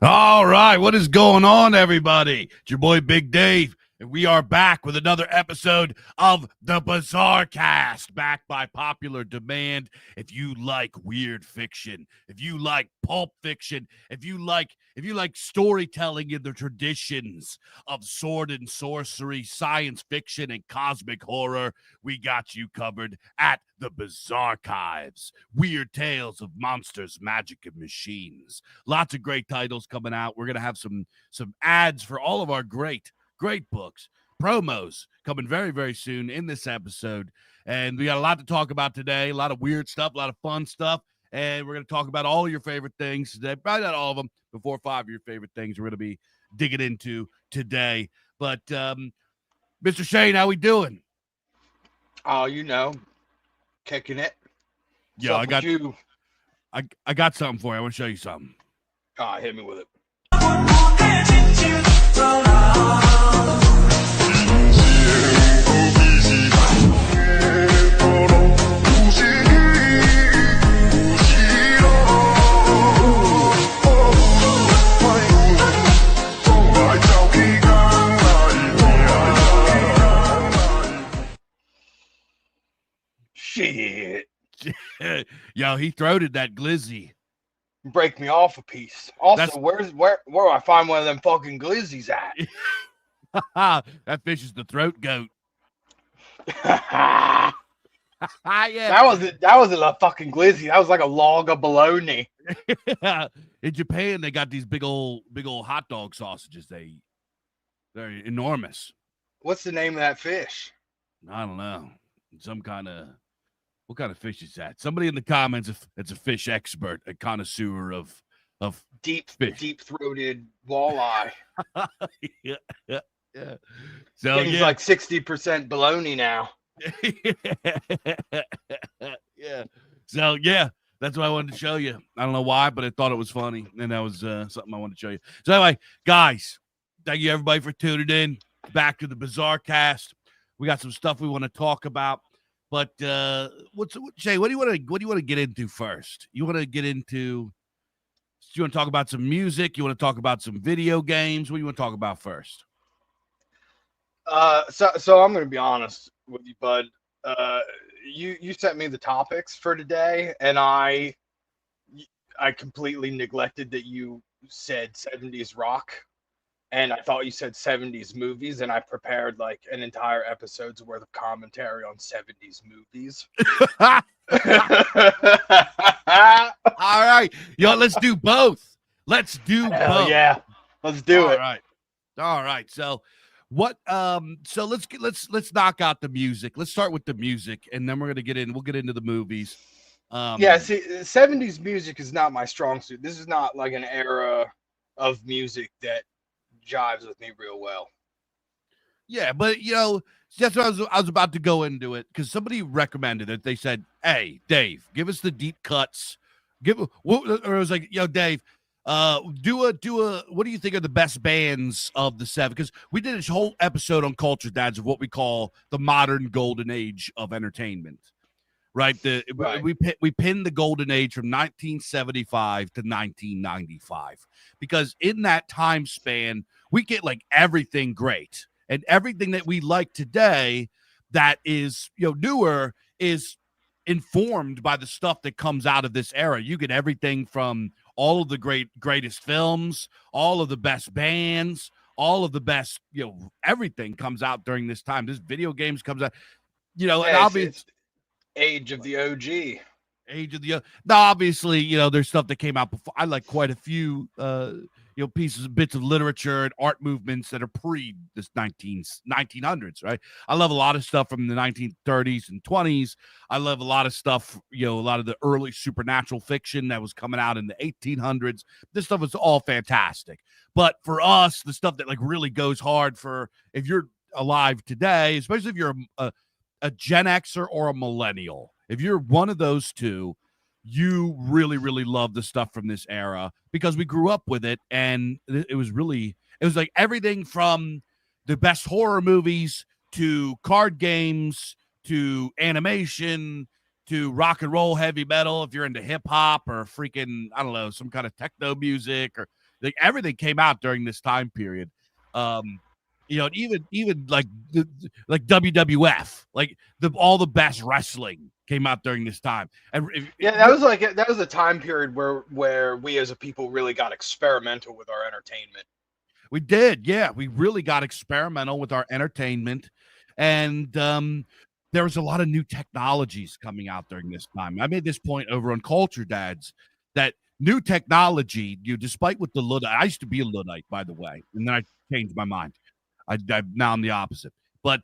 All right, what is going on, everybody? It's your boy Big Dave, and we are back with another episode of the Bizarcast, back by popular demand. If you like weird fiction, if you like pulp fiction, if you like storytelling in the traditions of sword and sorcery, science fiction, and cosmic horror, we got you covered at the Bizarchives. Weird tales of monsters, magic, and machines. Lots of great titles coming out. We're gonna have some ads for all of our great books, promos coming very, very soon in this episode. And we got a lot to talk about today. A lot of weird stuff, a lot of fun stuff. And we're going to talk about all your favorite things today. Probably not all of them, but 4 or 5 of your favorite things we're going to be digging into today. But Mr. Shane, how we doing? Oh, kicking it. Yeah, I got something for you. I want to show you something. Hit me with it. Shit. Yo, he throated that glizzy. Break me off a piece. Also, where do I find one of them fucking glizzies at? That fish is the throat goat. Yeah. That wasn't a fucking glizzy. That was like a log of bologna. In Japan, they got these big old hot dog sausages. They're enormous. What's the name of that fish? I don't know. What kind of fish is that? Somebody in the comments, if it's a fish expert, a connoisseur of deep-throated walleye. Yeah. So he's like 60% bologna now. Yeah. So yeah, that's what I wanted to show you. I don't know why, but I thought it was funny, and that was something I wanted to show you. So anyway, guys, thank you everybody for tuning in. Back to the Bizarcast. We got some stuff we want to talk about. But Shay, what do you want to get into first? You want to talk about some music? You want to talk about some video games? What do you want to talk about first? So I'm going to be honest with you, bud. You sent me the topics for today, and I completely neglected that you said 70s rock. And I thought you said 70s movies, and I prepared like an entire episode's worth of commentary on 70s movies. All right. Yo, let's do both. Let's do both. Yeah. Let's do it. All right. So what so let's knock out the music. Let's start with the music, and then we'll get into the movies. Yeah, see, 70s music is not my strong suit. This is not like an era of music that jives with me real well. Yeah, but that's what I was about to go into it, because somebody recommended it. They said, "Hey, Dave, give us the deep cuts." Or it was like, "Yo, Dave, do a what do you think are the best bands of the 70s?" Because we did a whole episode on Culture Dads of what we call the modern golden age of entertainment. Right? We pinned the golden age from 1975 to 1995, because in that time span we get like everything great, and everything that we like today that is newer is informed by the stuff that comes out of this era. You get everything from all of the greatest films, all of the best bands, all of the best everything comes out during this time. This video games comes out, and obviously. Age of the OG. Now, obviously, there's stuff that came out before. I like quite a few, bits of literature and art movements that are pre this 1900s, right? I love a lot of stuff from the 1930s and 20s. I love a lot of stuff, a lot of the early supernatural fiction that was coming out in the 1800s. This stuff is all fantastic. But for us, the stuff that like really goes hard for if you're alive today, especially if you're a Gen Xer or a millennial, if you're one of those two, you really, really love the stuff from this era, because we grew up with it, and it was like everything from the best horror movies to card games to animation to rock and roll, heavy metal, if you're into hip hop or freaking, I don't know, some kind of techno music, or Like everything came out during this time period. You know, even like like WWF, like all the best wrestling came out during this time. And that was a time period where we as a people really got experimental with our entertainment. we did, yeah. We really got experimental with our entertainment, and there was a lot of new technologies coming out during this time. I made this point over on Culture Dads that new technology, despite what the Luddite, I used to be a Luddite, by the way, and then I changed my mind. Now I'm the opposite. But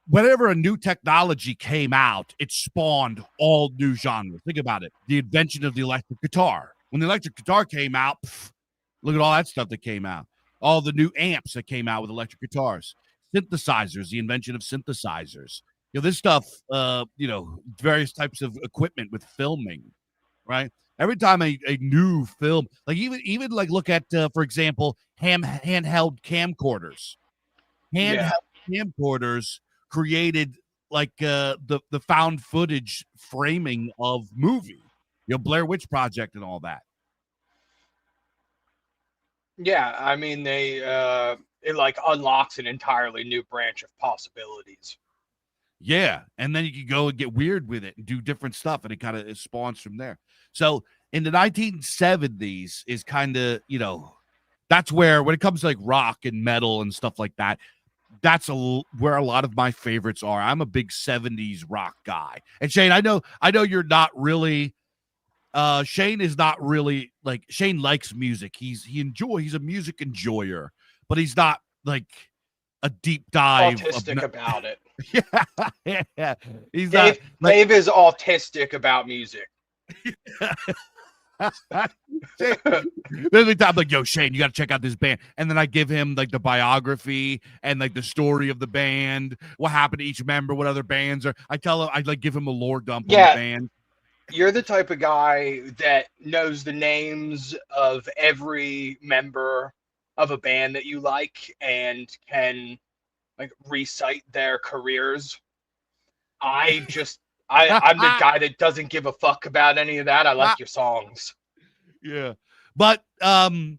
whenever a new technology came out, it spawned all new genres. Think about it. The invention of the electric guitar. When the electric guitar came out, look at all that stuff that came out. All the new amps that came out with electric guitars. Synthesizers, the invention of synthesizers. This stuff, various types of equipment with filming, right? Every time a new film, like even like look at, for example, handheld camcorders. Handheld camcorders created like the found footage framing of movie, Blair Witch Project and all that. Yeah, I mean it like unlocks an entirely new branch of possibilities. Yeah, and then you can go and get weird with it and do different stuff, and it kind of spawns from there. So in the 1970s is kind of, that's where, when it comes to like rock and metal and stuff like that, that's where a lot of my favorites are. I'm a big 70s rock guy. And Shane, I know you're not really, Shane is not really like, Shane likes music. He's a music enjoyer, but he's not like a deep dive. Autistic about it. Yeah. He's Dave is autistic about music. I'm like, yo, Shane, you got to check out this band. And then I give him like the biography and like the story of the band, what happened to each member, what other bands are. I like give him a lore dump on the band. You're the type of guy that knows the names of every member of a band that you like and can like recite their careers. I'm the guy that doesn't give a fuck about any of that. I like your songs. Yeah. But Shane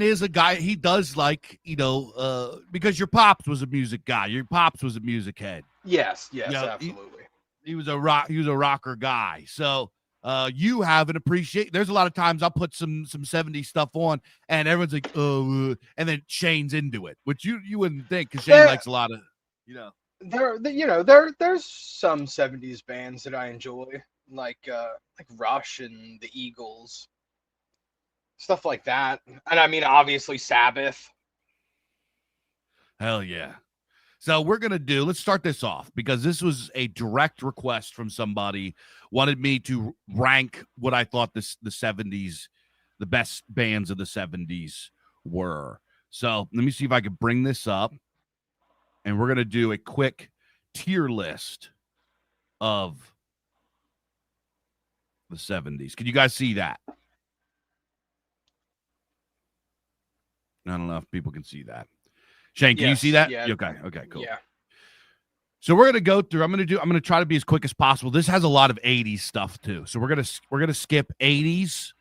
is a guy, he does like, because your pops was a music guy. Your pops was a music head. Yes, absolutely. He was a rocker guy. So you have an appreciation. There's a lot of times I'll put some 70s stuff on and everyone's like, oh, and then Shane's into it, which you wouldn't think, because Shane likes a lot of, There's some 70s bands that I enjoy, like Rush and the Eagles, stuff like that. And I mean, obviously Sabbath. Hell yeah. So let's start this off, because this was a direct request from somebody wanted me to rank what I thought the 70s, the best bands of the 70s were. So let me see if I can bring this up, and we're going to do a quick tier list of the 70s. Can you guys see that? I don't know if people can see that. Shane, can you see that? Yeah. Okay, cool. Yeah. So we're gonna go through. I'm gonna try to be as quick as possible. This has a lot of 80s stuff too. So we're gonna skip 80s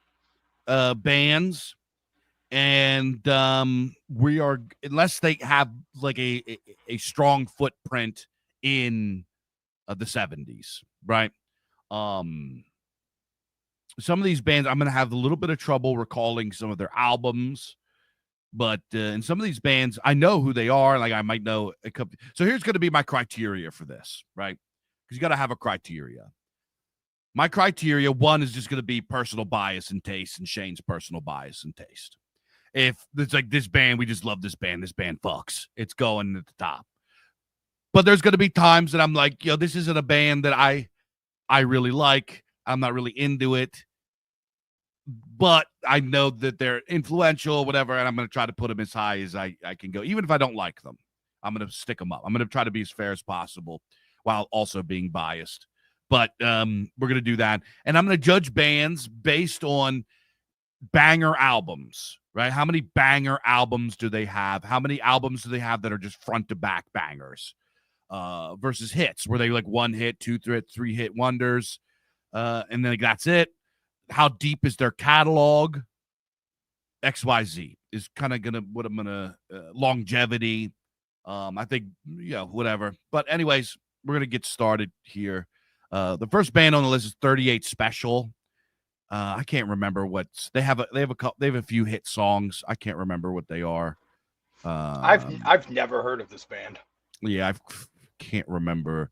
bands, and we are, unless they have like a strong footprint in the 70s, right? Some of these bands I'm gonna have a little bit of trouble recalling some of their albums. But in some of these bands, I know who they are. Like I might know a couple. So here's going to be my criteria for this, right? Because you got to have a criteria. My criteria, one, is just going to be personal bias and taste, and Shane's personal bias and taste. If it's like this band, we just love this band fucks, it's going at the top. But there's going to be times that I'm like, this isn't a band that I really like. I'm not really into it. But I know that they're influential, whatever, and I'm going to try to put them as high as I can go. Even if I don't like them, I'm going to stick them up. I'm going to try to be as fair as possible while also being biased. But we're going to do that. And I'm going to judge bands based on banger albums, right? How many banger albums do they have? How many albums do they have that are just front-to-back bangers versus hits, where they like one hit, two, three hit wonders, and then like, that's it. how deep is their catalog? XYZ is kind of gonna what I'm gonna longevity. I think whatever. But anyways, we're gonna get started here. The first band on the list is 38 Special. I can't remember what's they have a few hit songs. I can't remember what they are. I've never heard of this band. Yeah, I can't remember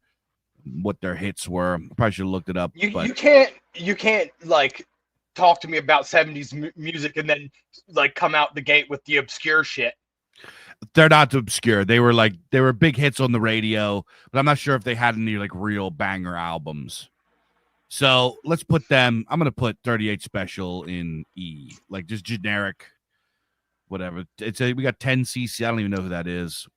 what their hits were. Probably should have looked it up. You can't like talk to me about 70s music and then like come out the gate with the obscure shit. They're not obscure. They were big hits on the radio, but I'm not sure if they had any like real banger albums. So let's put them. I'm gonna put 38 Special in E, like just generic, whatever. We got 10cc. I don't even know who that is.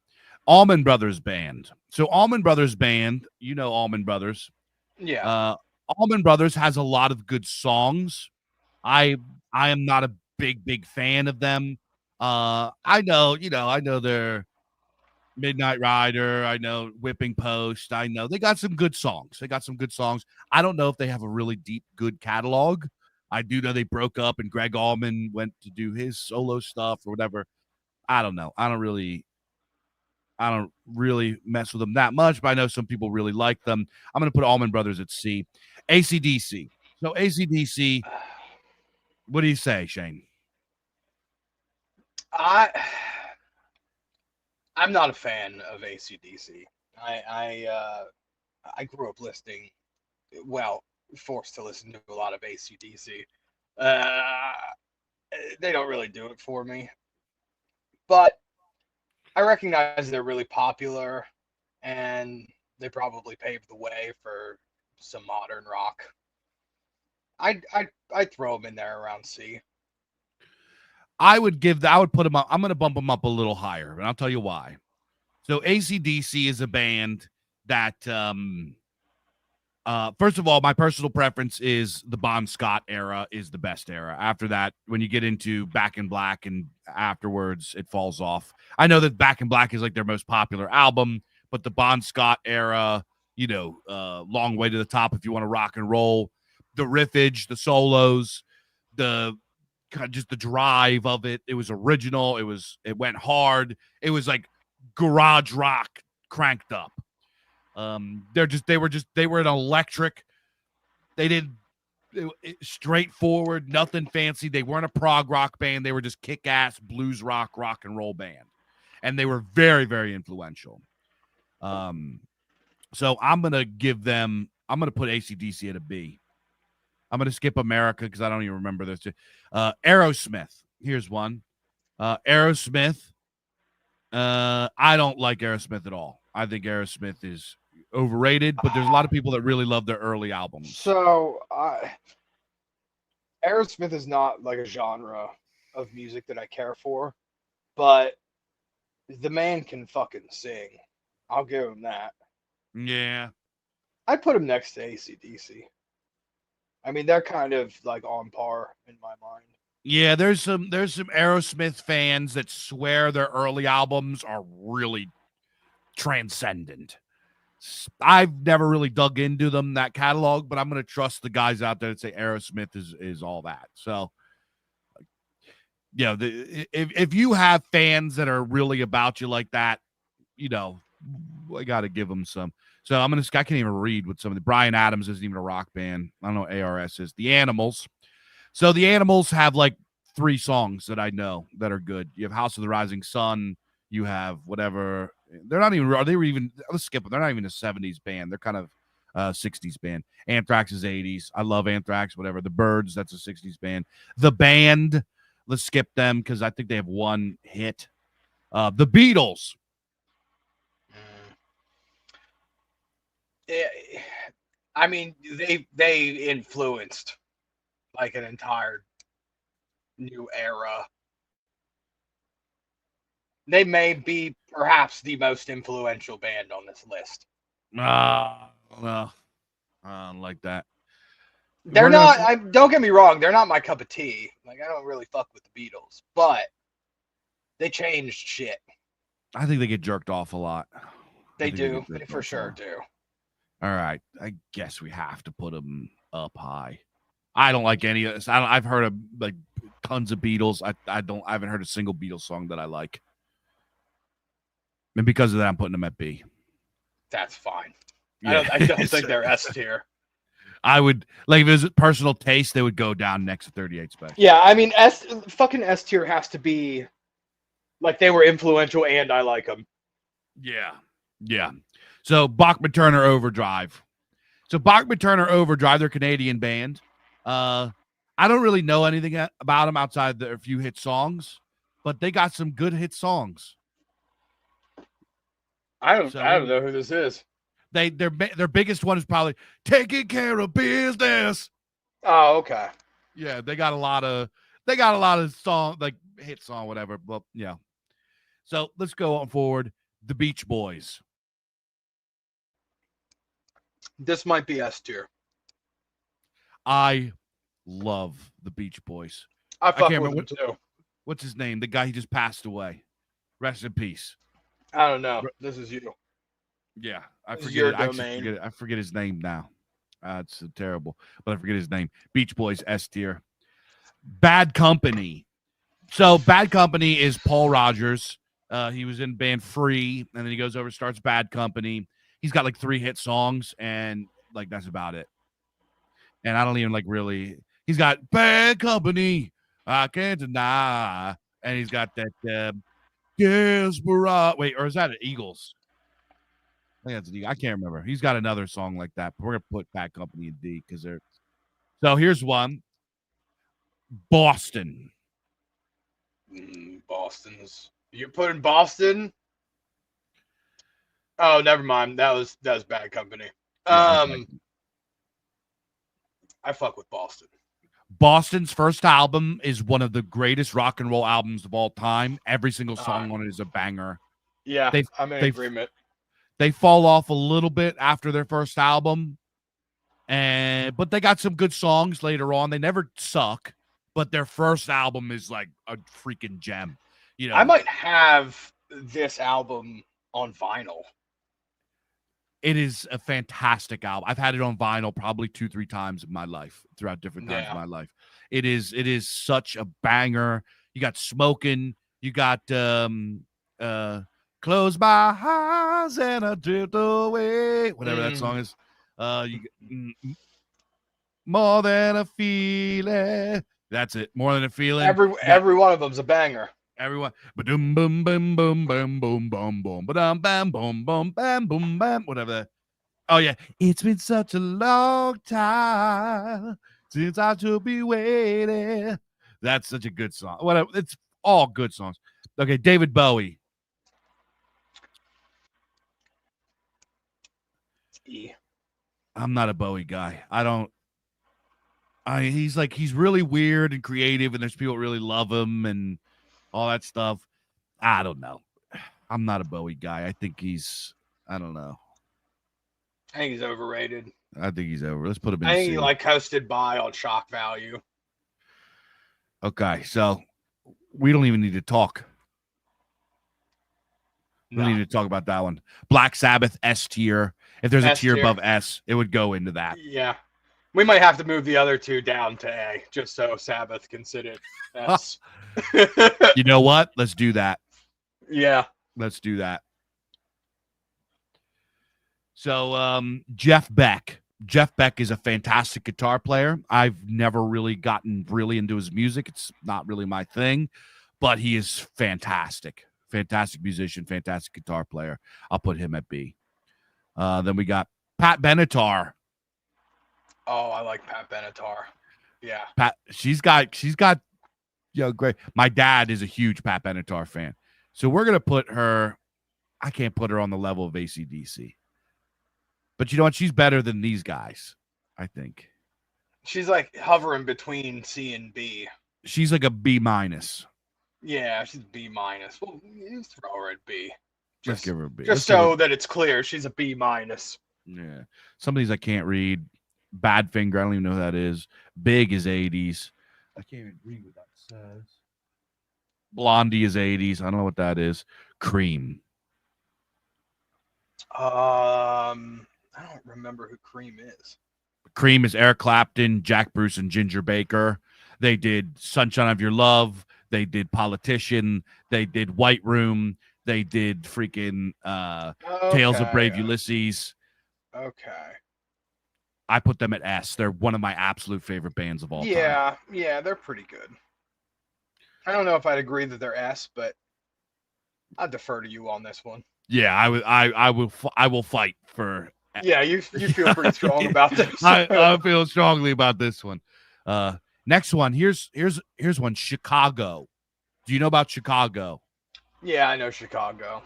Allman Brothers Band. So Allman Brothers Band, Allman Brothers. Yeah. Allman Brothers has a lot of good songs. I am not a big fan of them. I know they're Midnight Rider. I know Whipping Post. I know they got some good songs. I don't know if they have a really deep, good catalog. I do know they broke up and Greg Allman went to do his solo stuff or whatever. I don't know. I don't really mess with them that much, but I know some people really like them. I'm going to put Allman Brothers at C. AC/DC. So AC/DC, what do you say, Shane? I'm not a fan of AC/DC. I grew up forced to listen to a lot of AC/DC. They don't really do it for me. But I recognize they're really popular, and they probably paved the way for some modern rock. I'd throw them in there around C. I would put them up. I'm going to bump them up a little higher, and I'll tell you why. So AC/DC is a band that, first of all, my personal preference is the Bon Scott era is the best era. After that, when you get into Back in Black and afterwards, it falls off. I know that Back in Black is like their most popular album, but the Bon Scott era, Long Way to the Top if you want to rock and roll, the riffage, the solos, just the drive of it. It was original. It went hard. It was like garage rock cranked up. They were an electric. They did straightforward, nothing fancy. They weren't a prog rock band. They were just kick-ass blues rock and roll band. And they were very, very influential. So I'm going to put AC/DC at a B. I'm going to skip America because I don't even remember this. Aerosmith. Here's one. Aerosmith. I don't like Aerosmith at all. I think Aerosmith is overrated, but there's a lot of people that really love their early albums. So, Aerosmith is not like a genre of music that I care for, but the man can fucking sing. I'll give him that. Yeah. I put him next to AC/DC. I mean, they're kind of like on par in my mind. Yeah, there's some Aerosmith fans that swear their early albums are really transcendent. I've never really dug into them, that catalog, but I'm going to trust the guys out there that say Aerosmith is all that. So, if you have fans that are really about you like that, I got to give them some. So I can't even read what some of the Bryan Adams isn't even a rock band. I don't know what ARS is. The Animals. So the Animals have like 3 songs that I know that are good. You have House of the Rising Sun. You have whatever. Let's skip them. They're not even a 70s band. They're kind of 60s band. Anthrax is 80s. I love Anthrax, whatever. The Byrds, that's a 60s band. The Band, let's skip them because I think they have one hit. The Beatles. I mean, they influenced like an entire new era. They may be perhaps the most influential band on this list. Well, I don't like that. They're not. Don't get me wrong. They're not my cup of tea. Like, I don't really fuck with the Beatles, but they changed shit. I think they get jerked off a lot. They do. They for sure do. All right. I guess we have to put them up high. I don't like any of this. I've heard of like tons of Beatles. I haven't heard a single Beatles song that I like. And because of that, I'm putting them at B. That's fine. Yeah. I don't think they're S tier. I would like if it was personal taste, they would go down next to 38 Special. Yeah, I mean fucking S tier has to be like they were influential and I like them. Yeah. Yeah. So Bachman Turner Overdrive. So Bachman Turner Overdrive, they're a Canadian band. I don't really know anything about them outside their few hit songs, but they got some good hit songs. I don't know who this is. Their biggest one is probably Taking Care of Business. Oh, okay. Yeah, they got a lot of song, like hit song, whatever. But yeah. So let's go on forward. The Beach Boys. This might be S tier. I love the Beach Boys. I fuck with them too. What's his name? The guy who just passed away. Rest in peace. I don't know. This is you. Yeah, I forget his name now. It's terrible, but I forget his name. Beach Boys S tier. Bad Company. So Bad Company is Paul Rogers. He was in band Free, and then he goes over, starts Bad Company. He's got like 3 hit songs, and like that's about it. And I don't even like really. He's got Bad Company, I can't deny, and he's got that Desperate. Wait, or is that an Eagles? I think that's an Eagle. I can't remember. He's got another song like that. But we're gonna put Bad Company in D because they're. So here's one. Boston. Boston's. You're putting Boston? Oh, never mind. That was Bad Company. I fuck with Boston. Boston's first album is one of the greatest rock and roll albums of all time. Every single song on it is a banger. Yeah, I'm in agreement. They fall off a little bit after their first album, but they got some good songs later on. They never suck, but their first album is like a freaking gem. You know, I might have this album on vinyl. It is a fantastic album. I've had it on vinyl probably 2-3 times in my life, throughout different times of my life. It is such a banger. You got Smoking. You got Close My Eyes and I Drift Away. Whatever that song is. More Than a Feeling. That's it. More Than a Feeling. Every one of them's a banger. Everyone, boom, boom, boom, boom, boom, boom, boom, boom, bam, bam, boom, boom, bam, boom, bam, whatever. Oh yeah, it's been such a long time since I should be waiting. That's such a good song. Whatever, it's all good songs. Okay, David Bowie. I'm not a Bowie guy. He's really weird and creative, and there's people that really love him and all that stuff. I don't know. I'm not a Bowie guy. I think I don't know. I think he's overrated. I think he's over. Let's put him in. I think he coasted by on shock value. Okay, so we don't even need to talk. We don't need to talk about that one. Black Sabbath S tier. If there's a tier above S, it would go into that. Yeah. We might have to move the other 2 down to A, just so Sabbath can sit at S. You know what? Let's do that. Yeah. Let's do that. So, Jeff Beck. Jeff Beck is a fantastic guitar player. I've never really gotten really into his music. It's not really my thing, but he is fantastic. Fantastic musician, fantastic guitar player. I'll put him at B. Then we got Pat Benatar. Oh, I like Pat Benatar. Yeah. Pat, she's got great. My dad is a huge Pat Benatar fan. So we're going to put her, I can't put her on the level of AC/DC. But you know what? She's better than these guys, I think. She's like hovering between C and B. She's like a B minus. Yeah, she's B minus. Well, let's throw her at B. Let's give her a B. Just so that it's clear, she's a B minus. Yeah. Some of these I can't read. Badfinger, I don't even know who that is. Big is 80s. I can't even read what that says. Blondie is 80s. I don't know what that is. Cream. I don't remember who Cream is. Cream is Eric Clapton, Jack Bruce, and Ginger Baker. They did Sunshine of Your Love. They did Politician. They did White Room. They did freaking Tales of Brave Ulysses. Okay. I put them at S. They're one of my absolute favorite bands of all time. Yeah, they're pretty good. I don't know if I'd agree that they're S, but I'd defer to you on this one. Yeah, I will fight for. Yeah, you feel pretty strong about this. I feel strongly about this one. Next one. Here's one. Chicago. Do you know about Chicago? Yeah, I know Chicago.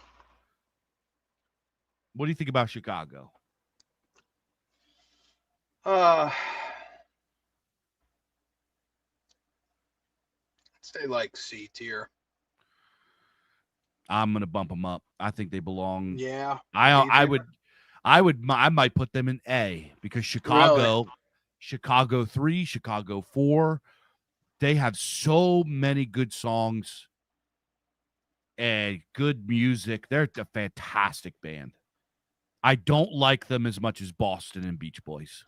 What do you think about Chicago? I'd say like C tier. I'm gonna bump them up. I think they belong. Yeah. I might put them in A because Chicago 3, Chicago 4, they have so many good songs and good music. They're a fantastic band. I don't like them as much as Boston and Beach Boys,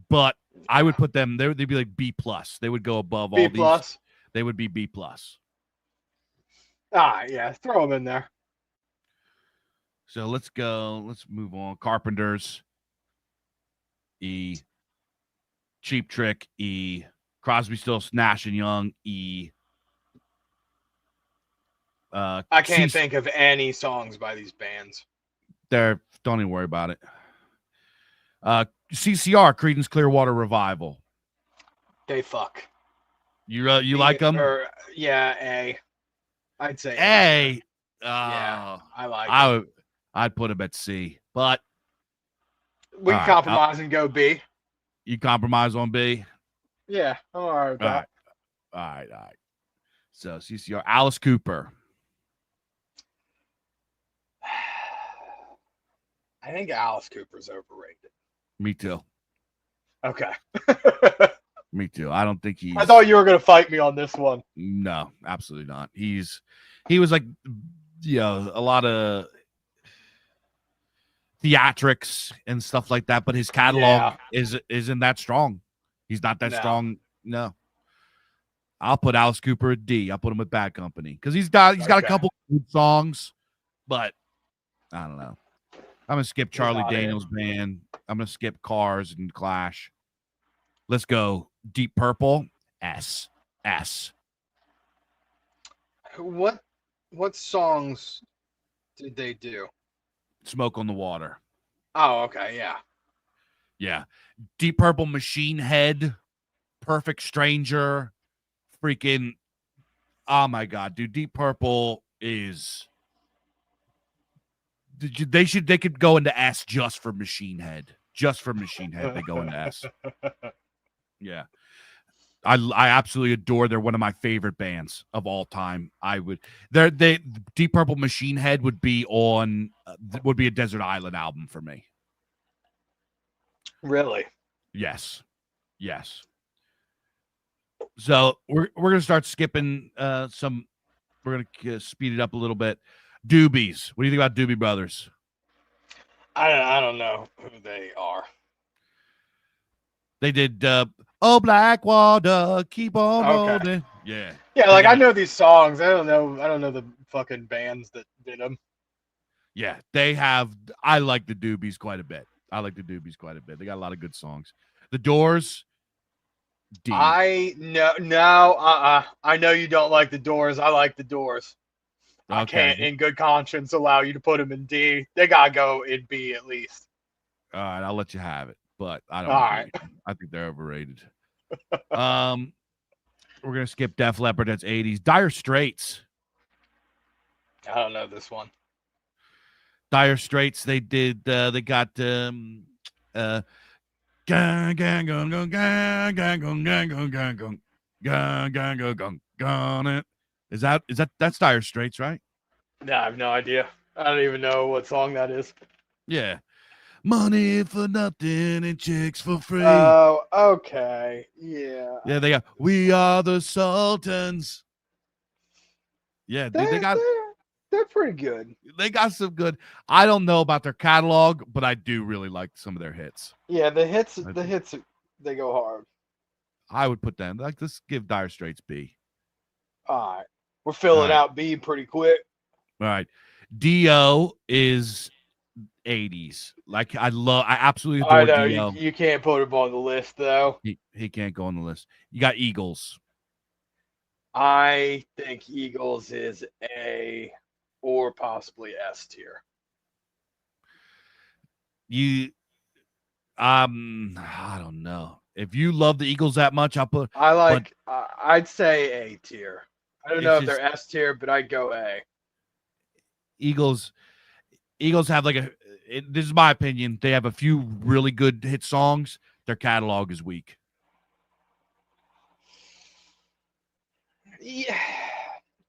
but I would put them. They'd be like B+. They would go above all these. They would be B+. Yeah, throw them in there. So let's go. Let's move on. Carpenters, E. Cheap Trick, E. Crosby, Stills, Nash and Young, E. I can't think of any songs by these bands. Don't even worry about it. CCR, Creedence Clearwater Revival. They fuck. You like them? Yeah, A. I'd say A. Yeah, I like. I'd put them at C, but we can compromise and go B. You compromise on B? Yeah, I'm all right with that. All right. So CCR, Alice Cooper. I think Alice Cooper's overrated. Me too. Okay. Me too. I don't think he's. I thought you were gonna fight me on this one. No, absolutely not. He was like, a lot of theatrics and stuff like that, but his catalog isn't that strong. He's not that strong. No. I'll put Alice Cooper at D. I'll put him with Bad Company because he's got a couple good songs, but I don't know. I'm gonna skip Charlie Daniels Band. I'm gonna skip Cars and Clash. Let's go Deep Purple. S. What songs did they do? Smoke on the Water. Oh, okay, yeah. Yeah. Deep Purple, Machine Head, Perfect Stranger, freaking, oh my God, dude. Deep Purple is, they could go into S just for Machine Head. Just for Machine Head, they go into S. Yeah. I absolutely adore. They're one of my favorite bands of all time. Deep Purple Machine Head would be a Desert Island album for me. Really? Yes. So we're gonna start skipping some. We're gonna speed it up a little bit. Doobies. What do you think about Doobie Brothers? I don't know who they are. They did Oh Blackwater, Keep On Rolling. Yeah. Yeah, like I know these songs. I don't know the fucking bands that did them. Yeah, they have. I like the Doobies quite a bit. They got a lot of good songs. The Doors. D. I know you don't like the Doors. I like the Doors. Okay. I can't in good conscience allow you to put them in D. They gotta go in B at least. All right, I'll let you have it, but I don't. All right. I think they're overrated. We're gonna skip Def Leppard. That's 80s. Dire Straits. I don't know this one. Dire Straits. They did. They got. Gang, gang, gang, gang, gang, gang, gang, gang, gang, gang, gang, gang, gang. Is that's Dire Straits, right? No, I have no idea. I don't even know what song that is. Yeah. Money for nothing and chicks for free. Oh, okay. Yeah. Yeah, they got We Are the Sultans. Yeah, they're pretty good. They got some good. I don't know about their catalog, but I do really like some of their hits. Yeah, the hits They go hard. I would put them like let's give Dire Straits B. All right. We're filling All right. out B pretty quick. All right. Dio is 80s. Like I absolutely I adore know Dio. you can't put him on the list though. He can't go on the list. You got Eagles. I think Eagles is A or possibly S tier. I don't know. If you love the Eagles that much, I'd say A tier. I don't know if just, they're S tier, but I'd go A. Eagles have like this is my opinion. They have a few really good hit songs. Their catalog is weak. Yeah,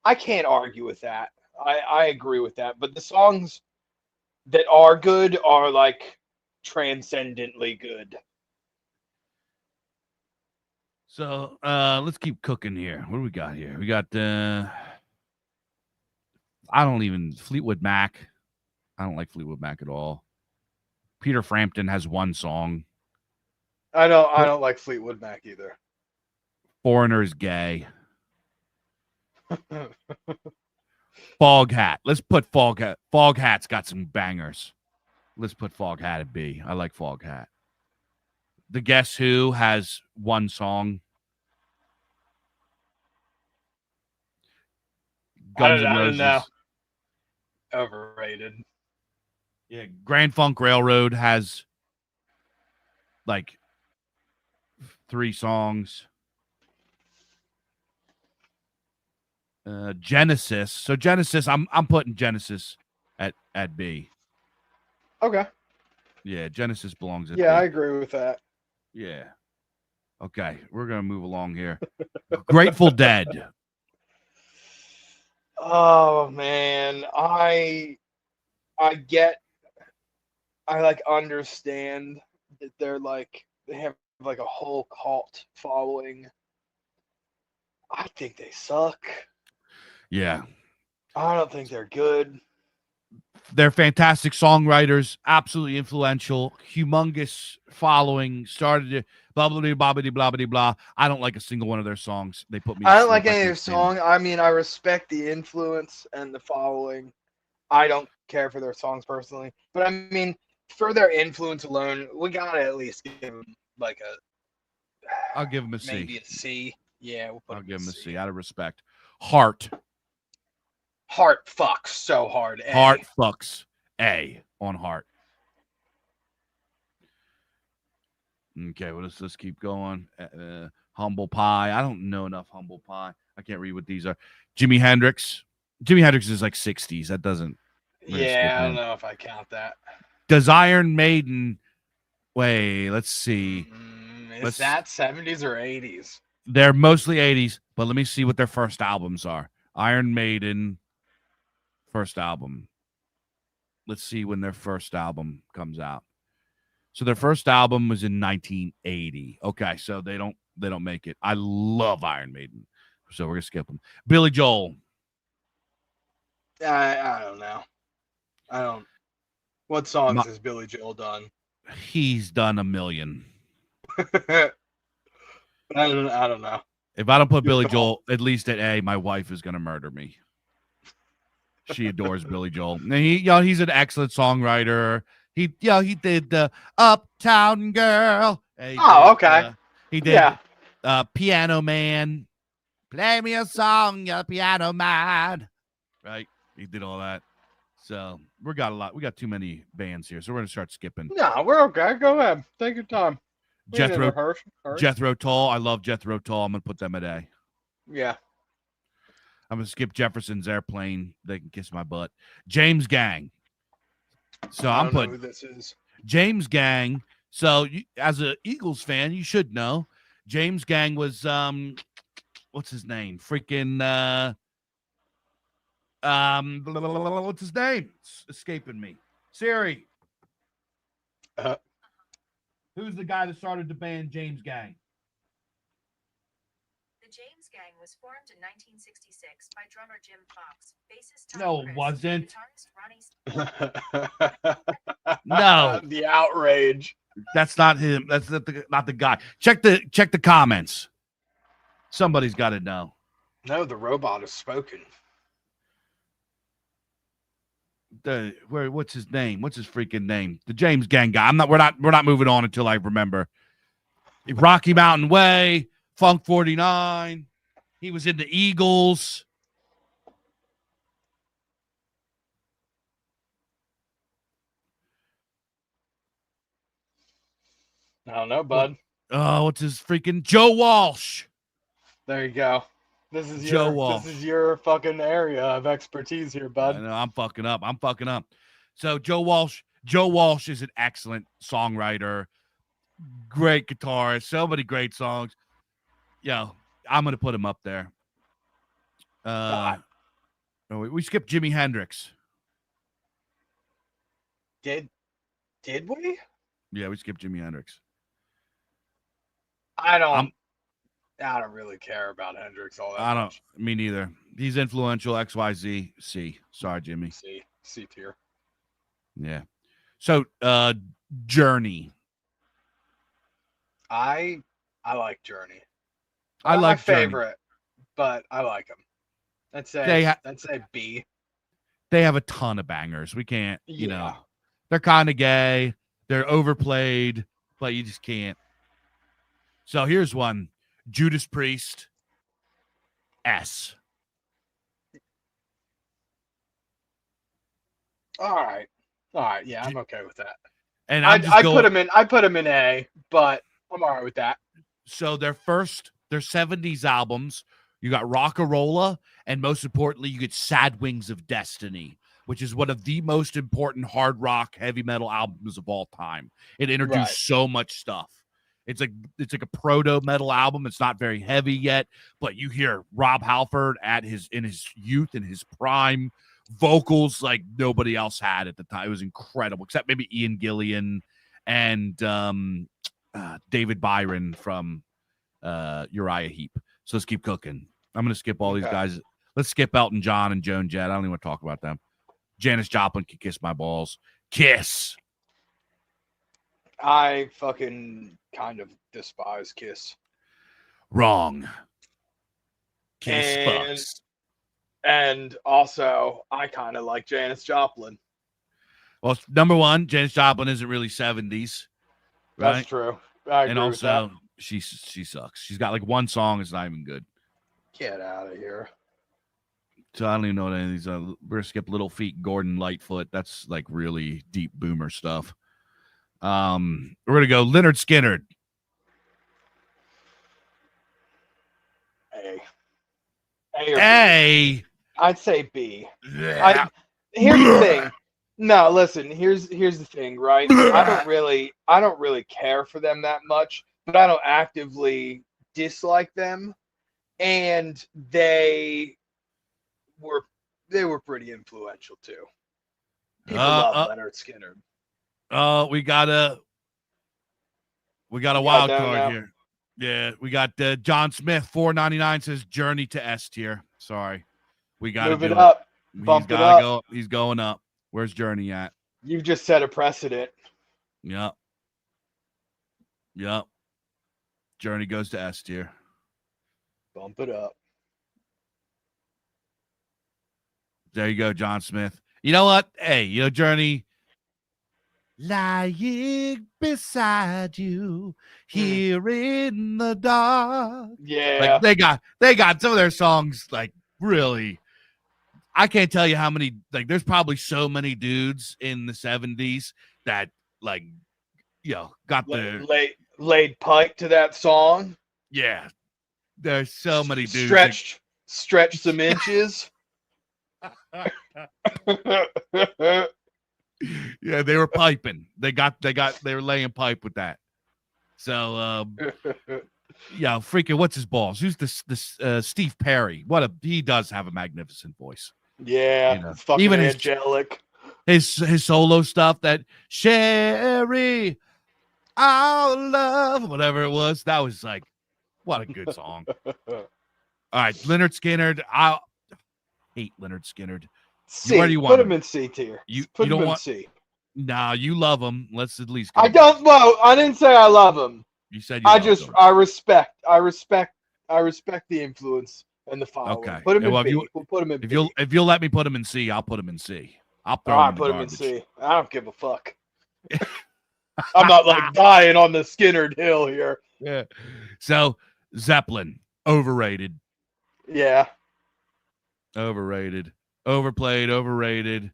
I can't argue with that. I agree with that. But the songs that are good are like transcendently good. So let's keep cooking here. What do we got here? We got Fleetwood Mac. I don't like Fleetwood Mac at all. Peter Frampton has one song. I don't like Fleetwood Mac either. Foreigner is gay. Foghat. Let's put Foghat. Foghat's got some bangers. Let's put Foghat at B. I like Foghat. The Guess Who has one song. Guns N' Roses. I don't know. Overrated. Yeah, Grand Funk Railroad has like 3 songs. Genesis. So Genesis, I'm putting Genesis at B. Okay. Yeah, Genesis belongs at B. Yeah, I agree with that. Yeah. Okay, we're gonna move along here. Grateful Dead. Oh man, I understand that they have like a whole cult following. I think they suck. Yeah. I don't think they're good. They're fantastic songwriters, absolutely influential, humongous following. Started it, blah blah blah blah blah blah blah. I don't like a single one of their songs. They put me. I don't like any of their songs. I mean, I respect the influence and the following. I don't care for their songs personally, but I mean, for their influence alone, we gotta at least give them like a. I'll give them a C. Maybe a C. Yeah, I'll give them a C out of respect. Heart fucks so hard. A. Heart fucks A on Heart. Okay, well let's keep going. Humble Pie. I don't know enough Humble Pie. I can't read what these are. Jimi Hendrix. Jimi Hendrix is like 60s. That doesn't. Yeah, I don't know if I count that. Does Iron Maiden? Wait, let's see. Is that 70s or 80s? They're mostly 80s, but let me see what their first albums are. Iron Maiden, first album. Let's see when their first album comes out. So their first album was in 1980. Okay, so they don't make it. I love Iron Maiden, so we're gonna skip them. Billy Joel. I don't know. What songs has Billy Joel done? He's done a million. I don't know. If I don't put Billy Joel at least at A, my wife is gonna murder me. She adores Billy Joel. And he's an excellent songwriter. He did the Uptown Girl. Okay. He did Piano Man. Play me a song, you piano man. Right? He did all that. So we got too many bands here, so we're gonna start skipping. No, we're okay. Go ahead. Take your time. Jethro Tull. I love Jethro Tull. I'm gonna put them at A. Yeah. I'm gonna skip Jefferson's Airplane. They can kiss my butt. James Gang. So I'm putting who this is. James Gang. So as an Eagles fan, you should know James Gang was what's his name? Freaking what's his name? It's escaping me. Siri. Who's the guy that started the band James Gang? The James Gang was formed in 1966 by drummer Jim Fox, bassist No, Tom it Chris, wasn't. guitarist Ronnie. No. The outrage. That's not him. That's not the guy. Check the comments. Somebody's got to know. No, the robot has spoken. What's his name? What's his freaking name? The James Gang guy. We're not moving on until I remember. Rocky Mountain Way, Funk 49. He was in the Eagles. I don't know, bud. What's his freaking Joe Walsh? There you go. This is Joe Walsh. This is your fucking area of expertise here, bud. I know, I'm fucking up. So Joe Walsh is an excellent songwriter, great guitarist, so many great songs. I'm gonna put him up there. We skipped Jimi Hendrix. Did we? Yeah, we skipped Jimi Hendrix. I don't really care about Hendrix all that much. Me neither. He's influential. XYZ. C. Sorry, Jimmy. C tier. Yeah. So, Journey. I like Journey. I like my Journey. favorite, but I like them. Let's say B. They have a ton of bangers. We can't, Yeah. they're kind of gay. They're overplayed, but you just can't. So here's one. Judas Priest. S. All right. Yeah, I'm okay with that. And I put him in A, but I'm all right with that. So their 70s albums, you got Rockarola, and most importantly, you get Sad Wings of Destiny, which is one of the most important hard rock heavy metal albums of all time. It introduced so much stuff. It's like a proto metal album. It's not very heavy yet, but you hear Rob Halford in his youth, in his prime, vocals like nobody else had at the time. It was incredible, except maybe Ian Gillan and David Byron from Uriah Heep. So let's keep cooking. I'm going to skip all these guys. Let's skip Elton John and Joan Jett. I don't even want to talk about them. Janis Joplin can kiss my balls. Kiss. I fucking kind of despise Kiss. Wrong. Kiss fucks. And also, I kind of like Janis Joplin. Well, number one, Janis Joplin isn't really 70s. Right? That's true. I agree with that. She sucks. She's got like one song. It's not even good. Get out of here. So I don't even know what any of these are. We're going to skip Little Feat, Gordon Lightfoot. That's like really deep boomer stuff. We're going to go Leonard Skinner. A. I'd say B. Here's the thing. No, listen. Here's the thing, right? I don't really care for them that much, but I don't actively dislike them, and they were pretty influential too. People love Leonard Skinner. Oh, we got a wild card here. Yeah, we got John Smith, $4.99 says Journey to S tier. Sorry, we got to move it up. Bump it up. He's going up. Where's Journey at? You've just set a precedent. Yep. Journey goes to S tier. Bump it up. There you go, John Smith. You know what? Hey, Journey. Lying beside you here in the dark. Yeah. Like they got some of their songs like really. I can't tell you how many, like there's probably so many dudes in the 70s that like got the laid pipe to that song. Yeah. There's so many dudes. Stretched some inches. Yeah, they were piping. They were laying pipe with that. So freaking what's his balls? Who's this Steve Perry? He does have a magnificent voice. Yeah, fucking even angelic. His solo stuff, that Sherry, our love, whatever it was, that was like, what a good song. All right, Leonard Skinner. I hate Leonard Skinner. C. Where do you want him in C tier? You put don't him want in C. Nah, you love them. Let's at least go I there. don't. Well, I didn't say I love him. You said you I loved just them. I respect the influence and the following. Okay. Put him Well, in B. We'll put him in B. if you'll let me put him in C, I'll put him in C. I'll throw All him right, in the put him in garbage. C. I don't give a fuck. I'm not like dying on the Skinnerd Hill here. Yeah. So Zeppelin, overrated, Yeah. overrated, overplayed, overrated.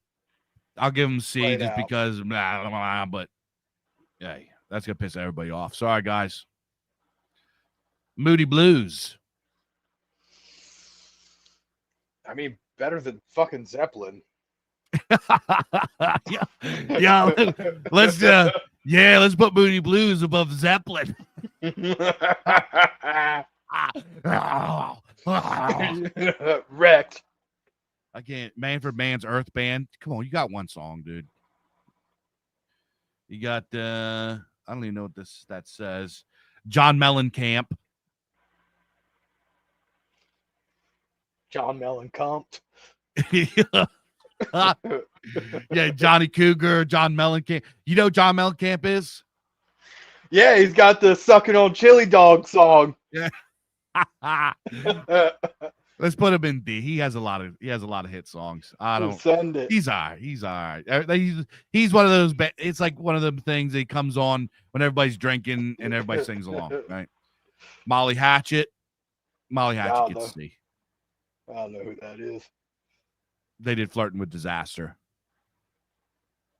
I'll give him C Played just out. because. But hey, that's gonna piss everybody off. Sorry, guys. Moody Blues. I mean, better than fucking Zeppelin. yeah. Let's let's put Moody Blues above Zeppelin. Wrecked. I can't. Manfred Mann's Earth Band. Come on, you got one song, dude. You got I don't even know what that says. John Mellencamp. John Mellencamp. Yeah, Johnny Cougar, John Mellencamp. You know who John Mellencamp is? Yeah, he's got the sucking on chili dog song. Yeah. Let's put him in D. He has a lot of hit songs. I don't. Send it. He's all right. He's all right. He's one of those. It's like one of the things that comes on when everybody's drinking and everybody sings along, right? Molly Hatchet. Molly Hatchet gets C. I don't know who that is. They did Flirting with Disaster.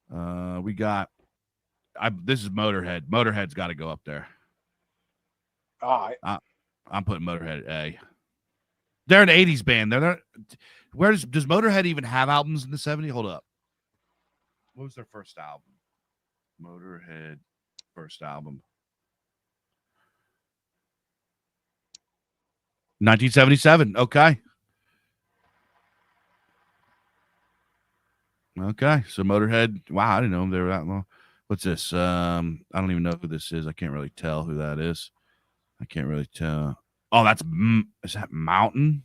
We got. This is Motorhead. Motorhead's got to go up there. All right. I'm putting Motorhead at A. They're an 80s band. They're not. Where does Motorhead even have albums in the 70s? Hold up. What was their first album? Motorhead first album. 1977. Okay. Okay. So Motorhead. Wow, I didn't know they were that long. What's this? I don't even know who this is. I can't really tell who that is. I can't really tell. Oh, is that Mountain?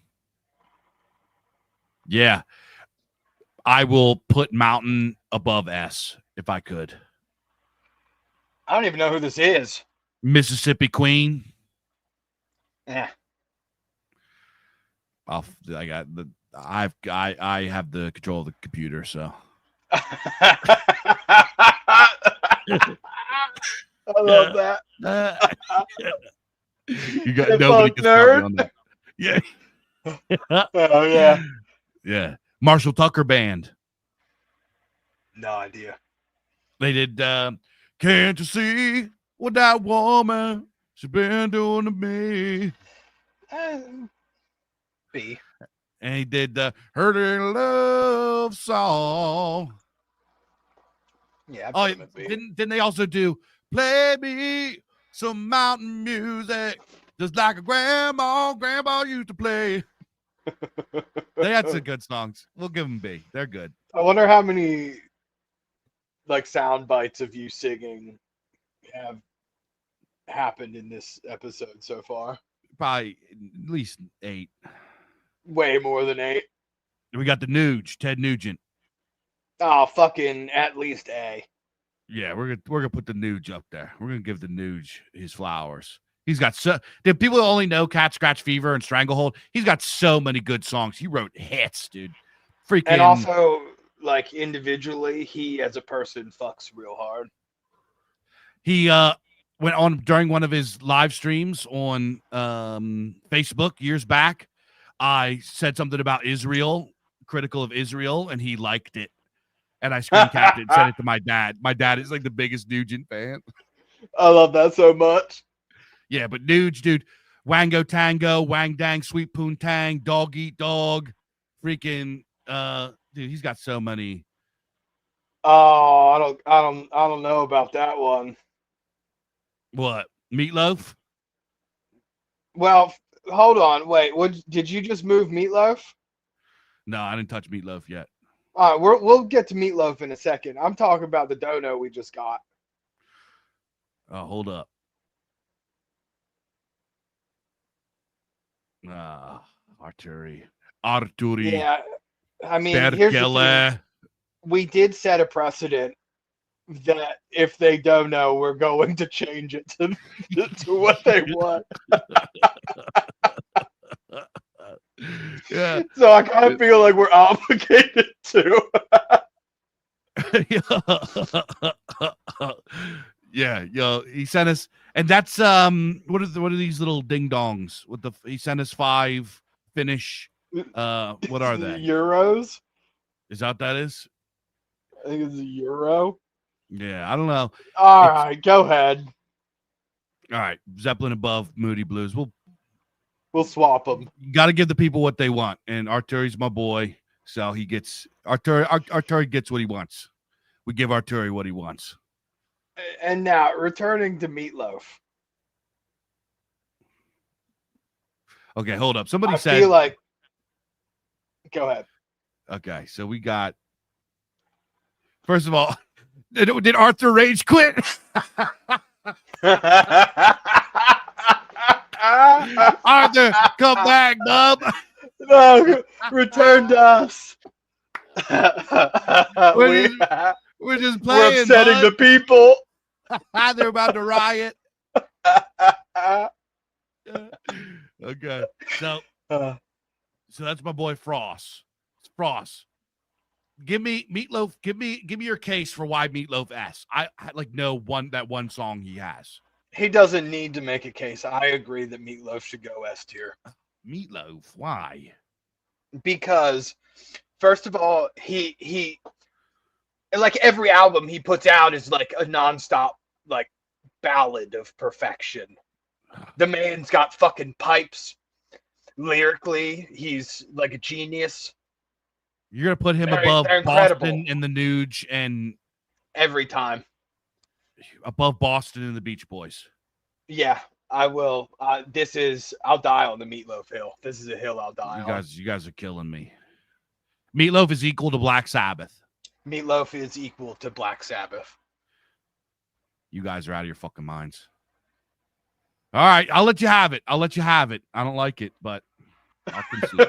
Yeah. I will put Mountain above S if I could. I don't even know who this is. Mississippi Queen. Yeah. I have the control of the computer, so. I love that. You got nobody can stop me on that. Yeah. Oh yeah. Yeah. Marshall Tucker Band. No idea. They did Can't You See What That Woman She's Been Doing to Me? B. And he did the Hurting Love Song. Yeah. Oh, didn't they also do Play Me Some Mountain Music just like a grandma used to play? They had some good songs. We'll give them B. They're good. I wonder how many like sound bites of you singing have happened in this episode so far. Probably at least 8. Way more than 8. We got the Nuge, Ted Nugent. Oh, fucking at least A. Yeah, we're gonna put the Nuge up there. We're gonna give the Nuge his flowers. He's got Did people only know Cat Scratch Fever and Stranglehold? He's got so many good songs. He wrote hits, dude. Freaking. And also, like individually, he as a person fucks real hard. He went on during one of his live streams on Facebook years back. I said something about Israel, critical of Israel, and he liked it. And I screen capped it and sent it to my dad. My dad is like the biggest Nugent fan. I love that so much. Yeah, but Nuge, dude, Wango Tango, Wang Dang, Sweet Poon Tang, Dog Eat Dog, freaking, dude, he's got so many. Oh, I don't know about that one. What? Meatloaf? Well, hold on, wait. Did you just move Meatloaf? No, I didn't touch Meatloaf yet. All right, we'll get to Meatloaf in a second. I'm talking about the dono we just got. Oh, hold up. Arturi. Yeah, I mean, here's the Berkele. thing. We did set a precedent that if they don't know, we're going to change it to what they want. Yeah. So I kind of feel like we're obligated to. Yeah, yo, he sent us, and that's what are these little ding dongs? He sent us 5 Finnish. What are they? Euros? Is that what that is? I think it's a euro. Yeah, I don't know. All right, go ahead. All right, Zeppelin above Moody Blues. We'll swap them. You got to give the people what they want, and Arturi's my boy, so he gets Arturi gets what he wants. We give Arturi what he wants. And now, returning to Meatloaf. Okay, hold up. Somebody I said. feel like. Go ahead. Okay, so we got. First of all, did Arthur Rage quit? Arthur, come back, bub. No, return to us. We're just playing. We're upsetting bud. the people. They're about to riot. Okay, so that's my boy Frost. Frost, give me Meatloaf. Give me your case for why Meatloaf S. I know that one song he has. He doesn't need to make a case. I agree that Meatloaf should go S tier. Meatloaf, why? Because first of all, he like every album he puts out is like a nonstop like ballad of perfection. The man's got fucking pipes. Lyrically, he's like a genius. You're gonna put him above Boston and the Nuge and every time above Boston and the Beach Boys. Yeah, I will. I'll die on the Meatloaf hill. This is a hill I'll die on. You guys are killing me. Meatloaf is equal to Black Sabbath. Meatloaf is equal to Black Sabbath. You guys are out of your fucking minds. All right, I'll let you have it. I don't like it, but I'll concede.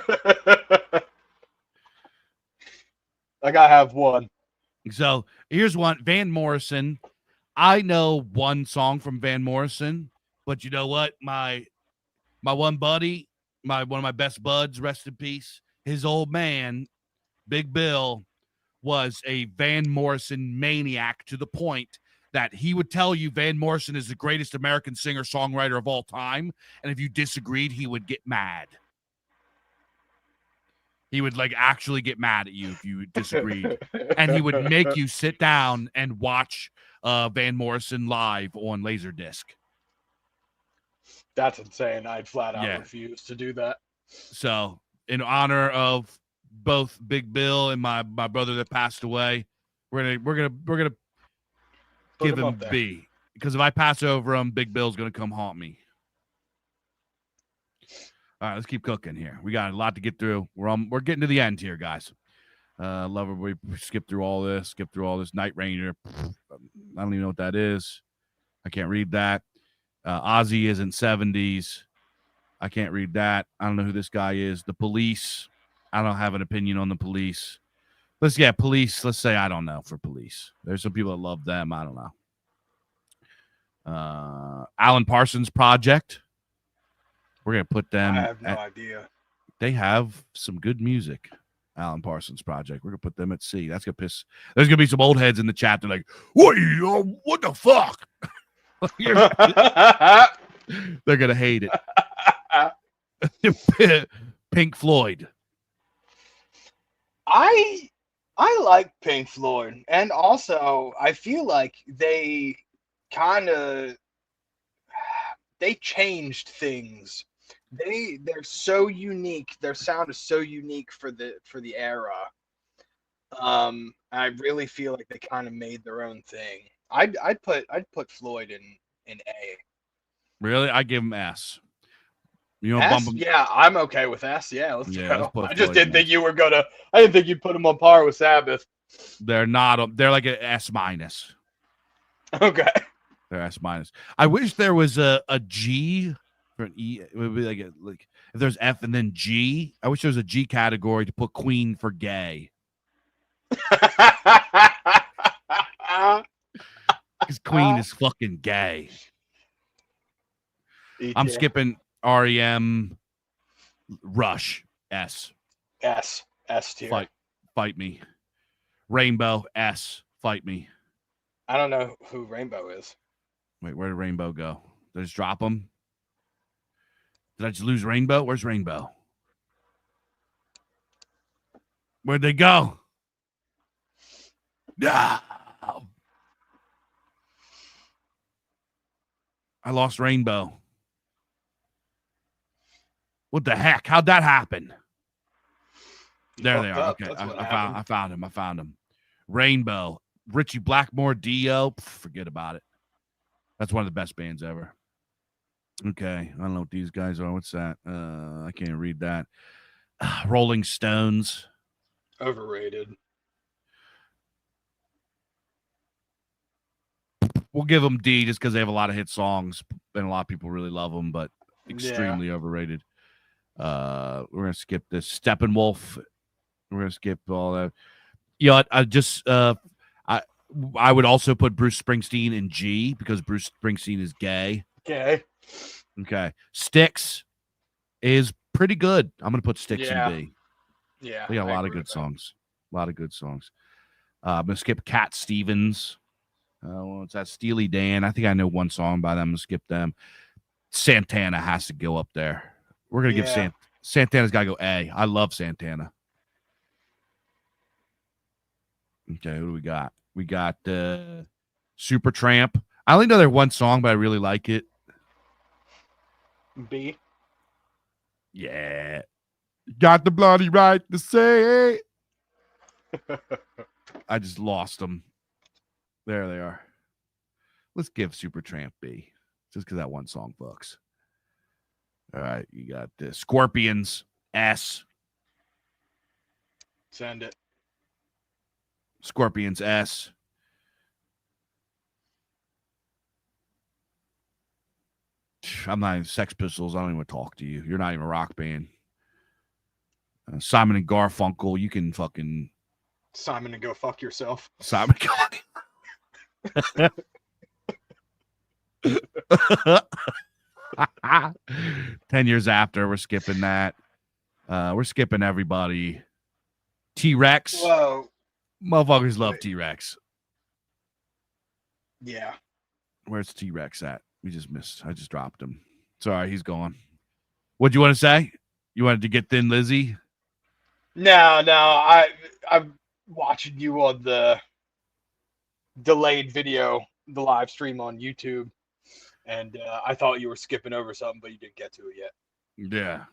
I gotta have one. So here's one. Van Morrison. I know one song from Van Morrison, but you know what? My one buddy, one of my best buds, rest in peace, his old man, Big Bill, was a Van Morrison maniac to the point that he would tell you Van Morrison is the greatest American singer-songwriter of all time, and if you disagreed, he would get mad. He would actually get mad at you if you disagreed, and he would make you sit down and watch Van Morrison live on Laserdisc. That's insane. I'd flat out refuse to do that. So, in honor of both Big Bill and my brother that passed away, we're gonna give him B, because if I pass over him, Big Bill's gonna come haunt me. All right, let's keep cooking here. We got a lot to get through. We're getting to the end here, guys. Love it. We skip through all this. Night Ranger. I don't even know what that is. I can't read that. Ozzy isn't 70s. I can't read that. I don't know who this guy is. The Police. I don't have an opinion on the Police. Police. Let's say I don't know for Police. There's some people that love them. I don't know. Alan Parsons Project. We're going to put them. I have no idea. They have some good music. Alan Parsons Project. We're going to put them at C. That's going to piss. There's going to be some old heads in the chat. They're like, what the fuck? They're going to hate it. Pink Floyd. I like Pink Floyd. And also, I feel like they changed things. They're so unique. Their sound is so unique for the era. I really feel like they kind of made their own thing. I'd put Floyd in A. Really? I give him S. You know, S? Yeah, I'm okay with S. Yeah, let's go. Let's I just didn't think you were gonna. I didn't think you'd put them on par with Sabbath. They're not. They're like an S minus. Okay. They're S minus. I wish there was a G for an E. It would be like if there's F and then G. I wish there was a G category to put Queen for gay. Because Queen is fucking gay. I'm ETA. skipping REM. Rush. S. S tier. Fight me. Rainbow. S. Fight me. I don't know who Rainbow is. Wait, where did Rainbow go? Did I just drop him? Did I just lose Rainbow? Where's Rainbow? Where'd they go? No. I lost Rainbow. What the heck? How'd that happen? There they are. Okay, I found him. Rainbow. Richie Blackmore, Dio. Forget about it. That's one of the best bands ever. Okay, I don't know what these guys are. What's that? I can't read that. Rolling Stones. Overrated. We'll give them D just because they have a lot of hit songs and a lot of people really love them, but extremely overrated. We're gonna skip this. Steppenwolf. We're gonna skip all that. Yeah, I would also put Bruce Springsteen in G because Bruce Springsteen is gay. Okay. Styx is pretty good. I'm gonna put Styx in B. Yeah. We got a lot of good songs. I'm gonna skip Cat Stevens. What's that? Steely Dan. I think I know one song by them. I'm gonna skip them. Santana has to go up there. We're gonna give Santana's gotta go A. I love Santana. Okay, who do we got? We got Supertramp. I only know their one song, but I really like it. B. Yeah. Got the bloody right to say. I just lost them. There they are. Let's give Supertramp B. Just because that one song fucks. All right, you got the Scorpions. S. Send it. Scorpions S. I'm not even Sex Pistols. I don't even want to talk to you. You're not even a rock band. Simon and Garfunkel. You can fucking Simon and go fuck yourself. Simon. 10 years after, we're skipping that. We're skipping everybody. T-Rex. Whoa. Motherfuckers love T-Rex. Yeah. Where's T-Rex at? We just missed. I just dropped him. Sorry, he's gone. What'd you want to say? You wanted to get Thin Lizzy? No. I'm watching you on the delayed video, the live stream on YouTube, and I thought you were skipping over something, but you didn't get to it yet. Yeah.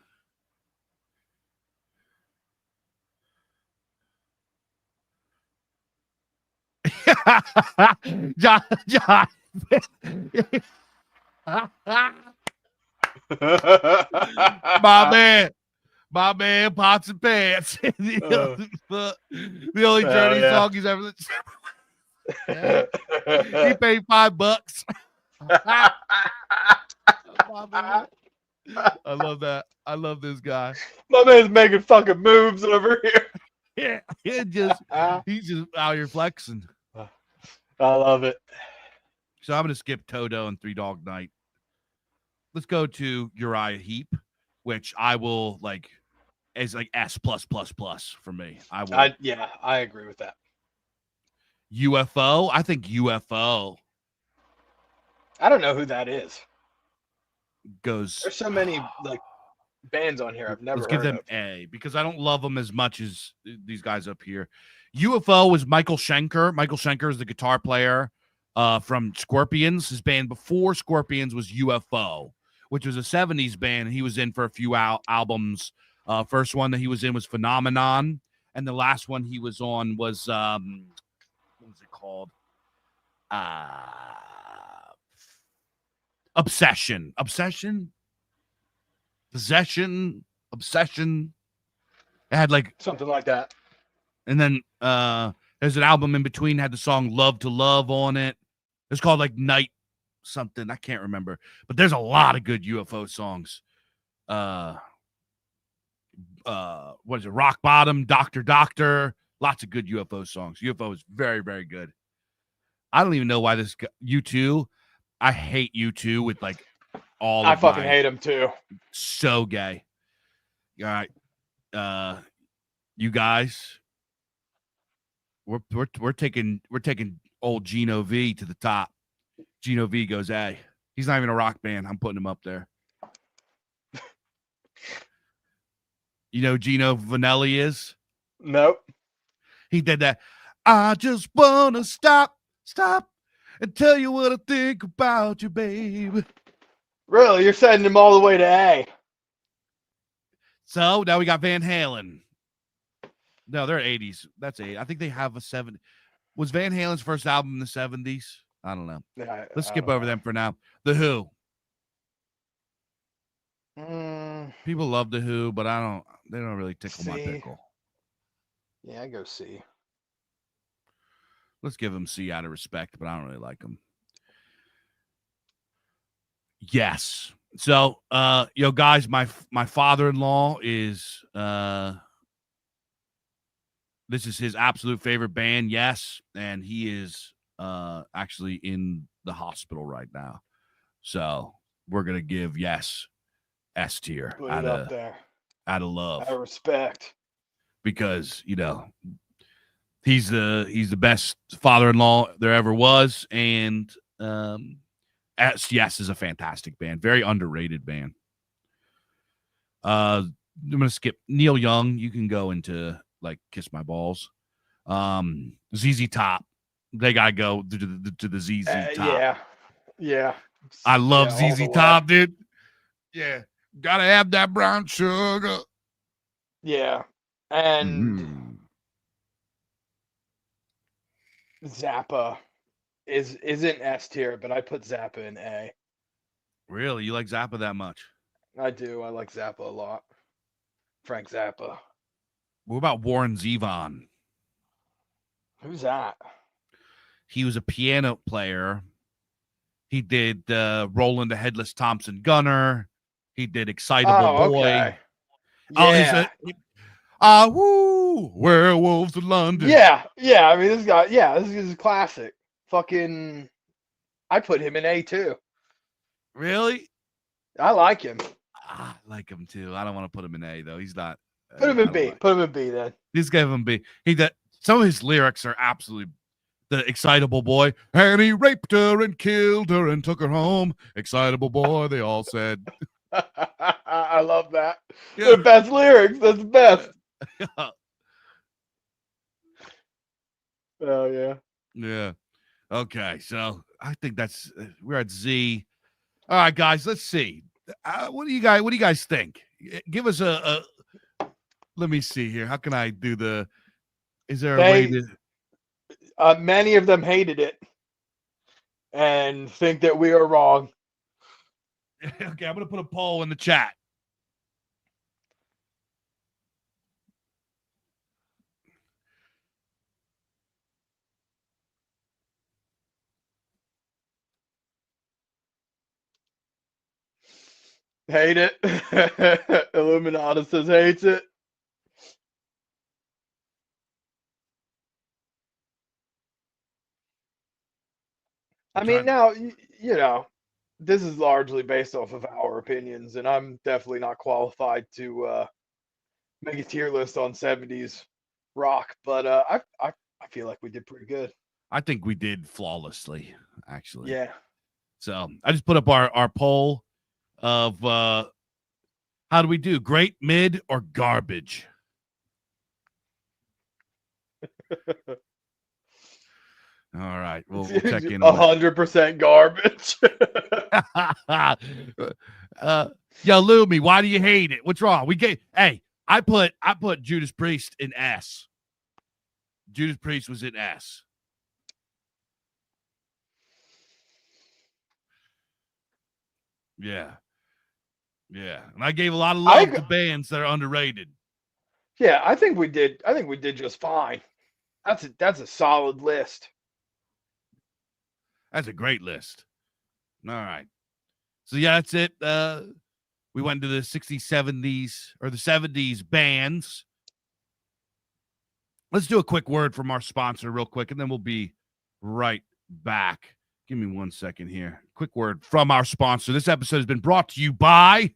John. My man, Pots and Pants. The only Journey song he's ever listened. He paid $5. I love that. I love this guy. My man's making fucking moves over here. Yeah, he's just out here flexing. I love it. So I'm gonna skip Toto and Three Dog Night. Let's go to Uriah Heep, which I will like as like S plus for me. I agree with that. UFO. I think UFO. I don't know who that is. Goes. There's so many like bands on here I've never Let's heard give them of. A because I don't love them as much as these guys up here. UFO was Michael Schenker. Michael Schenker is the guitar player from Scorpions. His band before Scorpions was UFO, which was a 70's band. He was in for a few albums. First one that he was in was Phenomenon, and the last one he was on was what was it called? Obsession. It had like something like that. And then there's an album in between had the song Love to Love on it. It's called like Night something. I can't remember. But there's a lot of good UFO songs. What is it? Rock Bottom, Doctor. Lots of good UFO songs. UFO is very, very good. I don't even know why this U2. I hate U2 with like all. I fucking hate him too. So gay. All right, you guys, we're taking old Gino V to the top. Gino V goes, hey, he's not even a rock band. I'm putting him up there. You know who Gino Vanelli is? Nope. He did that. I just wanna stop and tell you what I think about you, babe. Really, you're sending him all the way to A. So now we got Van Halen. No, they're 80s. That's 8. I think they have a 7. Was Van Halen's first album in the 70s? I don't know. Let's skip over them for now. The Who. People love The Who, but they don't really tickle my pickle. Yeah, I go C. Let's give them C out of respect, but I don't really like them. Yes. So, guys, my father-in-law is this is his absolute favorite band. Yes, and he is actually in the hospital right now. So we're gonna give Yes S tier out of love, out of respect, because he's the best father-in-law there ever was, and Yes is a fantastic band, very underrated band. I'm gonna skip Neil Young. You can go into like Kiss My Balls. ZZ Top. They gotta go to the ZZ Top. Yeah. I love ZZ Top, dude. Yeah, gotta have that brown sugar. Yeah, and Zappa isn't S tier, but I put Zappa in A. Really, you like Zappa that much? I do. I like Zappa a lot. Frank Zappa. What about Warren Zevon? Who's that? He was a piano player. He did Roland the Headless Thompson Gunner. He did Excitable Boy. Okay. Yeah. Woo! Werewolves of London. Yeah. I mean, this guy. Yeah, this is a classic. Fucking. I put him in A too. Really? I like him. I like him too. I don't want to put him in A though. He's not. Put him in B. Put him in B then. Just give him B. Some of his lyrics are absolutely. The Excitable Boy, and he raped her and killed her and took her home. Excitable Boy, they all said. I love that. Yeah. The best lyrics. That's the best. Oh yeah. Yeah. Okay, so I think we're at Z. All right, guys, let's see. What do you guys think? Give us a. Let me see here. How can I do is there a way to? Many of them hated it and think that we are wrong. Okay, I'm going to put a poll in the chat. Hate it. Illuminati says hates it. I mean, now, this is largely based off of our opinions, and I'm definitely not qualified to make a tier list on 70s rock, but I feel like we did pretty good. I think we did flawlessly, actually. Yeah. So I just put up our poll of how do we do? Great, mid, or garbage? All right, we'll check in. 100% garbage. Yo, Lumi, why do you hate it? What's wrong? I put Judas Priest in S. Judas Priest was in S. Yeah. And I gave a lot of love to bands that are underrated. Yeah, I think we did just fine. That's a solid list. That's a great list. All right. So yeah, that's it. We went to the 60s, 70s, or the 70s bands. Let's do a quick word from our sponsor real quick, and then we'll be right back. Give me 1 second here. Quick word from our sponsor. This episode has been brought to you by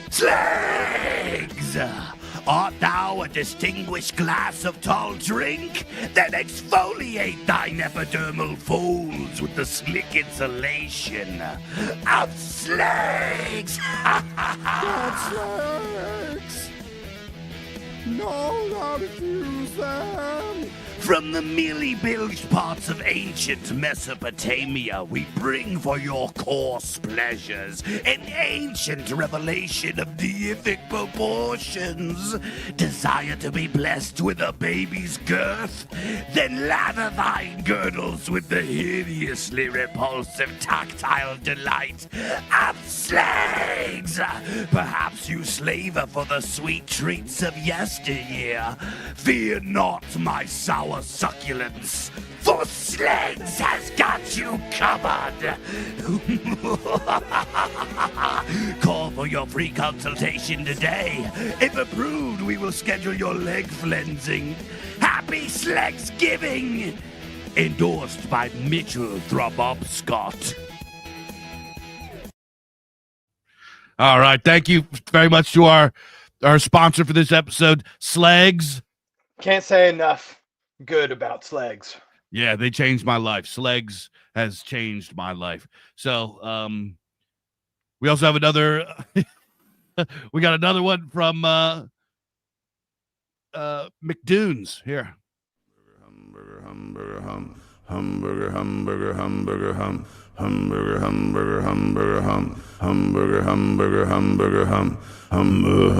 Slags. Art thou a distinguished glass of tall drink? Then exfoliate thine epidermal folds with the slick insulation of Slags. Slags. Know how to use them. From the mealy bilged parts of ancient Mesopotamia, we bring for your coarse pleasures an ancient revelation of deific proportions. Desire to be blessed with a baby's girth? Then lather thine girdles with the hideously repulsive tactile delight of Slags. Perhaps you slaver for the sweet treats of yesteryear. Fear not, my sour succulence, for Slags has got you covered. Call for your free consultation today. If approved, we will schedule your leg cleansing. Happy Slags giving! Endorsed by Mitchell Throbob Scott. All right, thank you very much to our sponsor for this episode, Slags. Can't say enough good about Slags. Yeah, they changed my life. Slags has changed my life. So, we also have another. We got another one from McDoon's here. Hamburger, hamburger, hum. Hamburger, hamburger, hamburger, hum. Hamburger, hamburger, hamburger, hum. Hamburger, hamburger, hamburger, hum. Hamburger,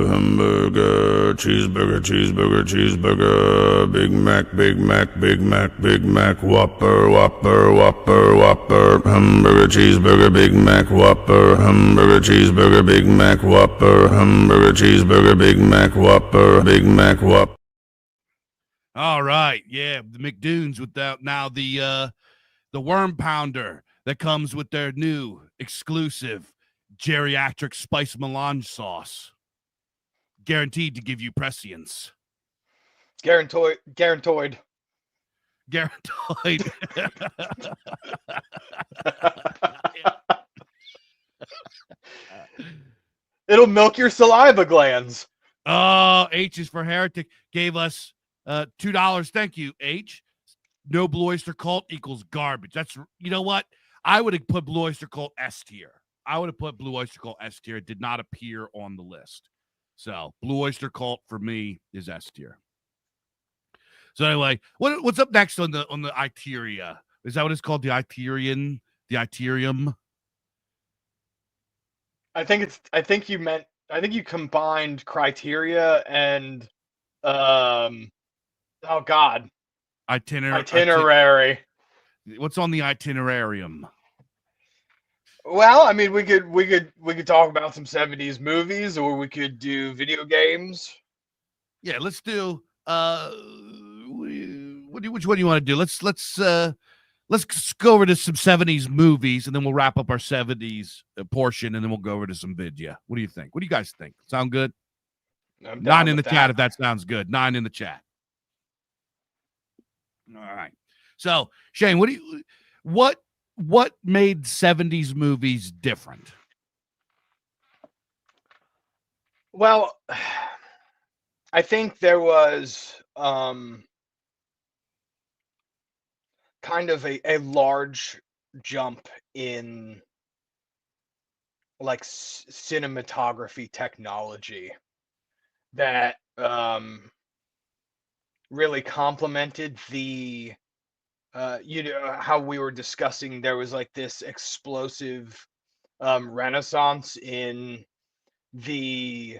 hamburger, cheeseburger, cheeseburger, cheeseburger, Big Mac, Big Mac, Big Mac, Big Mac, Whopper, Whopper, Whopper, Whopper, hamburger, cheeseburger, Big Mac, Whopper, hamburger, cheeseburger, Big Mac, Whopper, hamburger, cheeseburger, Big Mac, Whopper, Big Mac, Whopper. All right, yeah, the McDoon's without now the worm pounder that comes with their new exclusive geriatric spice melange sauce, guaranteed to give you prescience. Guarantoid. Guaranteed. It'll milk your saliva glands. Oh, H is for heretic. Gave us $2. Thank you, H. No Blue Oyster Cult equals garbage. That's, you know what? I would have put Blue Oyster Cult S tier. I would have put Blue Oyster Cult S tier. It did not appear on the list. So Blue Oyster Cult for me is S tier. So anyway, what's up next on the Iteria? Is that what it's called? The Iterian? The Iterium? I think you combined criteria and oh God. Itinerary. What's on the itinerarium? Well, I mean, we could talk about some 70s movies, or we could do video games. Yeah, let's do which one do you want to do? Let's go over to some 70s movies, and then we'll wrap up our 70s portion, and then we'll go over to some Vidja. What do you think? What do you guys think? Sound good? 9 in the chat if that sounds good. 9 in the chat. All right. So, Shane, what made 70s movies different? Well, I think there was kind of a large jump in like cinematography technology that really complemented the how we were discussing. There was like this explosive renaissance in the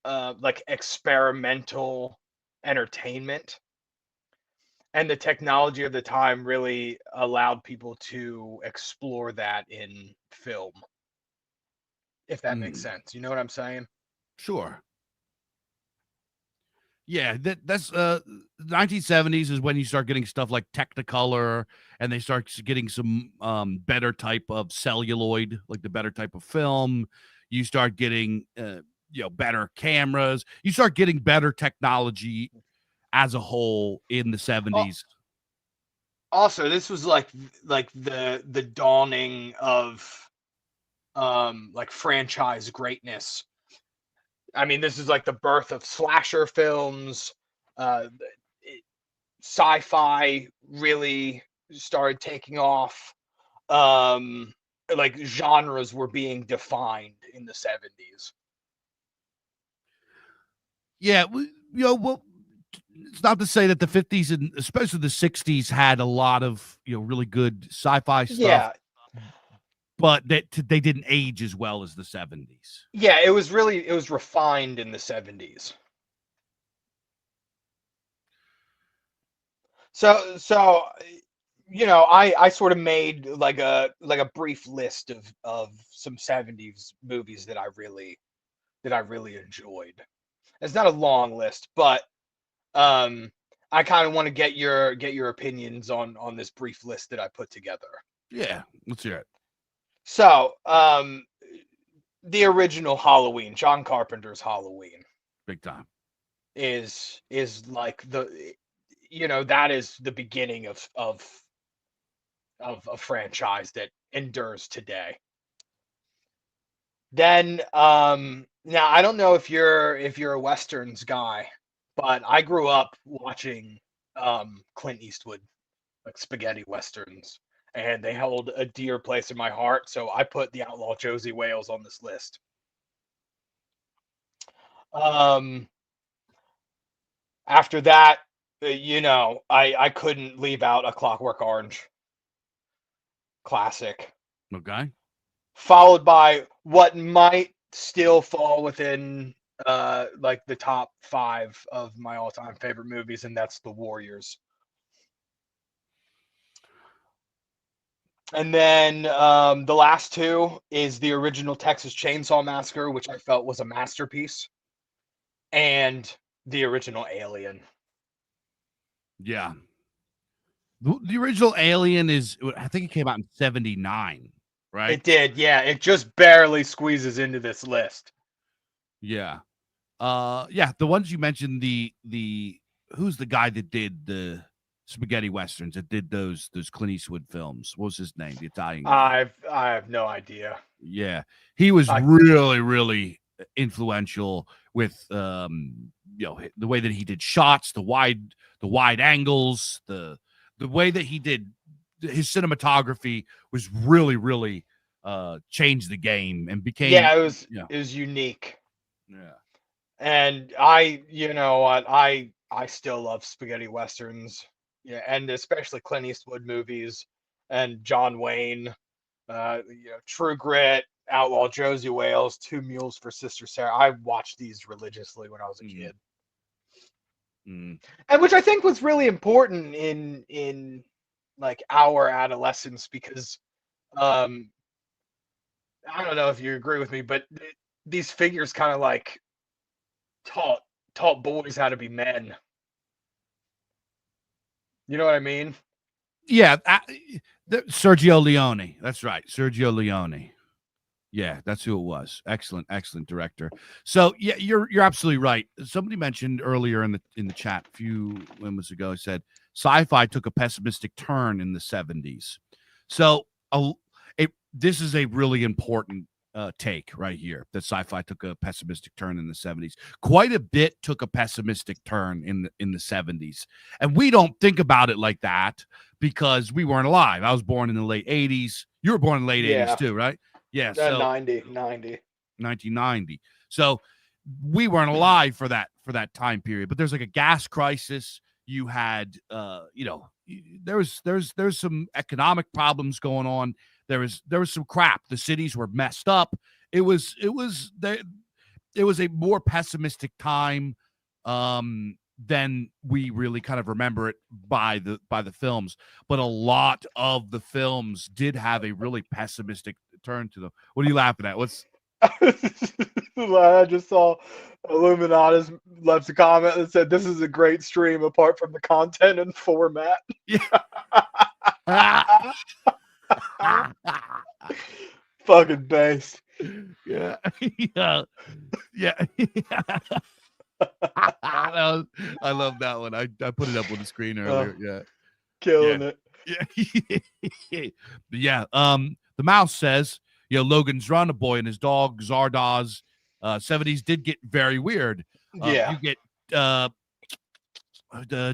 like experimental entertainment, and the technology of the time really allowed people to explore that in film, if that makes sense. You know what I'm saying? Sure. Yeah, that's 1970s is when you start getting stuff like Technicolor, and they start getting some better type of celluloid, like the better type of film. You start getting better cameras. You start getting better technology as a whole in the 70s. Also, this was like the dawning of like franchise greatness. I mean, this is like the birth of slasher films. Sci-fi really started taking off. Like genres were being defined in the 70s. Yeah, well, it's not to say that the 50s and especially the 60s had a lot of really good sci-fi stuff. Yeah, but that they didn't age as well as the 70s. yeah, it was refined in the 70s. So I sort of made like a brief list of some 70s movies that I really enjoyed. It's not a long list, but I kind of want to get your opinions on this brief list that I put together. Yeah, let's hear it. So, the original Halloween, John Carpenter's Halloween, Big time, is like that is the beginning of a franchise that endures today. Then, now I don't know if you're a Westerns guy, but I grew up watching Clint Eastwood, like spaghetti Westerns, and they hold a dear place in my heart. So I put The Outlaw Josie Wales on this list. After that, I couldn't leave out A Clockwork Orange, classic. Okay. Followed by what might still fall within like the top 5 of my all-time favorite movies, and that's The Warriors. And then the last two is the original Texas Chainsaw Massacre, which I felt was a masterpiece, and the original Alien. Yeah. The original Alien I think it came out in 79, right? It did, yeah. It just barely squeezes into this list. Yeah. Yeah, the ones you mentioned, the who's the guy that did the spaghetti westerns, that did those Clint Eastwood films? What was his name? The Italian guy. I have no idea. Yeah. He was really, really influential with the way that he did shots, the wide angles, the way that he did his cinematography was really, really changed the game and became it was unique. Yeah. And I still love spaghetti westerns. Yeah, and especially Clint Eastwood movies and John Wayne, True Grit, Outlaw Josie Wales, Two Mules for Sister Sarah. I watched these religiously when I was a kid. And which I think was really important in like our adolescence, because I don't know if you agree with me, but these figures kind of like taught boys how to be men. You know what I mean? Yeah, Sergio Leone. That's right, Sergio Leone. Yeah, that's who it was. Excellent director. So yeah, you're absolutely right. Somebody mentioned earlier in the chat a few moments ago, said sci-fi took a pessimistic turn in the 70s. So this is a really important take right here, that sci-fi took a pessimistic turn in the 70s. Quite a bit took a pessimistic turn in the 70s, and we don't think about it like that because we weren't alive. I was born in the late 80s. You were born in the late 80s too, right? Yeah, so 1990. So we weren't alive for that time period. But there's like a gas crisis. You had there was some economic problems going on. There was some crap. The cities were messed up. It was a more pessimistic time than we really kind of remember it by the films. But a lot of the films did have a really pessimistic turn to them. What are you laughing at? What's I just saw Illuminatus left a comment that said, "This is a great stream apart from the content and format." Yeah. Fucking base. Yeah. Yeah. I love that one. I put it up on the screen earlier. Yeah. Killing it. Yeah. Yeah. The mouse says, Logan's Run, a boy and his dog, Zardoz. 70s did get very weird. Yeah. You get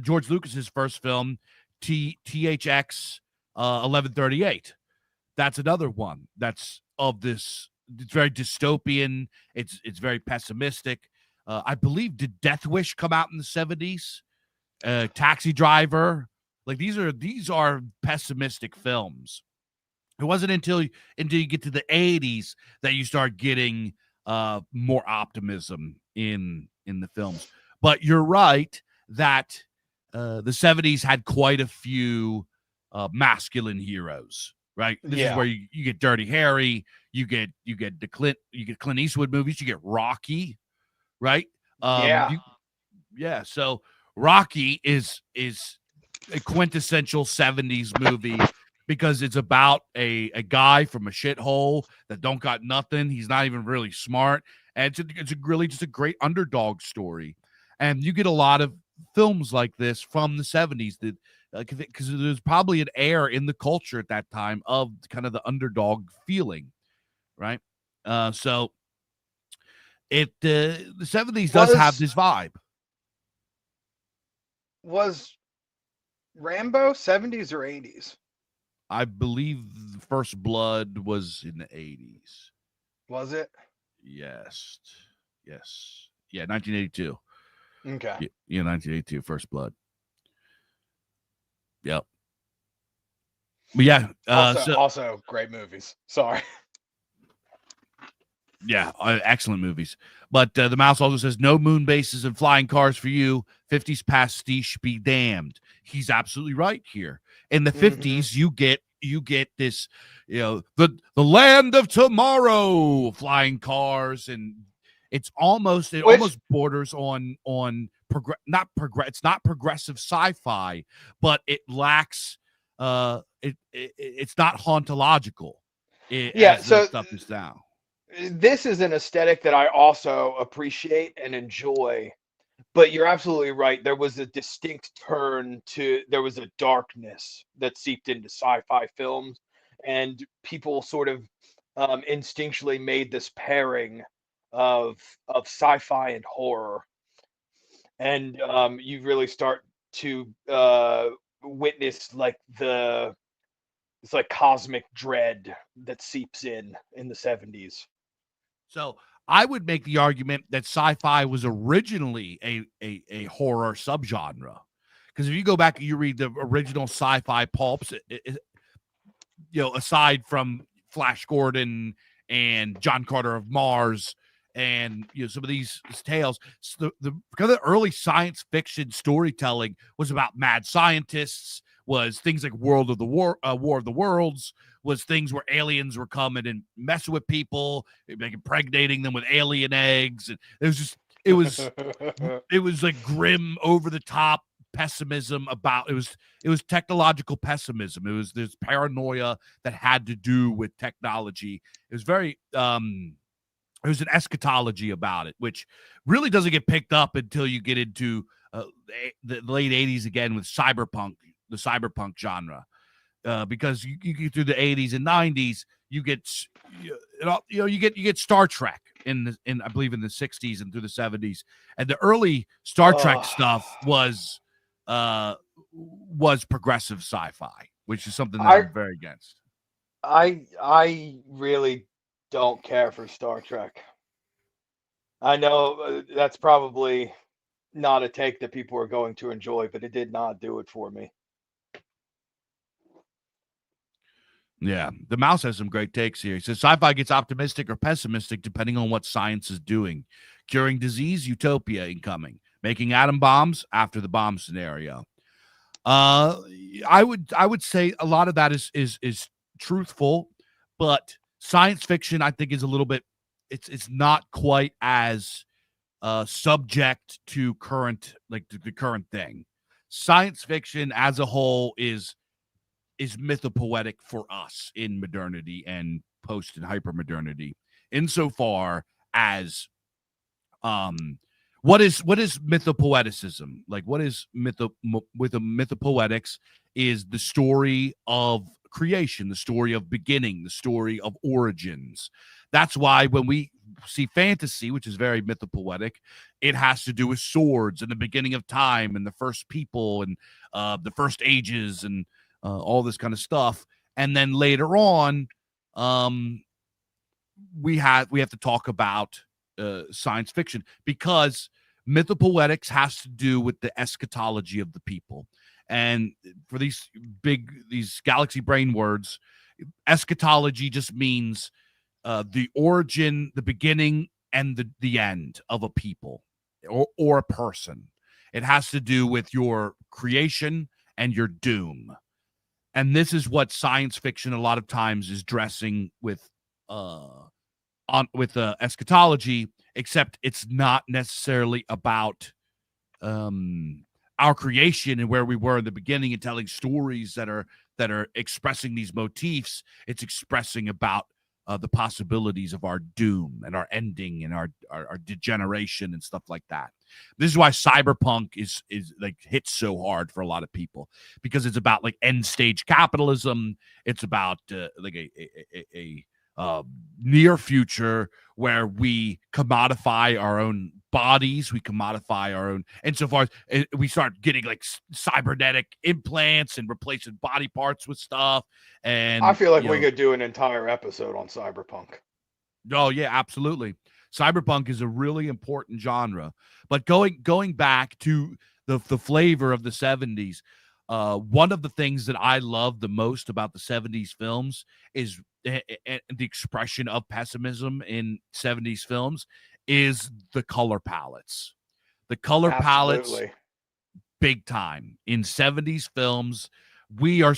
George Lucas's first film, THX 1138. That's another one that's of this. It's very dystopian. It's very pessimistic. I believe, did Death Wish come out in the 70s? Taxi Driver. Like these are pessimistic films. It wasn't until you get to the 80s that you start getting more optimism in the films. But you're right that the 70s had quite a few masculine heroes, right? This is where you get Dirty Harry, you get Clint Eastwood movies, you get Rocky, right? So Rocky is a quintessential 70s movie because it's about a guy from a shithole that don't got nothing. He's not even really smart. And it's really just a great underdog story. And you get a lot of films like this from the 70s that because there's probably an air in the culture at that time of kind of the underdog feeling, right? So the 70s does have this vibe. Was Rambo 70s or 80s? I believe First Blood was in the 80s. Was it? Yes. Yeah, 1982. Okay. Yeah, 1982, First Blood. Yep. But yeah. Also great movies. Sorry. Yeah, excellent movies. But the mouse also says, no moon bases and flying cars for you. 50s pastiche be damned. He's absolutely right here. In the 50s, you get this, the land of tomorrow flying cars, and it almost borders on it's not progressive sci-fi, but it lacks it's not hauntological. Stuff is now. This is an aesthetic that I also appreciate and enjoy, but you're absolutely right. There was a distinct there was a darkness that seeped into sci-fi films, and people sort of instinctually made this pairing of sci-fi and horror. And you really start to witness it's like cosmic dread that seeps in the 70s. So I would make the argument that sci-fi was originally a horror subgenre, because if you go back and you read the original sci-fi pulps, aside from Flash Gordon and John Carter of Mars and some of these tales, the kind of early science fiction storytelling was about mad scientists, was things like War of the Worlds, was things where aliens were coming and messing with people, impregnating them with alien eggs. And it was like grim, over the top pessimism about it was technological pessimism. It was this paranoia that had to do with technology. It was very there was an eschatology about it, which really doesn't get picked up until you get into the late 80s again with the cyberpunk genre, because you get through the 80s and 90s, you get Star Trek in I believe in the 60s and through the 70s, and the early Star Trek stuff was progressive sci-fi, which is something that I'm very against. I really don't care for Star Trek. I know that's probably not a take that people are going to enjoy, but it did not do it for me. Yeah, the mouse has some great takes here. He says sci-fi gets optimistic or pessimistic depending on what science is doing. Curing disease, utopia incoming. Making atom bombs, after the bomb scenario. I would say a lot of that is truthful, but science fiction, I think, is a little bit. It's not quite as subject to current, like the current thing. Science fiction as a whole is mythopoetic for us in modernity and post and hypermodernity, insofar as What is mythopoeticism? Like, what is mythopoetics is the story of creation, the story of beginning, the story of origins. That's why when we see fantasy, which is very mythopoetic, it has to do with swords and the beginning of time and the first people and the first ages and all this kind of stuff. And then later on, we have to talk about science fiction, because mythopoetics has to do with the eschatology of the people. And for these galaxy brain words, eschatology just means the origin, the beginning, and the end of a people or a person. It has to do with your creation and your doom. And this is what science fiction a lot of times is dressing with eschatology, except it's not necessarily about our creation and where we were in the beginning and telling stories that are expressing these motifs. It's expressing about the possibilities of our doom and our ending and our degeneration and stuff like that. This is why cyberpunk is like hits so hard for a lot of people, because it's about like end stage capitalism. It's about like a near future where we commodify our own bodies, we commodify our own, insofar as we start getting like cybernetic implants and replacing body parts with stuff. And I feel like we could do an entire episode on cyberpunk. Oh yeah, absolutely. Cyberpunk is a really important genre. But going back to the flavor of the 70s, one of the things that I love the most about the 70s films is the expression of pessimism in 70s films is the color palettes. The color palettes, big time. In 70s films, we are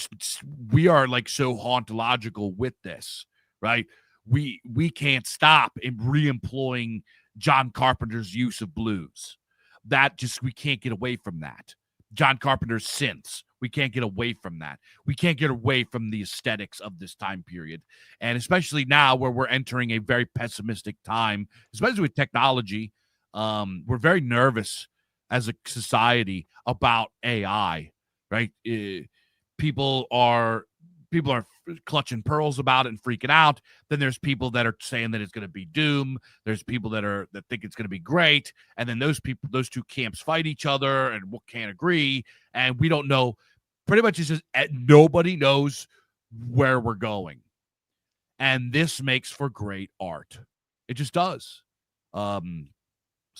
like so hauntological with this, right? We can't stop in re-employing John Carpenter's use of blues. That just, we can't get away from that. John Carpenter's synths. We can't get away from that. We can't get away from the aesthetics of this time period. And especially now where we're entering a very pessimistic time, especially with technology, we're very nervous as a society about AI, right? People are clutching pearls about it and freaking out. Then there's people that are saying that it's going to be doom. There's people that think it's going to be great. And then those two camps fight each other and can't agree. And we don't know. Pretty much it's just nobody knows where we're going. And this makes for great art. It just does. Some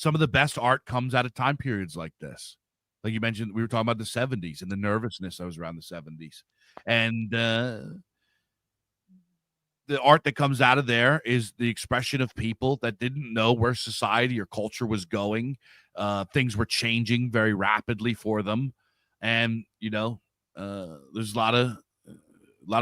of the best art comes out of time periods like this. Like you mentioned, we were talking about the 70s and the nervousness that was around the 70s. And the art that comes out of there is the expression of people that didn't know where society or culture was going. Things were changing very rapidly for them. And, there's a lot of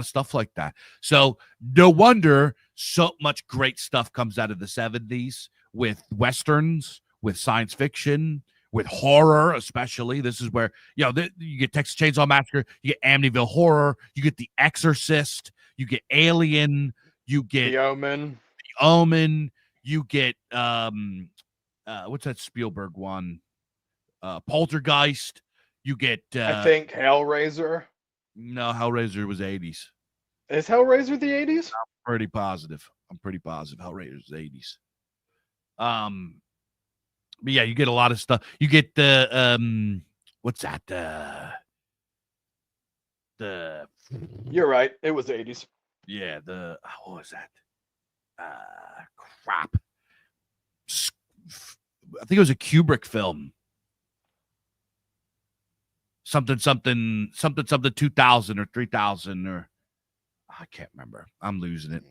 stuff like that. So no wonder so much great stuff comes out of the 70s with Westerns, with science fiction, with horror, especially. This is where, you get Texas Chainsaw Massacre, you get Amityville Horror, you get The Exorcist, you get Alien, you get The Omen. You get what's that Spielberg one? Poltergeist. You get I think Hellraiser. No, Hellraiser was 80s. Is Hellraiser the 80s? I'm pretty positive Hellraiser's 80s. But yeah, you get a lot of stuff. You get the what's that? The You're right. It was 80s. Yeah, what was that? Crap. I think it was a Kubrick film. Something 2000 or 3000 or I can't remember. I'm losing it.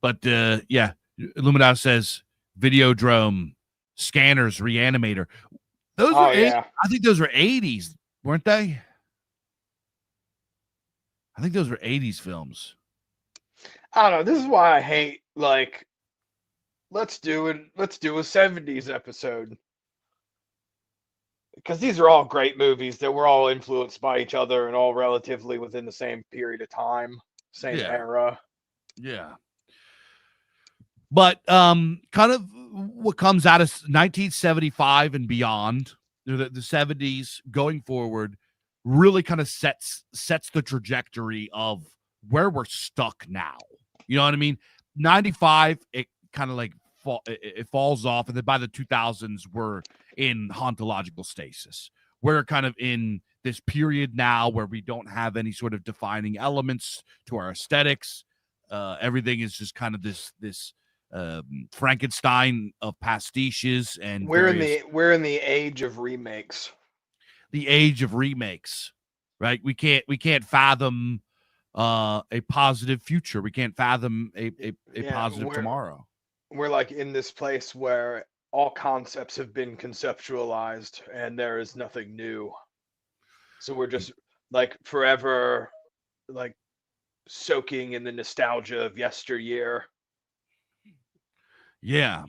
But yeah, Illuminati says Videodrome, Scanners, Reanimator. Those were I think those were 80s, weren't they? I think those were 80s films. I don't know. This is why I hate, like, let's do a 70s episode. Because these are all great movies that were all influenced by each other and all relatively within the same period of time, same era. Yeah. But kind of what comes out of 1975 and beyond, the 70s going forward, really kind of sets the trajectory of where we're stuck now. You know what I mean? 95, it kind of like it falls off, and then by the 2000s, we're in hauntological stasis. We're kind of in this period now where we don't have any sort of defining elements to our aesthetics. Everything is just kind of this Frankenstein of pastiches, and we're in the age of remakes. The age of remakes, right? We can't fathom a positive future. We can't fathom a positive tomorrow. We're like in this place where all concepts have been conceptualized and there is nothing new. So we're just like forever like soaking in the nostalgia of yesteryear. Yeah.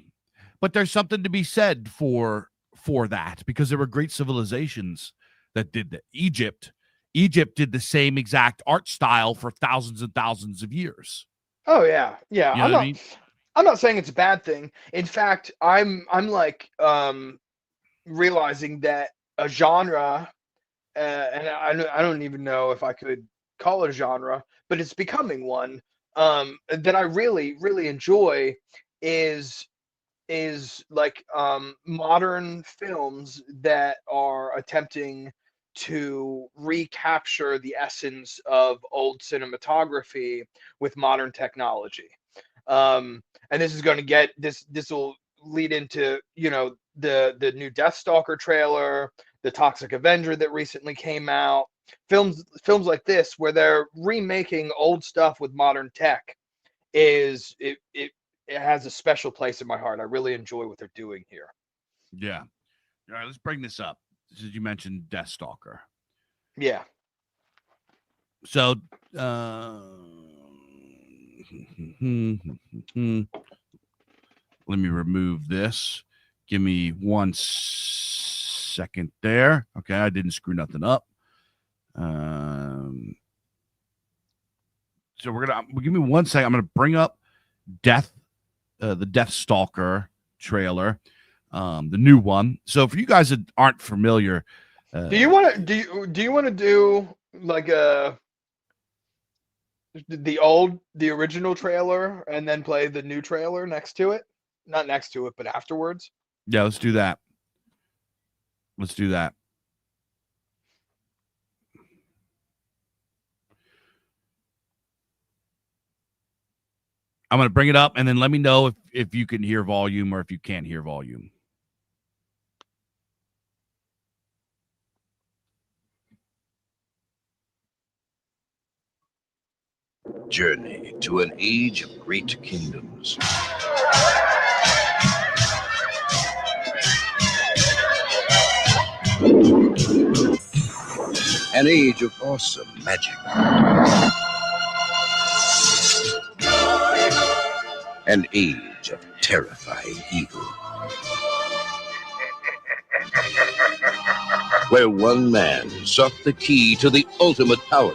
But there's something to be said for that, because there were great civilizations that did that. Egypt did the same exact art style for thousands and thousands of years. Oh yeah. Yeah. You know what I mean? I'm not saying it's a bad thing. In fact, I'm like realizing that a genre, and I don't even know if I could call it a genre, but it's becoming one that I really, really enjoy is like modern films that are attempting to recapture the essence of old cinematography with modern technology. And this is going to get this will lead into, you know, the new DEATHSTALKER trailer, the Toxic Avenger that recently came out. Films like this where they're remaking old stuff with modern tech it has a special place in my heart. I really enjoy what they're doing here. Yeah. All right, let's bring this up. Since you mentioned DEATHSTALKER. Yeah. So let me remove this. Give me 1 second there. Okay, I didn't screw nothing up. So give me 1 second. I'm gonna bring up the DEATHSTALKER trailer, the new one. So for you guys that aren't familiar, do you want to do like the original trailer and then play the new trailer next to it? Not next to it, but afterwards. Yeah, let's do that. Let's do that. I'm going to bring it up, and then let me know if you can hear volume or if you can't hear volume. Journey to an age of great kingdoms. An age of awesome magic. An age of terrifying evil. Where one man sought the key to the ultimate power.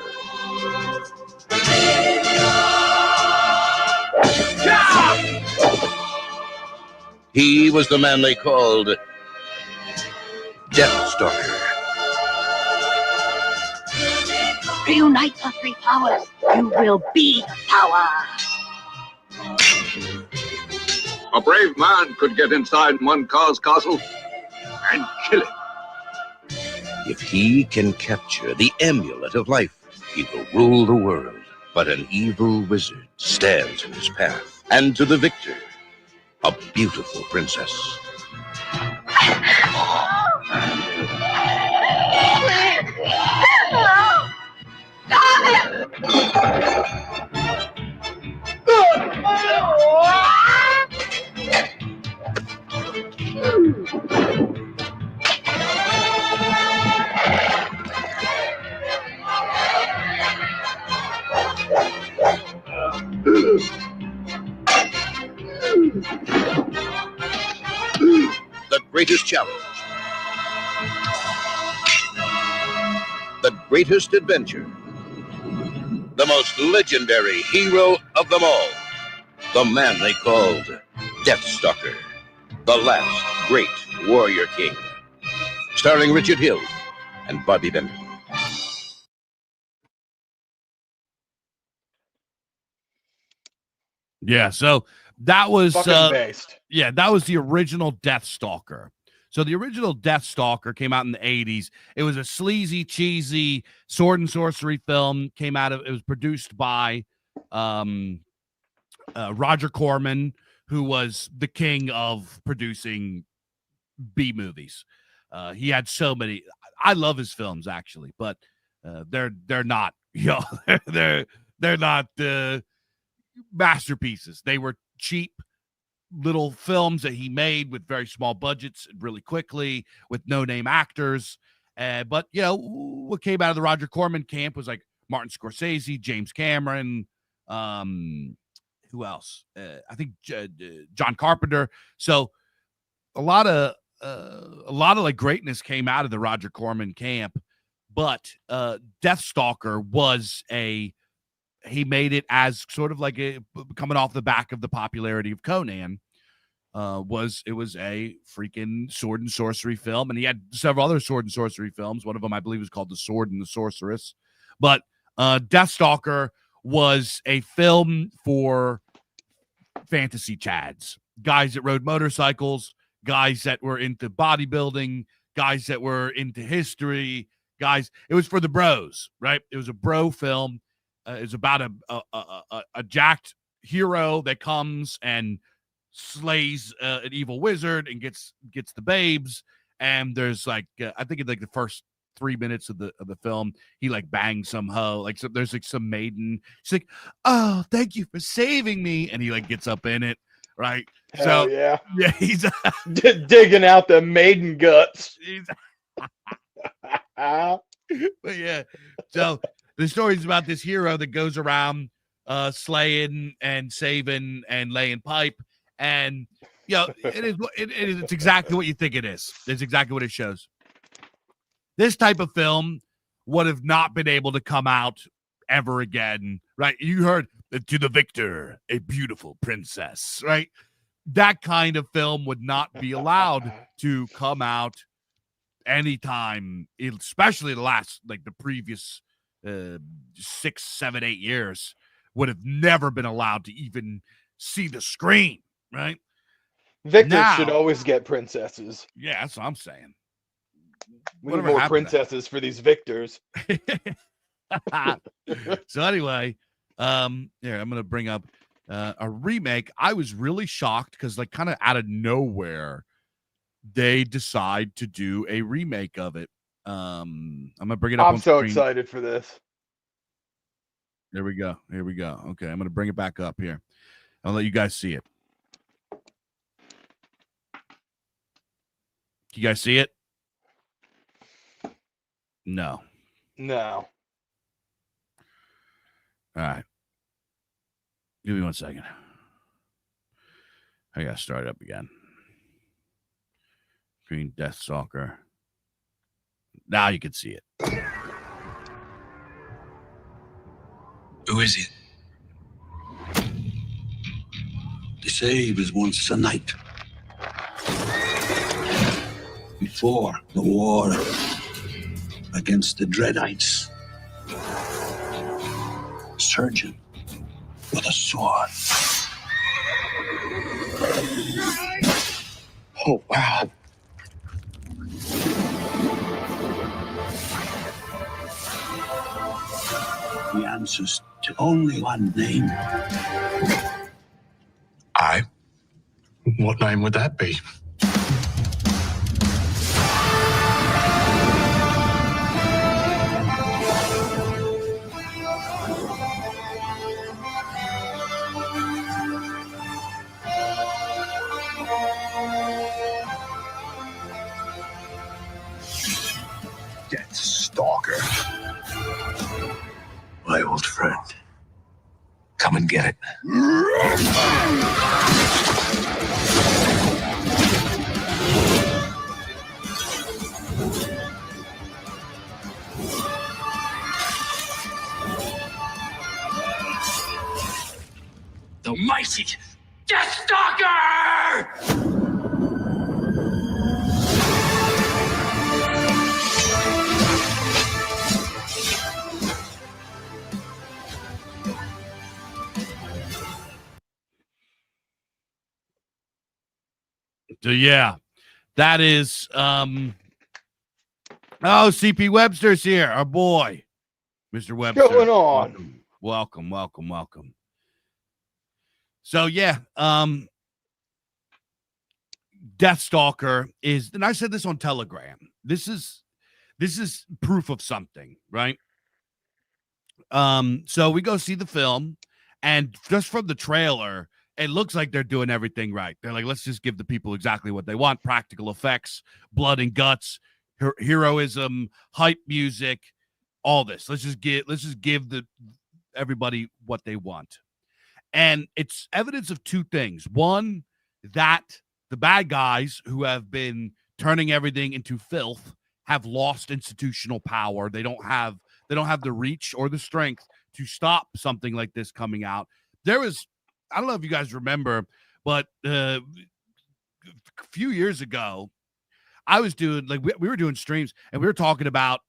He was the man they called DEATHSTALKER. Reunite the three powers. You will be power. A brave man could get inside Munkar's castle and kill it. If he can capture the amulet of life, he will rule the world. But an evil wizard stands in his path. And to the victor, a beautiful princess. The greatest challenge. The greatest adventure. The most legendary hero of them all. The man they called DEATHSTALKER. The Last Great Warrior King. Starring Richard Hill and Bobby Bennett. Yeah, so that was Fucking based. yeah, that was the original Deathstalker. So the original Deathstalker came out in the 80s. It was a sleazy, cheesy sword and sorcery film. It was produced by Roger Corman, who was the king of producing B movies. He had so many. I love his films actually, but they're not, they're not masterpieces. They were cheap little films that he made with very small budgets really quickly with no-name actors. But what came out of the Roger Corman camp was like Martin Scorsese, James Cameron, who else? I think John Carpenter. So a lot of like greatness came out of the Roger Corman camp. But Deathstalker was he made it as sort of like coming off the back of the popularity of Conan. It was a freaking sword and sorcery film, and he had several other sword and sorcery films. One of them, I believe, was called The Sword and the Sorceress. But Deathstalker was a film for fantasy chads, guys that rode motorcycles, guys that were into bodybuilding, guys that were into history, guys. It was for the bros, right? It was a bro film. It's about a jacked hero that comes and slays an evil wizard and gets the babes. And there's like I think in like the first 3 minutes of the film, he like bangs some hoe. Like there's like some maiden. She's like, "Oh, thank you for saving me," and he like gets up in it, right? Hell so yeah, he's digging out the maiden guts. But yeah, so the story's about this hero that goes around slaying and saving and laying pipe, and it's exactly what you think it is. It's exactly what it shows. This type of film would have not been able to come out ever again, right? You heard "To the Victor, a Beautiful Princess," right? That kind of film would not be allowed to come out anytime, especially the previous 6, 7, 8 years would have never been allowed to even see the screen, right? Victor should always get princesses. Yeah, that's what I'm saying. We need more princesses for these victors. So anyway, here I'm gonna bring up a remake. I was really shocked because like kind of out of nowhere they decide to do a remake of it. I'm gonna bring it up. I'm so excited for this. Here we go. Okay, I'm gonna bring it back up here. I'll let you guys see it. You guys see it? No. All right. Give me 1 second. I gotta start it up again. Green Deathstalker. Now you can see it. Who is he? They say he was once a knight. Before the war against the Dreadites. Surgeon with a sword. Oh, wow. He answers to only one name. What name would that be? Deathstalker. My old friend. Come and get it. The mighty Deathstalker! So yeah, that is CP Webster's here, our boy, Mr. Webster. What's going on? Welcome. So yeah, Deathstalker is, and I said this on Telegram. This is proof of something, right? So we go see the film, and just from the trailer, it looks like they're doing everything right. They're like, let's just give the people exactly what they want: practical effects, blood and guts, heroism, hype music, all this. Let's just give everybody what they want. And it's evidence of two things. One, that the bad guys who have been turning everything into filth have lost institutional power. They don't have the reach or the strength to stop something like this coming out. There was, I don't know if you guys remember, but a few years ago, I was doing, like, we were doing streams, and we were talking about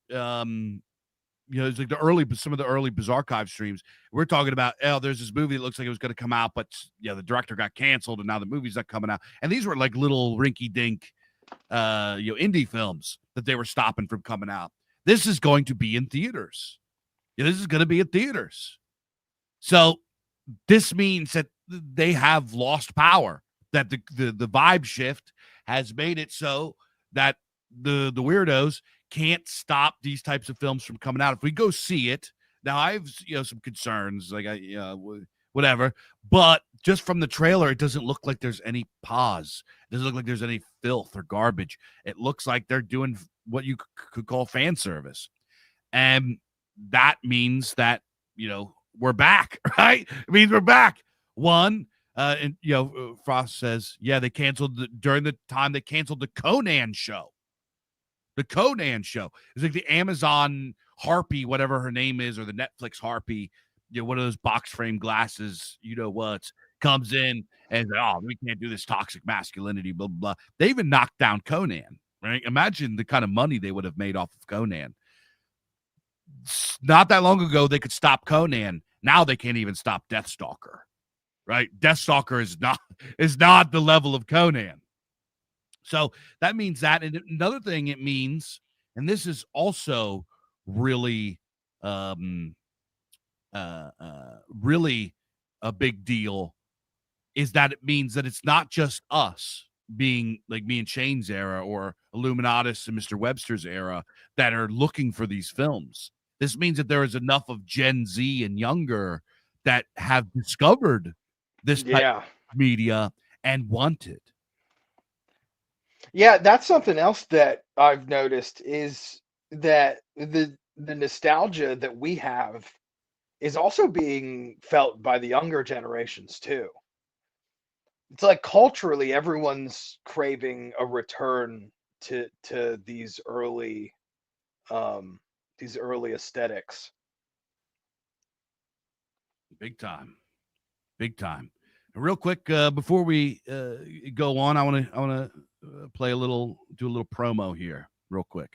it's like some of the early Bizarcast streams. We're talking about, there's this movie that looks like it was going to come out, but the director got canceled, and now the movie's not coming out. And these were like little rinky-dink indie films that they were stopping from coming out. This is going to be in theaters. This is going to be in theaters. So this means that they have lost power, that the vibe shift has made it so that the weirdos can't stop these types of films from coming out. If we go see it, now I have some concerns, like whatever, but just from the trailer, it doesn't look like there's any pause. It doesn't look like there's any filth or garbage. It looks like they're doing what you could call fan service, and that means that we're back, right? It means we're back. One, and Frost says, yeah, they canceled during the time they canceled the Conan show. The Conan show. It's like the Amazon Harpy, whatever her name is, or the Netflix Harpy, one of those box frame glasses, comes in and we can't do this toxic masculinity, blah, blah, blah. They even knocked down Conan, right? Imagine the kind of money they would have made off of Conan. Not that long ago, they could stop Conan. Now they can't even stop Deathstalker, right? Deathstalker is not the level of Conan. So that means that. And another thing it means, and this is also really, really a big deal, is that it means that it's not just us being like me and Shane's era or Illuminatus and Mr. Webster's era that are looking for these films. This means that there is enough of Gen Z and younger that have discovered this type of media and want it. Yeah, that's something else that I've noticed, is that the nostalgia that we have is also being felt by the younger generations too. It's like culturally everyone's craving a return to these early aesthetics. Big time. And real quick, before we go on, I want to do a little promo here real quick.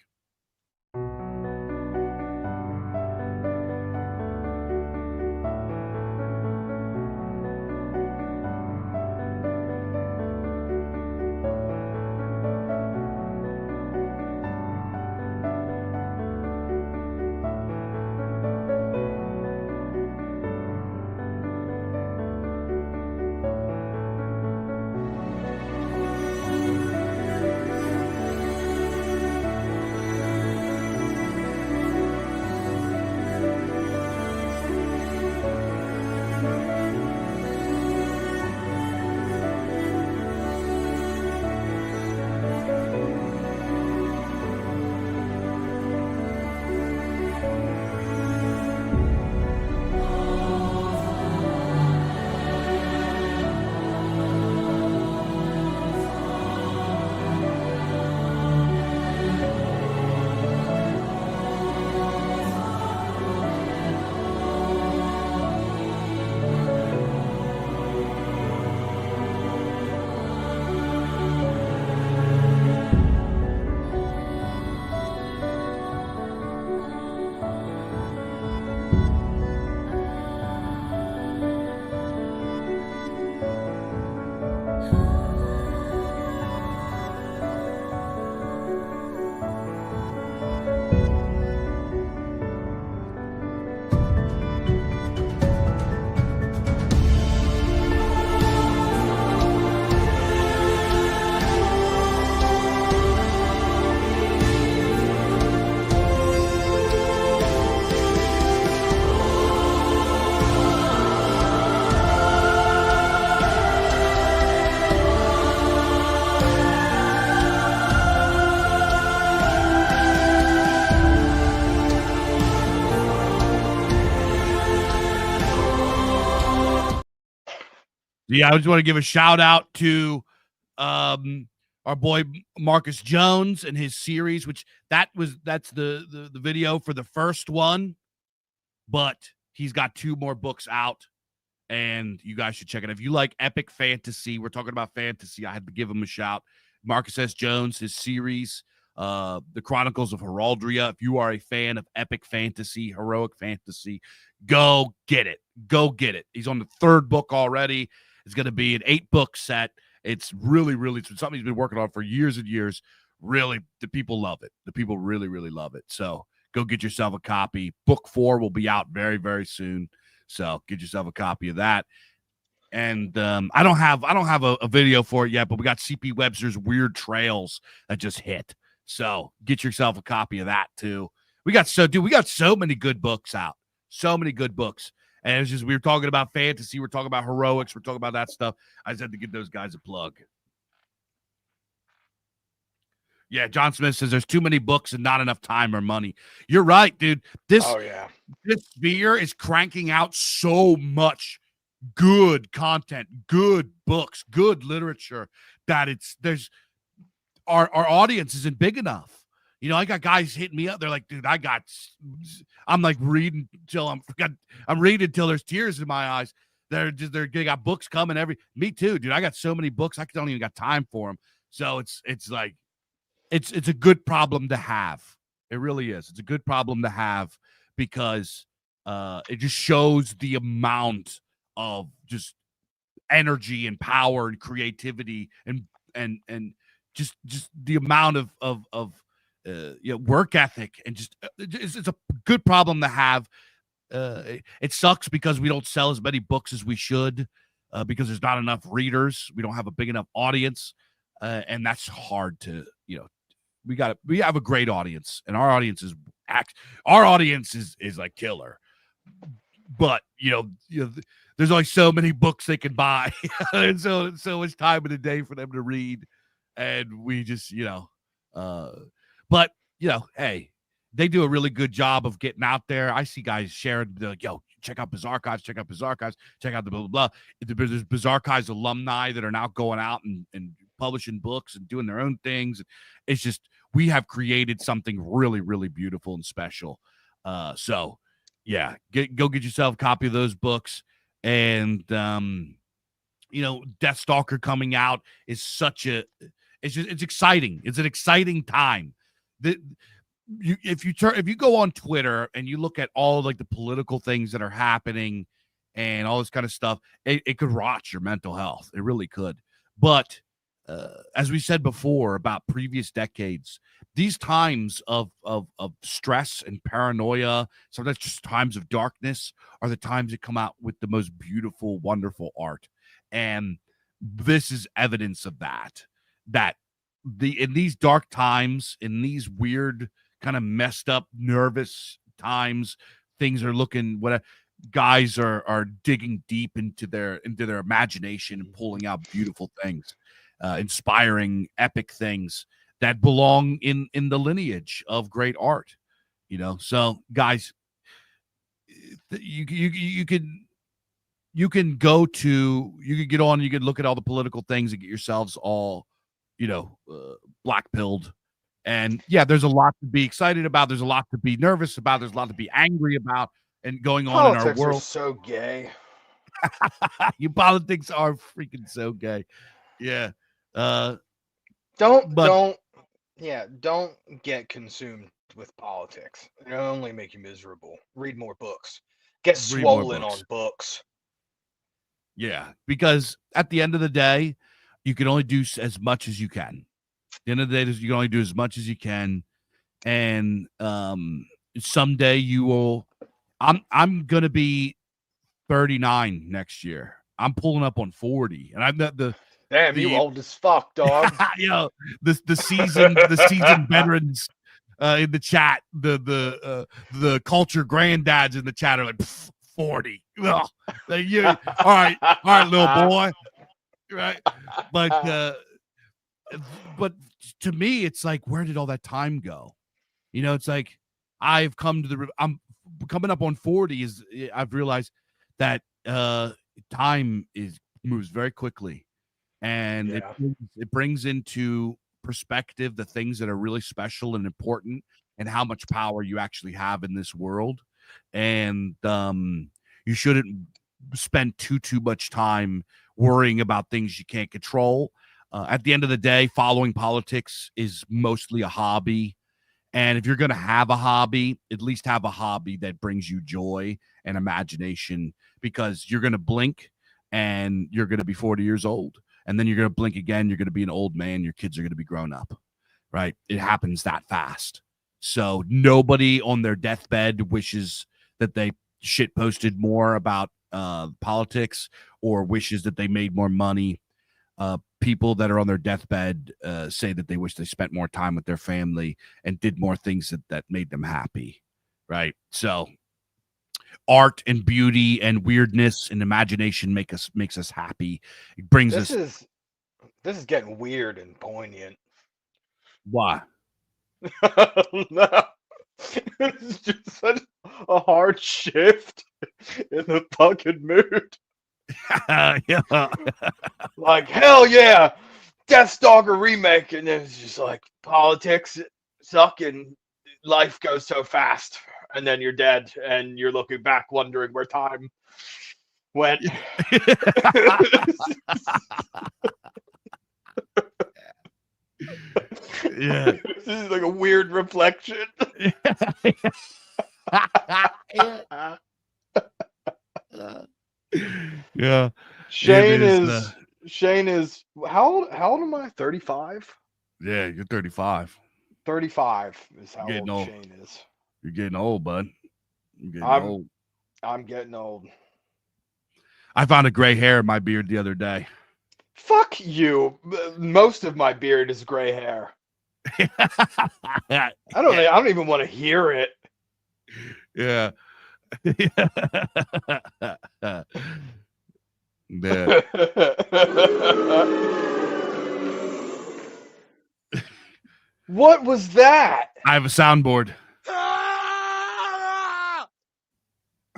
Yeah, I just want to give a shout out to our boy Marcus Jones and his series, which that's the video for the first one, but he's got 2 more books out, and you guys should check it. If you like epic fantasy, we're talking about fantasy, I had to give him a shout. Marcus S. Jones, his series, The Chronicles of Heraldria. If you are a fan of epic fantasy, heroic fantasy, go get it. Go get it. He's on the 3rd book already. It's going to be an 8-book set. It's really, really something he's been working on for years and years. Really, the people love it. The people really, really love it. So go get yourself a copy. Book 4 will be out very, very soon. So get yourself a copy of that. And I don't have a video for it yet, but we got CP Webster's Weird Trails that just hit. So get yourself a copy of that too. We got so many good books out. So many good books. And it's just, we were talking about fantasy, we're talking about heroics, we're talking about that stuff. I just had to give those guys a plug. Yeah, John Smith says there's too many books and not enough time or money. You're right, dude. This sphere is cranking out so much good content, good books, good literature that there's our audience isn't big enough. You know, I got guys hitting me up. They're like, dude, I'm like reading till I'm reading till there's tears in my eyes. They got books coming me too, dude. I got so many books. I don't even got time for them. So it's like, it's a good problem to have. It really is. It's a good problem to have because it just shows the amount of just energy and power and creativity and just the amount of work ethic and just it's a good problem to have. It sucks because we don't sell as many books as we should because there's not enough readers. We don't have a big enough audience, and that's hard to we have a great audience, and our audience is like killer. But there's only so many books they can buy, and so much time in the day for them to read, and we just but hey, they do a really good job of getting out there. I see guys sharing, like, yo, check out Bizarcast, check out Bizarcast, check out the blah blah blah. There's Bizarcast alumni that are now going out and publishing books and doing their own things. It's just, we have created something really, really beautiful and special. So yeah, go get yourself a copy of those books. And Deathstalker coming out is it's exciting. It's an exciting time. If you go on Twitter and you look at all like the political things that are happening and all this kind of stuff, it could rot your mental health. It really could. But as we said before about previous decades, these times of stress and paranoia, sometimes just times of darkness, are the times that come out with the most beautiful, wonderful art. And this is evidence of that. In these dark times, in these weird, kind of messed up, nervous times, things are looking, guys are digging deep into their imagination and pulling out beautiful things, inspiring, epic things that belong in the lineage of great art. So guys, you can get on, you can look at all the political things and get yourselves all black pilled. And yeah, there's a lot to be excited about. There's a lot to be nervous about. There's a lot to be angry about and going on in our world. Are so gay. You politics are freaking so gay. Yeah. Don't get consumed with politics. It'll only make you miserable. Read more books. Get swollen on books. Yeah, because at the end of the day, you can only do as much as you can. At the end of the day, you can only do as much as you can. And someday you will. I'm gonna be 39 next year. I'm pulling up on 40, and I'm not the. Damn, you old as fuck, dog. The seasoned veterans in the chat, the culture granddads in the chat are like 40. Ugh. Like, all right, little boy. Right, but to me, it's like, where did all that time go? It's like I'm coming up on 40. I've realized that time is moves very quickly, and Yeah. it brings into perspective the things that are really special and important, and how much power you actually have in this world. And you shouldn't spend too much time worrying about things you can't control. At the end of the day, following politics is mostly a hobby. And if you're going to have a hobby, at least have a hobby that brings you joy and imagination, because you're going to blink and you're going to be 40 years old. And then you're going to blink again. You're going to be an old man. Your kids are going to be grown up, right? It happens that fast. So nobody on their deathbed wishes that they shit posted more about politics or wishes that they made more money. People that are on their deathbed say that they wish they spent more time with their family and did more things that made them happy, right? So art and beauty and weirdness and imagination makes us happy. It brings us. This is getting weird and poignant. Why? No. It's just such a hard shift in the fucking mood. Yeah. Like, hell yeah, Deathstalker remake, and then it's just like politics suck and life goes so fast, and then you're dead and you're looking back wondering where time went. Yeah. This is like a weird reflection. Yeah. Shane is how old am I? 35? Yeah, you're 35. 35 is how Getting old old. Shane is. You're getting old, bud. You're getting old. I'm getting old. I found a gray hair in my beard the other day. Fuck you. Most of my beard is gray hair. I don't even want to hear it. Yeah. Yeah. What was that? I have a soundboard.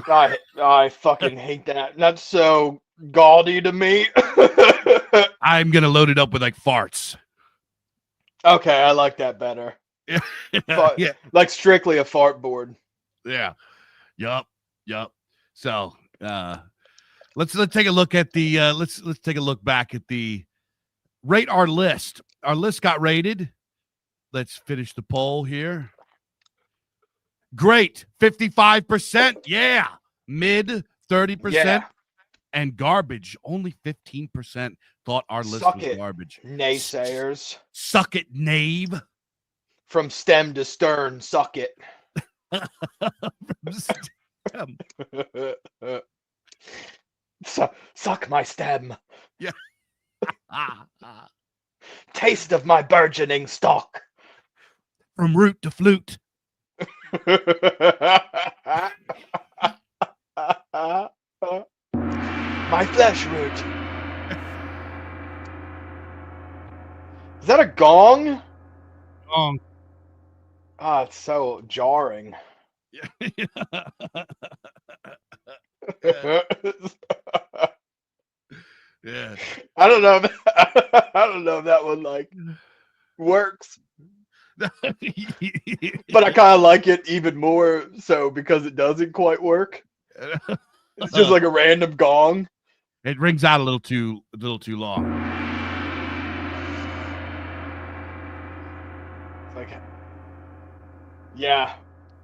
I fucking hate that. That's so gaudy to me. I'm gonna load it up with like farts. Okay, I like that better. Yeah. Yeah. Like strictly a fart board. Yeah. Yup. So let's take a look at the let's take a look back at the rate our list. Our list got rated. Let's finish the poll here. Great. 55%. Yeah. Mid 30%. Yeah. And garbage. Only 15% thought our list Suck was it, garbage. naysayers. Suck it, knave. From stem to stern, suck it. Suck my stem. Yeah. Taste of my burgeoning stalk. From root to flute. My flesh root. Is that a gong? Gong. Ah, it's so jarring. Yeah. Yeah. I don't know. I don't know if that one like works, but I kind of like it even more so because it doesn't quite work. It's just like a random gong. It rings out a little too long. It's like, yeah,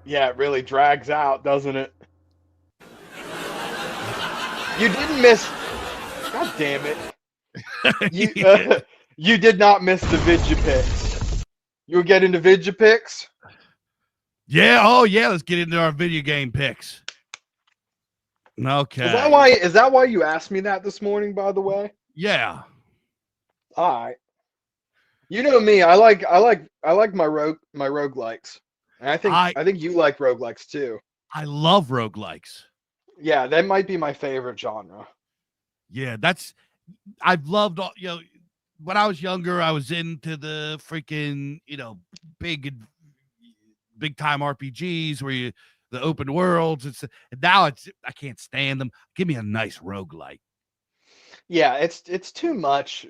it really drags out, doesn't it? You didn't miss. God damn it! You did not miss the Vidja picks. You'll get into Vidja picks. Yeah. Oh yeah. Let's get into our video game picks. Okay. Is that why you asked me that this morning? By the way. Yeah. All right. You know me. I like my roguelikes. And I think you like roguelikes too. I love roguelikes. Yeah, that might be my favorite genre. Yeah, I've loved all, when I was younger, I was into the freaking, big time RPGs where the open worlds. Now I can't stand them. Give me a nice roguelike. Yeah, it's too much.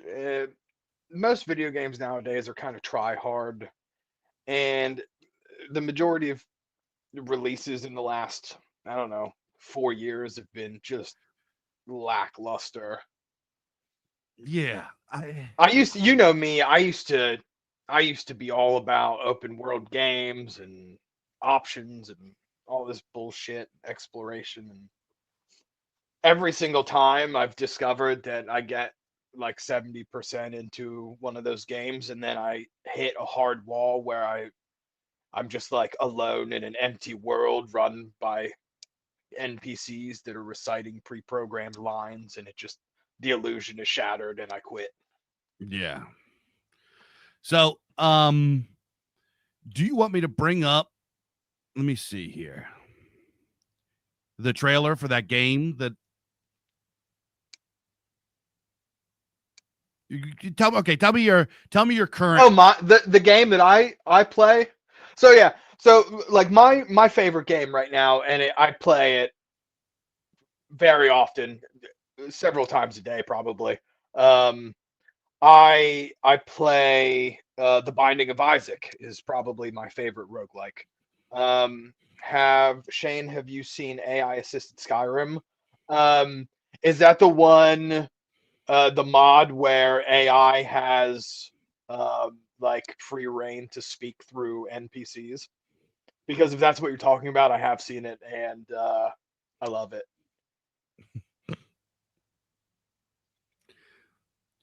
Most video games nowadays are kind of try hard, and the majority of releases in the last, I don't know, 4 years have been just lackluster. Yeah, I used to, you know me, I used to be all about open world games and options and all this bullshit exploration, and every single time I've discovered that I get like 70% into one of those games and then I hit a hard wall where I'm just like alone in an empty world run by NPCs that are reciting pre-programmed lines, and the illusion is shattered and I quit. yeah. So, do you want me to bring up? Let me see here. The trailer for that game that you tell me. Okay, tell me your current. Oh, the game that I play. So yeah, so like my favorite game right now, and I play it very often, several times a day probably. I play The Binding of Isaac is probably my favorite roguelike. Have you seen AI assisted Skyrim? Is that the one, the mod where AI has like free reign to speak through NPCs? Because if that's what you're talking about, I have seen it and I love it.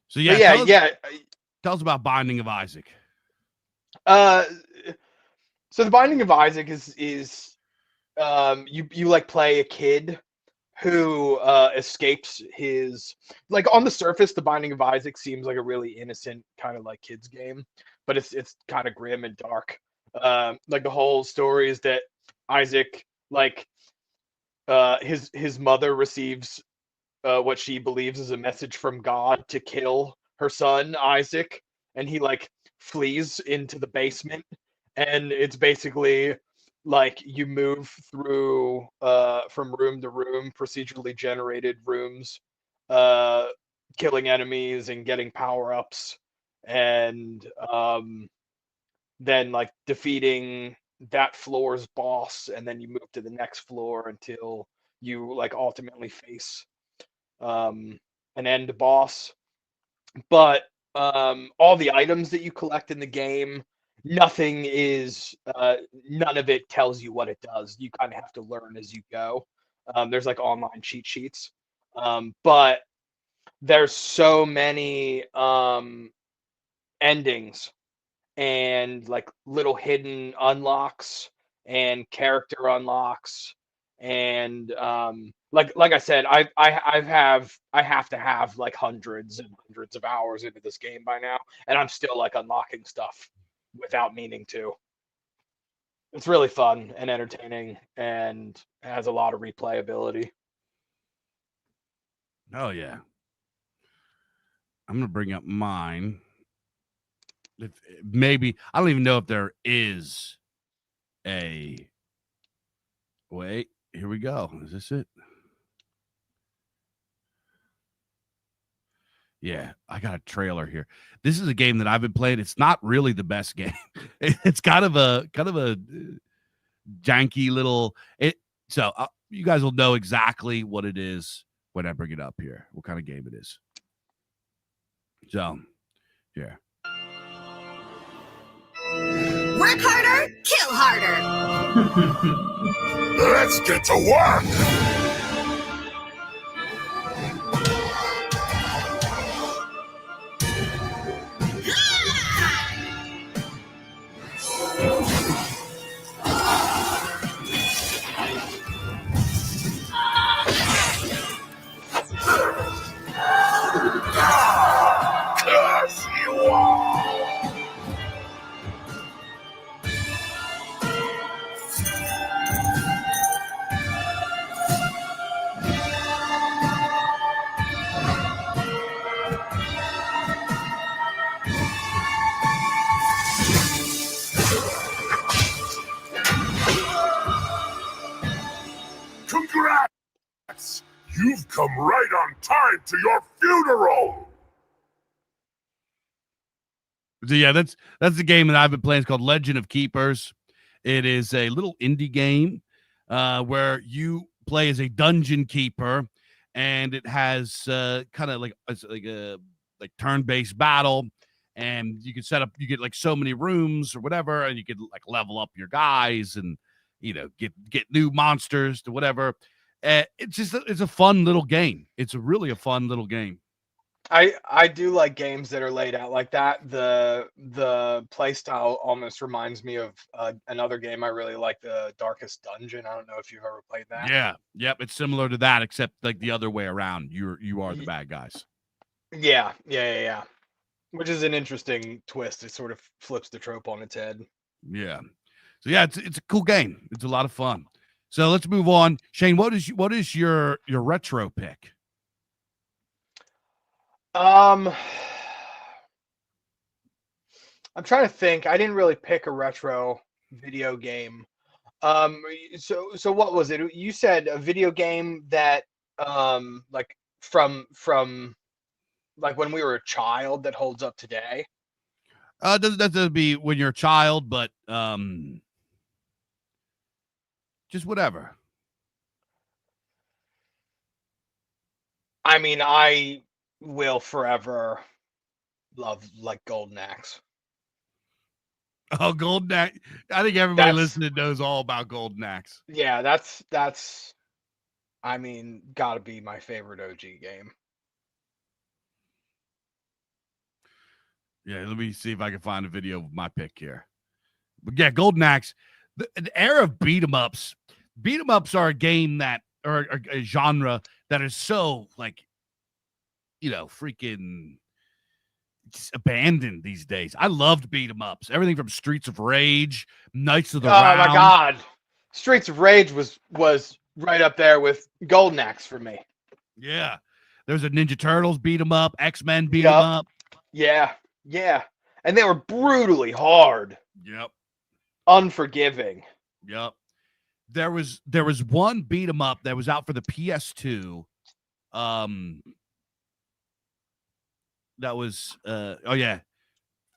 So yeah, But yeah. Tell us about Binding of Isaac. So The Binding of Isaac is you like play a kid who escapes his, like, on the surface The Binding of Isaac seems like a really innocent kind of like kids game, but it's kind of grim and dark. Like the whole story is that Isaac, like, his mother receives what she believes is a message from God to kill her son Isaac, and he like flees into the basement, and it's basically like you move through from room to room, procedurally generated rooms, killing enemies and getting power-ups, and then like defeating that floor's boss, and then you move to the next floor until you like ultimately face an end boss. But all the items that you collect in the game, none of it tells you what it does. You kind of have to learn as you go. There's like online cheat sheets, but there's so many endings and like little hidden unlocks and character unlocks, and like I said, I have to have like hundreds and hundreds of hours into this game by now, and I'm still like unlocking stuff without meaning to. It's really fun and entertaining and has a lot of replayability. Oh yeah. I'm gonna bring up mine. If maybe I don't even know if there is a wait. Here we go. Is this it? Yeah, I got a trailer here. This is a game that I've been playing. It's not really the best game. It's kind of a janky little. So you guys will know exactly what it is when I bring it up here. What kind of game it is. So, yeah. Work harder, kill harder. Let's get to work! Curse you all! am tied to your funeral. So yeah, that's the game that I've been playing. It's called Legend of Keepers. It is a little indie game where you play as a dungeon keeper, and it has kind of like a turn-based battle, and you can set up. You get like so many rooms or whatever, and you can like level up your guys and get new monsters to whatever. It's a fun little game. It's really a fun little game. I do like games that are laid out like that. The play style almost reminds me of another game I really like, the Darkest Dungeon. I don't know if you've ever played that. Yeah, yep, it's similar to that, except like the other way around. You are the bad guys. Yeah. Which is an interesting twist. It sort of flips the trope on its head. Yeah. So yeah, it's a cool game. It's a lot of fun. So let's move on. Shane, what is your retro pick? I'm trying to think. I didn't really pick a retro video game. So what was it? You said a video game that like from like when we were a child that holds up today. Doesn't be when you're a child, but just whatever. I mean, I will forever love like Golden Axe. Oh, Golden Axe. I think everybody listening knows all about Golden Axe. Yeah, that's I mean, gotta be my favorite OG game. Yeah, let me see if I can find a video of my pick here. But yeah, Golden Axe, the era of beat 'em ups. Beat 'em ups are a game that, or a genre that is so like, freaking just abandoned these days. I loved beat 'em ups. Everything from Streets of Rage, Knights of the Round. Oh my God, Streets of Rage was right up there with Golden Axe for me. Yeah, there's a Ninja Turtles beat 'em up, X-Men beat 'em up. Yeah, and they were brutally hard. Yep. Unforgiving. Yep. There was one beat 'em up that was out for the PS2. That was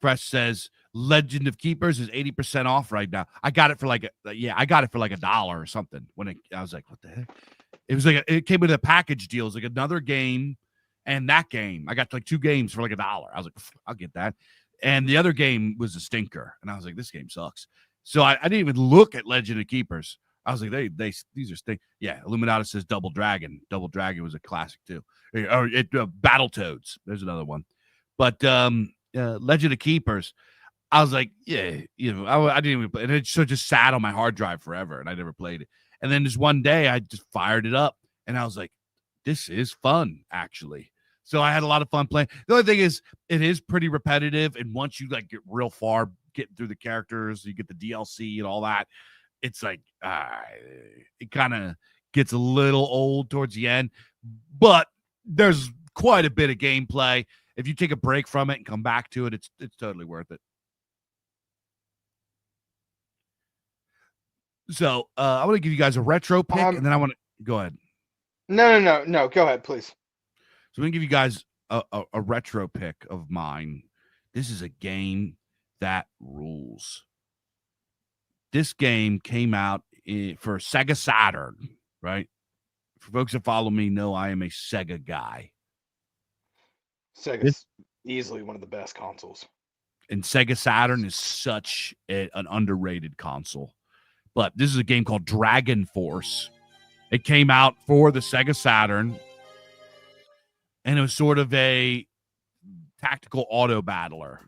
Fresh says Legend of Keepers is 80% off right now. I got it for like $1 or something. I was like, what the heck? It was like it came with a package deal. It was like another game and that game. I got like 2 games for like $1. I was like, I'll get that. And the other game was a stinker. And I was like, this game sucks. So I didn't even look at Legend of Keepers. I was like, these are stink. Yeah, Illuminati says Double Dragon. Double Dragon was a classic too. Or Battletoads. There's another one. But Legend of Keepers, I was like, yeah, I didn't even play it. It just sat on my hard drive forever, and I never played it. And then just one day, I just fired it up, and I was like, this is fun, actually. So I had a lot of fun playing. The only thing is, it is pretty repetitive, and once you like get real far getting through the characters, you get the DLC and all that, it's like it kind of gets a little old towards the end. But there's quite a bit of gameplay. If you take a break from it and come back to it, it's totally worth it. So I want to give you guys a retro pick, and then I want to go ahead. No. Go ahead, please. So I'm going to give you guys a retro pick of mine. This is a game that rules. This game came out for Sega Saturn, right? For folks that follow me know I am a Sega guy. Sega's easily one of the best consoles. And Sega Saturn is such an underrated console. But this is a game called Dragon Force. It came out for the Sega Saturn. And it was sort of a tactical auto battler.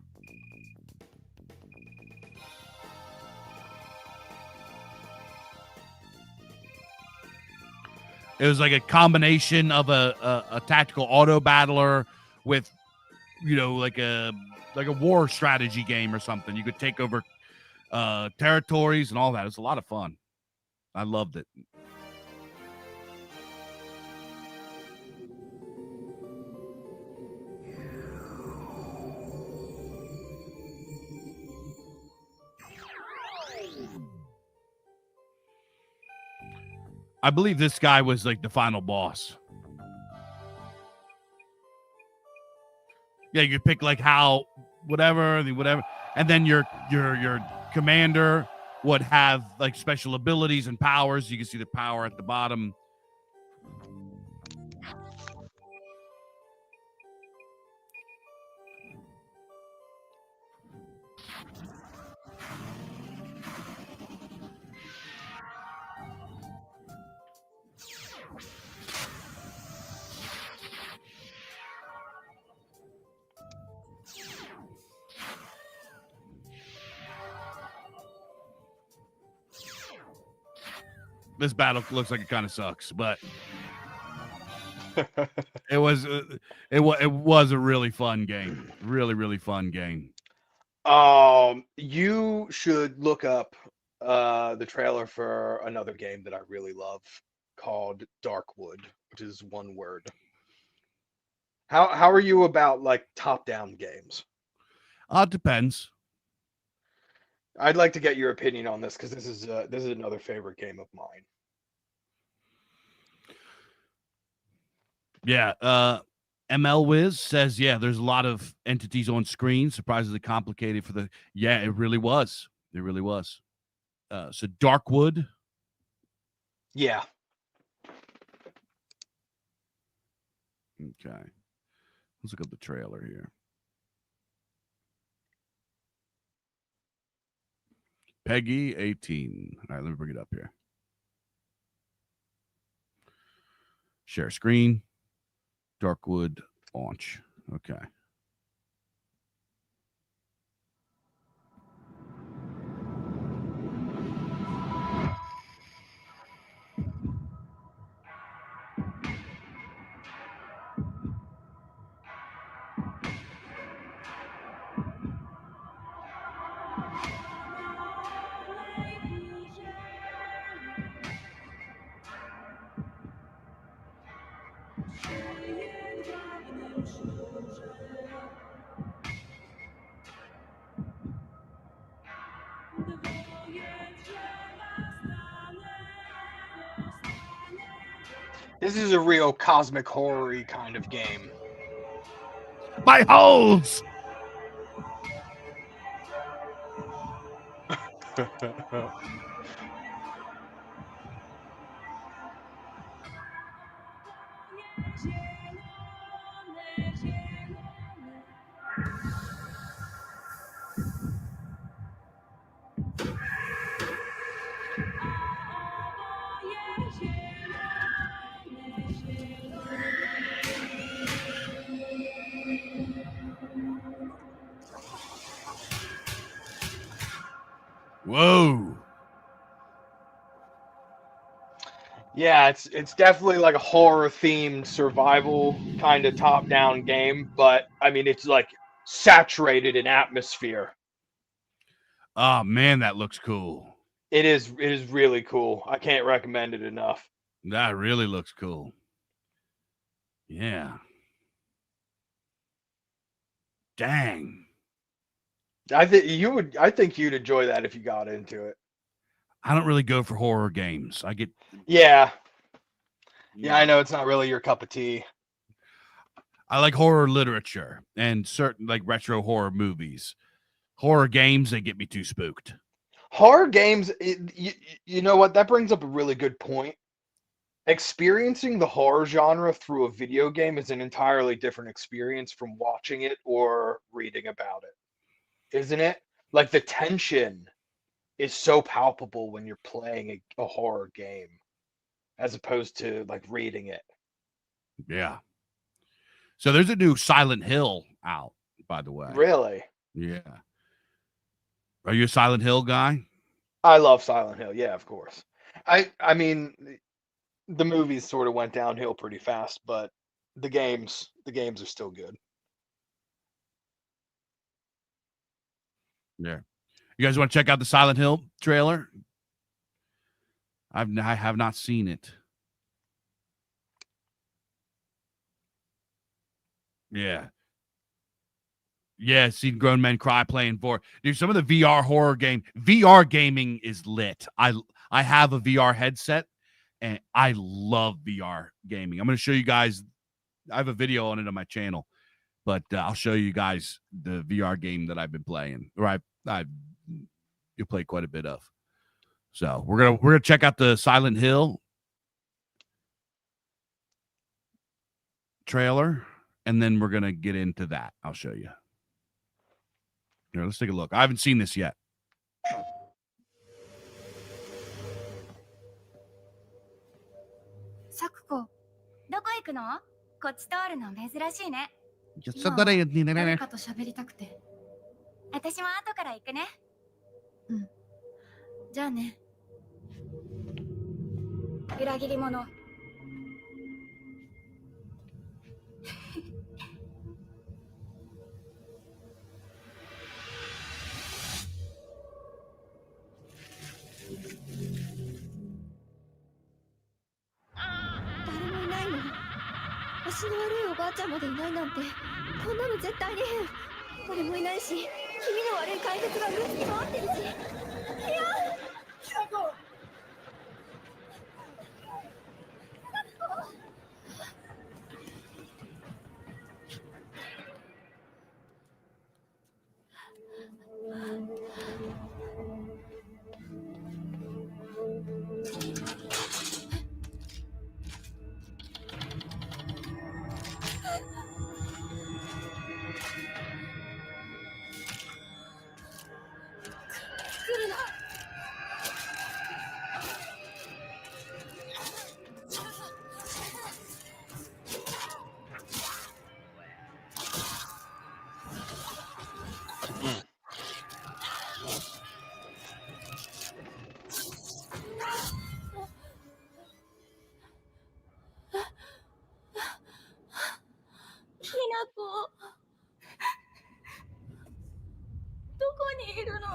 It was like a combination of a tactical auto battler with, like a war strategy game or something. You could take over territories and all that. It was a lot of fun. I loved it. I believe this guy was like the final boss. Yeah, you pick like how whatever, and then your commander would have like special abilities and powers. You can see the power at the bottom. This battle looks like it kind of sucks, but it was a really fun game. Really fun game. You should look up the trailer for another game that I really love called Darkwood, which is one word. How are you about like top-down games? It depends. I'd like to get your opinion on this because this is another favorite game of mine. Yeah, ML Wiz says, yeah, there's a lot of entities on screen, surprisingly complicated for the. Yeah, it really was. It really was. So Darkwood. Yeah. Okay. Let's look up the trailer here. Peggy 18. All right, let me bring it up here. Share screen. Darkwood launch. Okay. This is a real cosmic horror-y kind of game. My holes! Whoa. Yeah, it's definitely like a horror-themed survival kind of top-down game, but I mean it's like saturated in atmosphere. Oh man, that looks cool. It is really cool. I can't recommend it enough. That really looks cool. Yeah. Dang. I think you'd enjoy that if you got into it. I don't really go for horror games. I get. Yeah, I know it's not really your cup of tea. I like horror literature and certain like retro horror movies. Horror games, they get me too spooked. Horror games, you know what? That brings up a really good point. Experiencing the horror genre through a video game is an entirely different experience from watching it or reading about it, isn't it? Like the tension is so palpable when you're playing a horror game as opposed to like reading it. Yeah. So there's a new Silent Hill out, by the way. Really? Yeah. Are you a Silent Hill guy? I love Silent Hill. Yeah, of course. I mean, the movies sort of went downhill pretty fast, but the games are still good. Yeah. You guys want to check out the Silent Hill trailer? I have not seen it. Yeah. Yeah, seen grown men cry playing VR. Dude, some of the VR horror VR gaming is lit. I have a VR headset and I love VR gaming. I'm going to show you guys. I have a video on it on my channel. But I'll show you guys the VR game that I've been playing, or you play quite a bit of. So we're gonna check out the Silent Hill trailer, and then we're gonna get into that. I'll show you. Here, let's take a look. I haven't seen this yet. サクコ、どこ行くの？こっち通るの珍しいね。ちょっとね、誰かと喋りたくて。私も後から行くね。うん。じゃあね。裏切り者。誰もいないの。足の悪いおばあちゃんまでいないなんて、こんなの絶対に変。誰もいないし、気味の悪い怪物がうろつき回ってるし。いや、キャゴ。来るな。ひなこ、どこにいるの？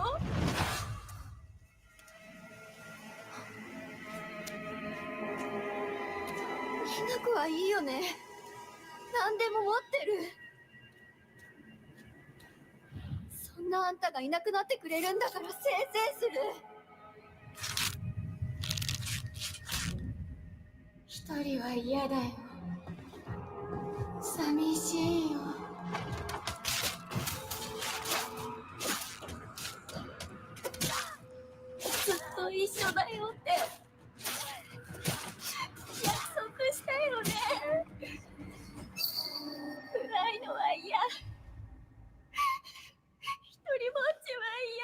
ひなこはいいよね。何でも持ってる。そんなあんたがいなくなってくれるんだからせいせいする。一人は嫌だよ。寂しいよ。ずっと一緒だよって約束したよね。暗いのは嫌。一人ぼっちは嫌。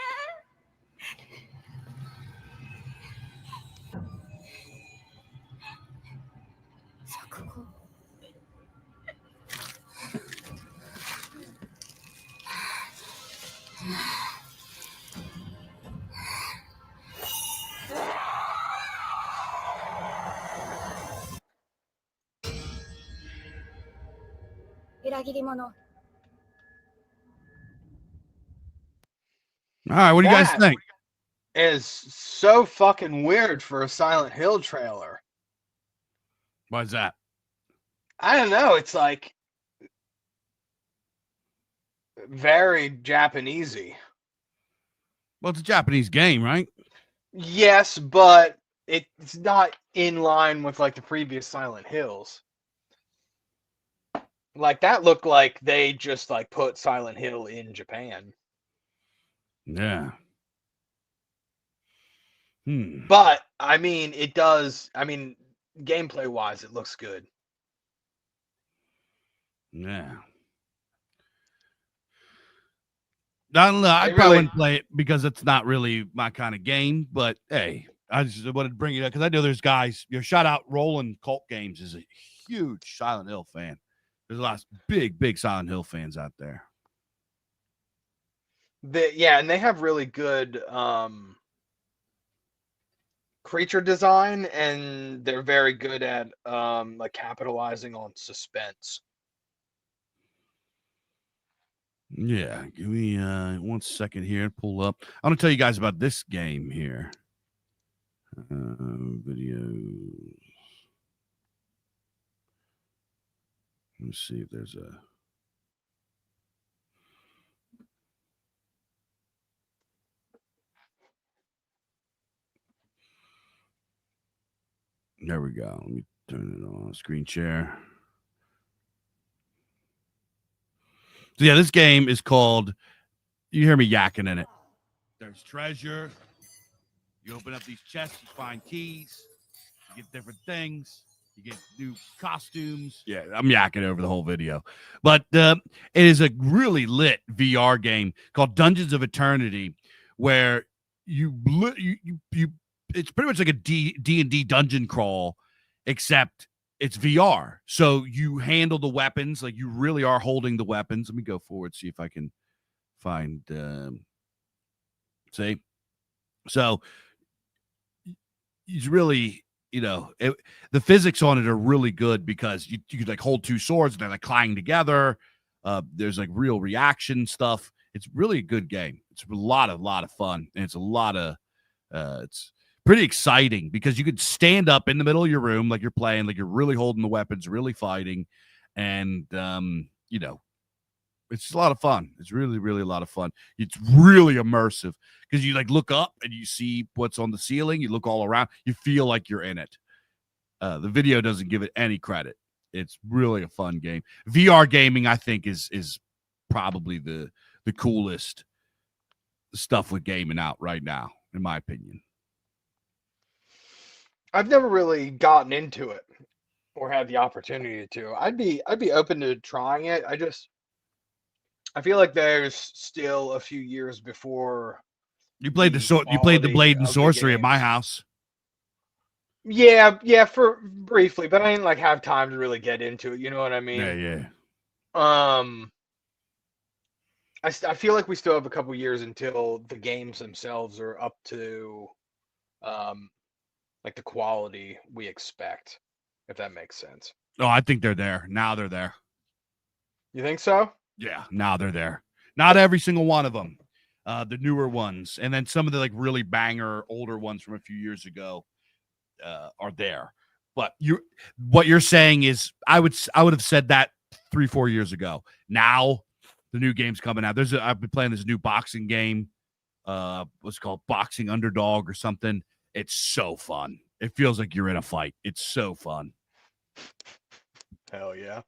錯誤。裏切り者。 All right, what do you guys That think? is so fucking weird for a Silent Hill trailer. Why is that? I don't know. It's like very Japanesey. Well, it's a Japanese game, right? Yes, but it's not in line with like the previous Silent Hills. Like that looked like they just like put Silent Hill in Japan. Yeah. But I mean, it does. I mean, gameplay wise, it looks good. Yeah. I don't know. I probably really wouldn't play it because it's not really my kind of game. But hey, I just wanted to bring it up because I know there's guys. Your shout out Roland Cult Games is a huge Silent Hill fan. There's a lot of big Silent Hill fans out there. Yeah, and they have really good creature design, and they're very good at like capitalizing on suspense. Yeah, give me 1 second here. Pull up. I want to tell you guys about this game here. Videos. Let me see if there's a. There we go. Let me turn it on. Screen share. So yeah, this game is called. You hear me yakking in it. There's treasure. You open up these chests, you find keys, you get different things, you get new costumes. Yeah, I'm yakking over the whole video. But it is a really lit VR game called Dungeons of Eternity, where you it's pretty much like a D&D dungeon crawl, except it's VR. So you handle the weapons, like you really are holding the weapons. Let me go forward, see if I can find see. So it's really, the physics on it are really good because you could like hold two swords and they're like clang together. There's like real reaction stuff. It's really a good game. It's a lot of fun. And it's it's pretty exciting because you could stand up in the middle of your room like you're playing, like you're really holding the weapons, really fighting. And, it's a lot of fun. It's really, really a lot of fun. It's really immersive because you like look up and you see what's on the ceiling. You look all around. You feel like you're in it. The video doesn't give it any credit. It's really a fun game. VR gaming, I think, is probably the coolest stuff with gaming out right now, in my opinion. I've never really gotten into it or had the opportunity to. I'd be open to trying it. I feel like there's still a few years before you played the Blade and Sorcery at my house. Yeah, for briefly, but I didn't like have time to really get into it. You know what I mean? Yeah. I feel like we still have a couple years until the games themselves are up to, like the quality we expect, if that makes sense. Oh, I think they're there. Now they're there. You think so? Yeah, now they're there. Not every single one of them. The newer ones, and then some of the like really banger older ones from a few years ago are there. But what you're saying is I would have said that 3-4 years ago. Now the new game's coming out. I've been playing this new boxing game. What's called Boxing Underdog or something. It's so fun. It feels like you're in a fight. It's so fun. Hell yeah.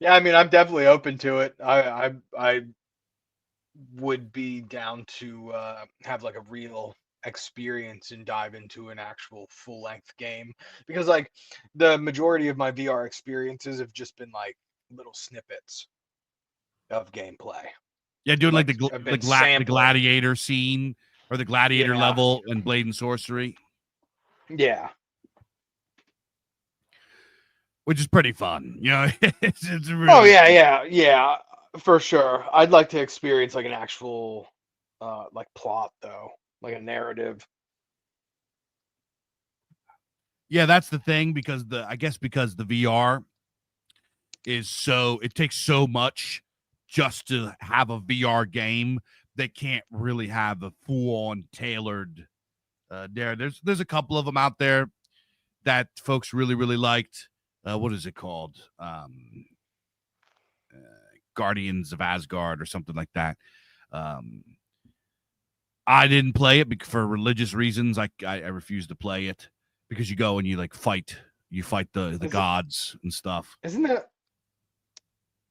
Yeah, I mean, I'm definitely open to it. I would be down to have like a real experience and dive into an actual full-length game, because like the majority of my VR experiences have just been like little snippets of gameplay. Yeah, doing like the gladiator scene or the gladiator level in Blade and Sorcery. Yeah. Which is pretty fun, it's really yeah, for sure. I'd like to experience like an actual like plot though, like a narrative. Yeah, that's the thing, because the VR is it takes so much just to have a VR game. They can't really have a full-on tailored there's a couple of them out there that folks really, really liked. What is it called? Guardians of Asgard or something like that. I didn't play it for religious reasons. I refuse to play it because you go and you like fight. You fight the gods and stuff. Isn't that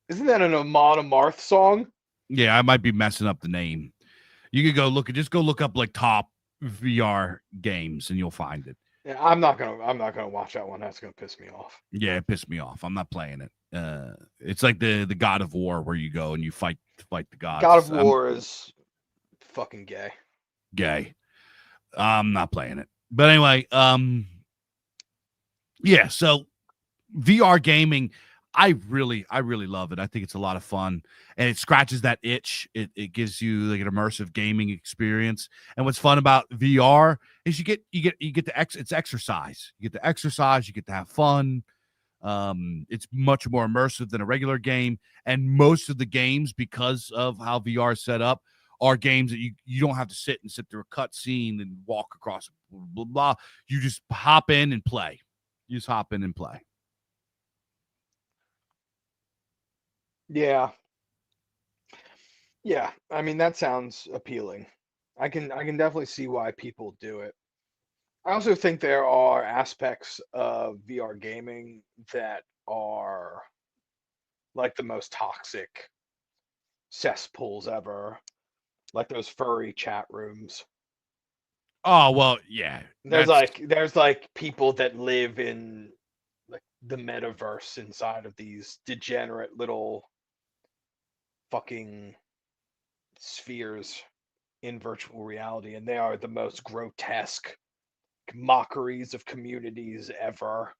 an Amon Amarth song? Yeah, I might be messing up the name. You could go look up like top VR games and you'll find it. Yeah, I'm not gonna watch that one. That's gonna piss me off. Yeah, it pissed me off. I'm not playing it. It's like the God of War where you go and you fight the gods. God of War is fucking gay. Gay. I'm not playing it. But anyway, yeah. So VR gaming, I really love it. I think it's a lot of fun, and it scratches that itch. It gives you like an immersive gaming experience. And what's fun about VR is you get it's exercise. You get to exercise. You get to have fun. It's much more immersive than a regular game. And most of the games, because of how VR is set up, are games that you don't have to sit through a cutscene and walk across blah, blah, blah. You just hop in and play. You just hop in and play. Yeah. Yeah, I mean that sounds appealing. I can definitely see why people do it. I also think there are aspects of VR gaming that are like the most toxic cesspools ever, like those furry chat rooms. Oh well, yeah. There's like people that live in like the metaverse inside of these degenerate little fucking spheres in virtual reality, and they are the most grotesque mockeries of communities ever.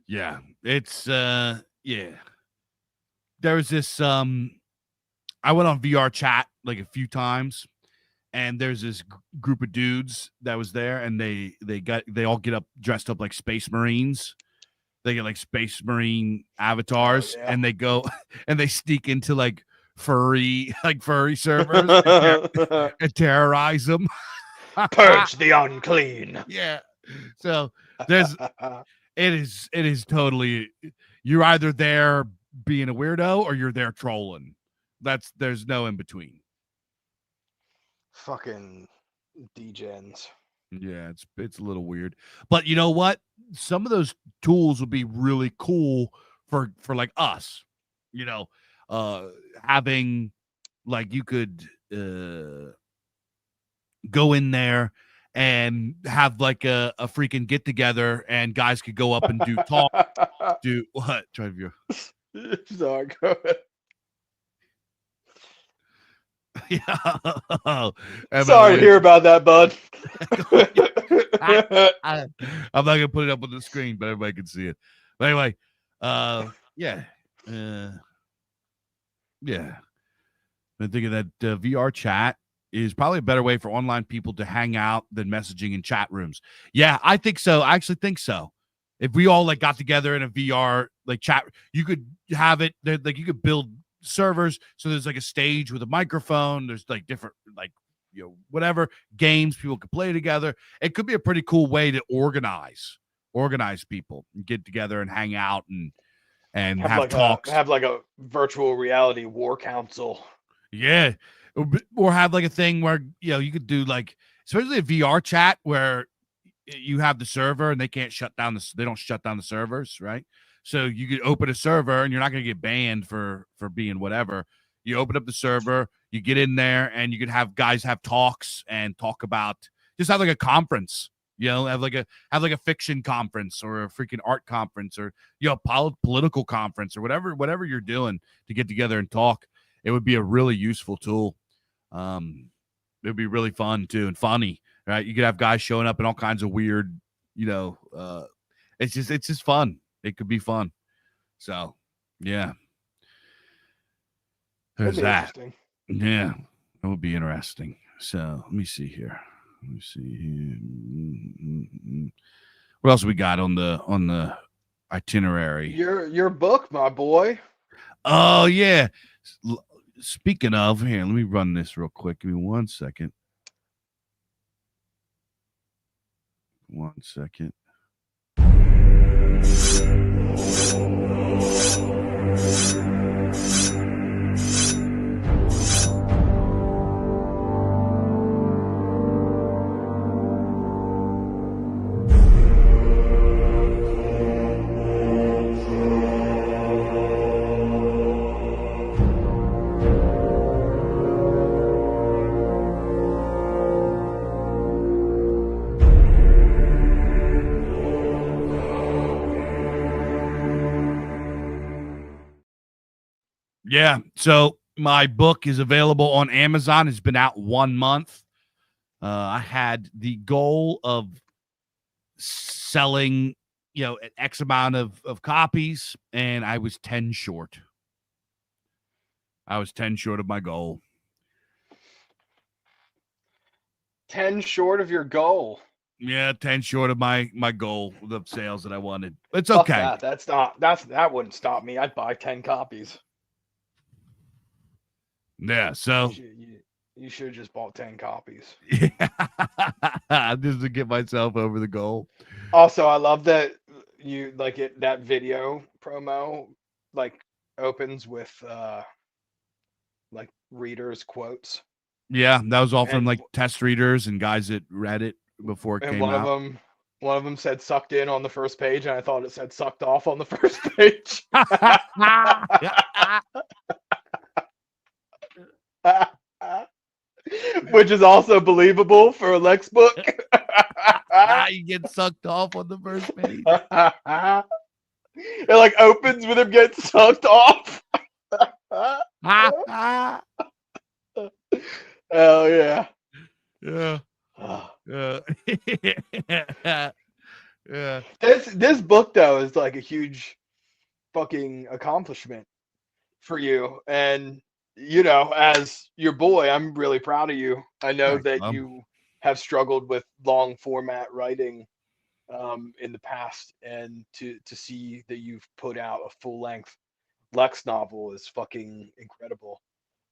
Yeah, it's yeah. There was this I went on VR chat like a few times, and there's this group of dudes that was there, and they all get up dressed up like Space Marines. They get like Space Marine avatars, and they go and they sneak into like furry servers and terrorize them. Purge the unclean. Yeah. So it is totally, you're either there being a weirdo or you're there trolling. There's no in between. Fucking degens. Yeah, it's a little weird. But you know what? Some of those tools would be really cool for like us. You know, having like you could go in there and have like a freaking get together, and guys could go up and do talk. Do what? Try to view. Sorry, go ahead. Yeah. Sorry to hear about that, bud. I'm not gonna put it up on the screen, but everybody can see it. But anyway, yeah. I'm thinking that VR chat is probably a better way for online people to hang out than messaging in chat rooms. Yeah, I think so. I actually think so. If we all like got together in a VR like chat, you could have it there, like you could build servers. So there's like a stage with a microphone. There's like different like whatever games people could play together. It could be a pretty cool way to organize people and get together and hang out and have like talks. Have like a virtual reality war council. Yeah. Or have like a thing where, you could do like, especially a VR chat where you have the server and they can't they don't shut down the servers, right? So you could open a server and you're not going to get banned for being whatever. You open up the server, you get in there, and you could have guys have talks and talk about, just have like a conference, have like a fiction conference or a freaking art conference or, political conference or whatever you're doing to get together and talk. It would be a really useful tool. It would be really fun too and funny, right? You could have guys showing up in all kinds of weird, it's just fun. It could be fun. So, yeah. There's that. Yeah, it would be interesting. So, let me see here. What else we got on the itinerary? Your book, my boy. Oh, yeah. Speaking of, here, let me run this real quick. Give me 1 second. 1 second. Yeah, so my book is available on Amazon. It's been out 1 month. I had the goal of selling, an X amount of copies, and I was 10 short. I was 10 short of my goal. 10 short of your goal. Yeah, 10 short of my goal of sales that I wanted. It's okay. That wouldn't stop me. I'd buy 10 copies. Yeah, so you should have just bought 10 copies. Yeah, just to get myself over the goal. Also, I love that you like it. That video promo like opens with like readers' quotes. Yeah, that was all from like test readers and guys that read it before it came out. One of them said sucked in on the first page, and I thought it said sucked off on the first page. Which is also believable for a Lex book. You get sucked off on the first page. It like opens with him getting sucked off. Hell yeah. Yeah. Yeah. Yeah. This book though is like a huge fucking accomplishment for you, and you know, as your boy, I'm really proud of you. I know that you have struggled with long format writing in the past, and to see that you've put out a full length Lex novel is fucking incredible.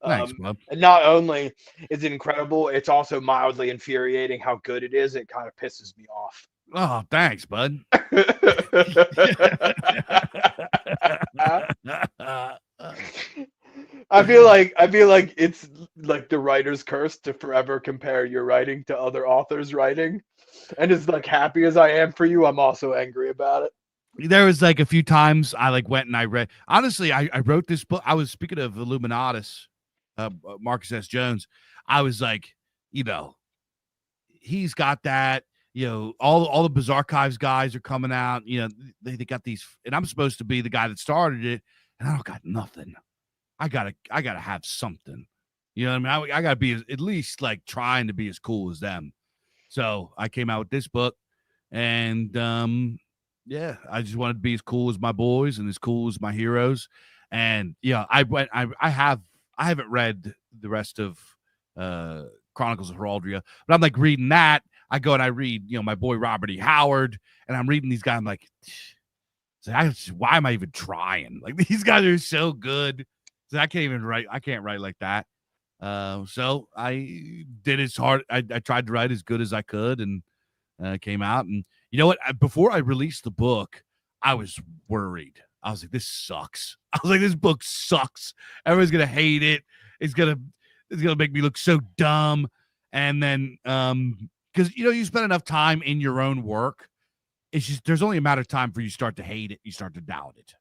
Thanks, bub. And not only is it incredible, it's also mildly infuriating how good it is. It kind of pisses me off. Oh, thanks, bud. I feel like it's like the writer's curse to forever compare your writing to other authors' writing. And as like happy as I am for you, I'm also angry about it. There was like a few times I like went and I read. Honestly, I wrote this book. I was speaking of Illuminatus, Marcus S. Jones. I was like, you know, he's got that. You know, all the Bizarcast guys are coming out. You know, they got these, and I'm supposed to be the guy that started it, and I don't got nothing. I gotta have something. You know what I mean? I gotta be at least like trying to be as cool as them. So I came out with this book, and yeah, I just wanted to be as cool as my boys and as cool as my heroes. And yeah, I haven't read the rest of Chronicles of Heraldria, but I'm like reading that. I go and I read, you know, my boy Robert E. Howard, and I'm reading these guys. I'm like, why am I even trying? Like, these guys are so good. So I can't even write. I can't write like that. So I did as hard. I tried to write as good as I could, and came out. And you know what? Before I released the book, I was worried. I was like, this sucks. I was like, this book sucks. Everyone's gonna hate it. It's gonna make me look so dumb. And then because you know, you spend enough time in your own work, it's just there's only a matter of time for you start to hate it, you start to doubt it.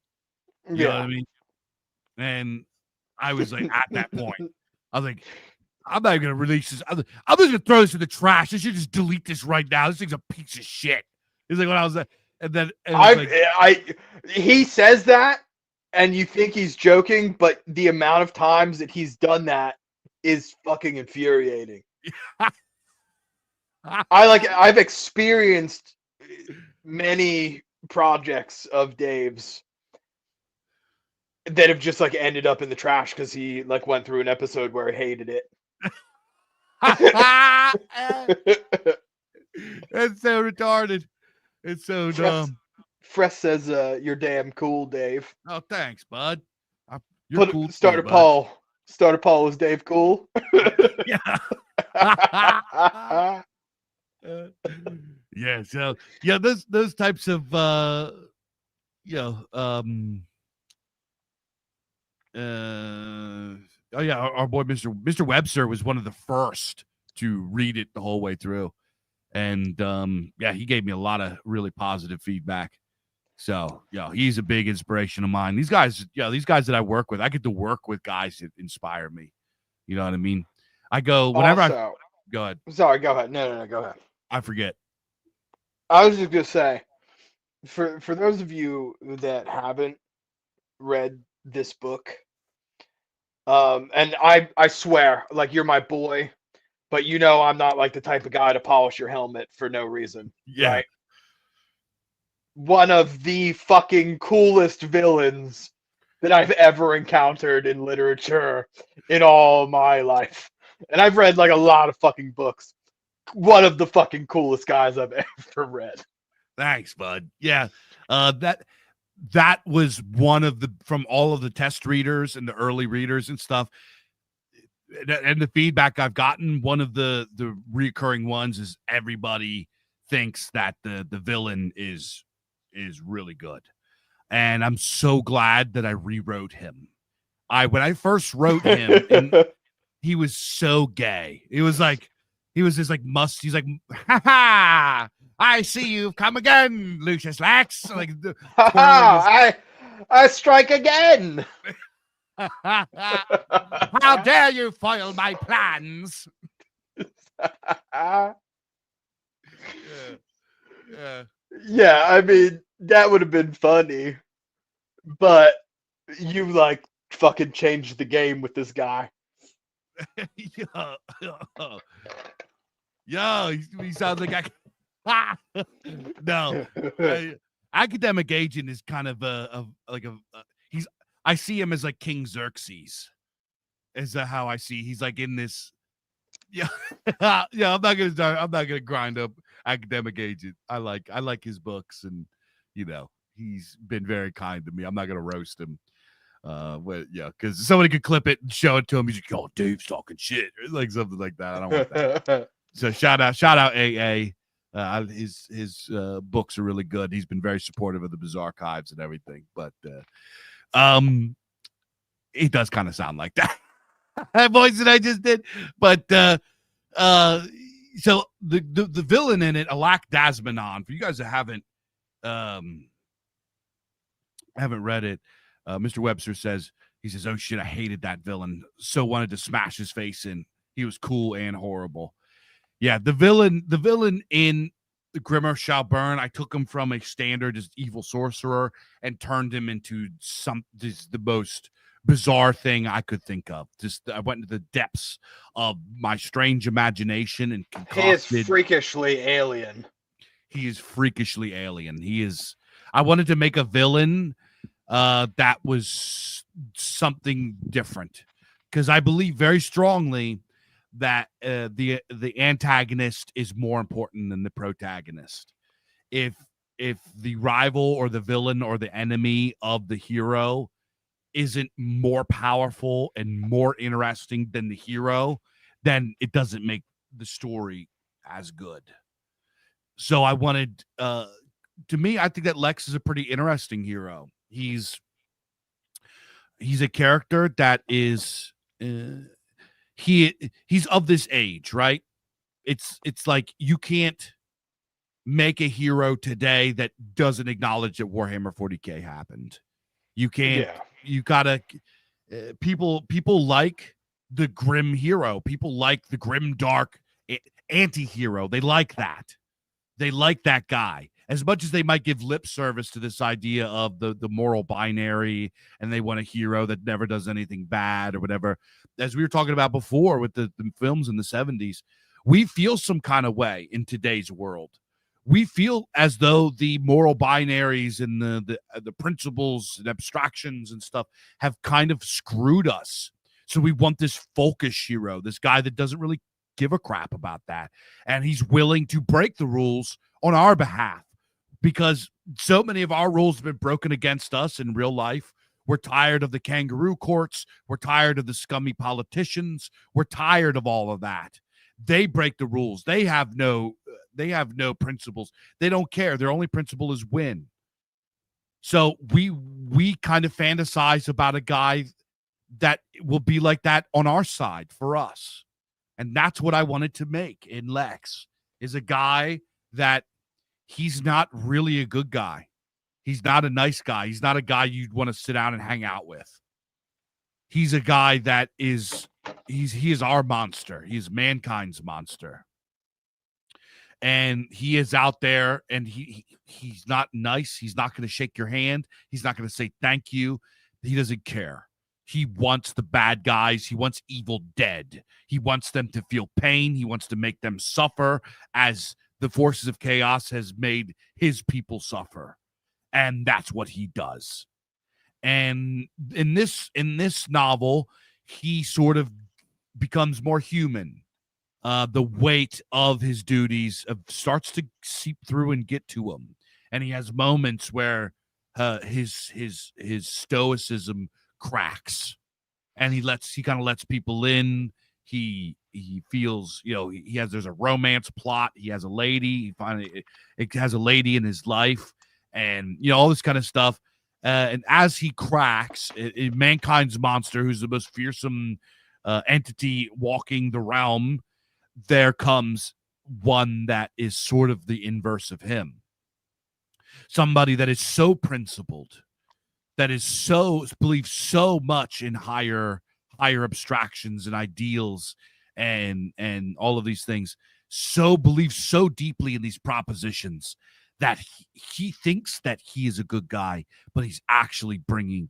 You know what I mean? And I was like, at that point, I was like, I'm not even gonna release this. I'm just gonna throw this in the trash. I should just delete this right now. This thing's a piece of shit. It's like when I was and then he says that, and you think he's joking, but the amount of times that he's done that is fucking infuriating. I've experienced many projects of Dave's that have just like ended up in the trash because he like went through an episode where he hated it. It's so retarded. It's so dumb. Fresh says you're damn cool, Dave. Oh, thanks, bud. You're cool. Start a poll. Start a poll. Is Dave cool? Yeah. Yeah, so yeah, those types of you know, oh yeah, our boy Mr. Webster was one of the first to read it the whole way through, and yeah, he gave me a lot of really positive feedback. So yeah, he's a big inspiration of mine. These guys that I work with, I get to work with guys that inspire me. You know what I mean? I go whenever also, go ahead. Sorry, go ahead. No, go ahead. I forget. I was just gonna say, for those of you that haven't read this book, and I swear, like, you're my boy, but you know I'm not like the type of guy to polish your helmet for no reason. Yeah. Right? One of the fucking coolest villains that I've ever encountered in literature in all my life. And I've read like a lot of fucking books. One of the fucking coolest guys I've ever read. Thanks, bud. Yeah. That was one of from all of the test readers and the early readers and stuff. And the feedback I've gotten, one of the recurring ones is everybody thinks that the villain is really good. And I'm so glad that I rewrote him. When I first wrote him, and he was so gay. It was like, he was just like he's like, ha ha, I see you've come again, Lucius Lax. Like, I strike again. How dare you foil my plans? Yeah, I mean, that would have been funny, but you like fucking changed the game with this guy. Yo, he sounds like no. Academic agent is kind of I see him as like King Xerxes. Is that how I see? He's like in this. Yeah, yeah. I'm not gonna grind up academic agent. I like his books, and he's been very kind to me. I'm not gonna roast him. But yeah, because somebody could clip it and show it to him. He's like, "Oh, Dave's talking shit," or like something like that. I don't want that. So shout out AA. His books are really good. He's been very supportive of the Bizarcast and everything. But he does kind of sound like that. That voice that I just did. But so the villain in it, Alak Dasmanon, for you guys that haven't read it, Mr. Webster says, "Oh shit, I hated that villain. So wanted to smash his face in. He was cool and horrible." Yeah, the villain in the Grimurth Shall Burn, I took him from a standard just evil sorcerer and turned him into the most bizarre thing I could think of. Just I went into the depths of my strange imagination and concocted. He is freakishly alien. He is freakishly alien. He is. I wanted to make a villain that was something different, because I believe very strongly that the antagonist is more important than the protagonist. If the rival or the villain or the enemy of the hero isn't more powerful and more interesting than the hero, then it doesn't make the story as good. So I wanted, to me, I think that Lex is a pretty interesting hero. He's a character that is, he's of this age, right? It's like you can't make a hero today that doesn't acknowledge that Warhammer 40K happened. You can't. Yeah. You gotta. People like the grim hero. People like the grim dark anti-hero. They like that. They like that guy. As much as they might give lip service to this idea of the moral binary, and they want a hero that never does anything bad or whatever, as we were talking about before with the films in the 70s, we feel some kind of way in today's world. We feel as though the moral binaries and the principles and abstractions and stuff have kind of screwed us. So we want this folkish hero, this guy that doesn't really give a crap about that. And he's willing to break the rules on our behalf, because so many of our rules have been broken against us in real life. We're tired of the kangaroo courts. We're tired of the scummy politicians. We're tired of all of that. They break the rules. They have no principles. They don't care. Their only principle is win. So we kind of fantasize about a guy that will be like that on our side for us. And that's what I wanted to make in Lex, is a guy that he's not really a good guy. He's not a nice guy. He's not a guy you'd want to sit down and hang out with. He's a guy that is, he is our monster. He's mankind's monster. And he is out there, and he's not nice. He's not going to shake your hand. He's not going to say thank you. He doesn't care. He wants the bad guys. He wants evil dead. He wants them to feel pain. He wants to make them suffer, as the forces of chaos has made his people suffer. And that's what he does. And in this novel, he sort of becomes more human. The weight of his duties starts to seep through and get to him. And he has moments where his stoicism cracks, and he kind of lets people in. He feels, there's a romance plot. He has a lady. He finally has a lady in his life, and all this kind of stuff. And as he cracks, mankind's monster, who's the most fearsome entity walking the realm, there comes one that is sort of the inverse of him. Somebody that is so principled, that is so believes so much in higher abstractions and ideals and all of these things, so believes so deeply in these propositions that he thinks that he is a good guy, but he's actually bringing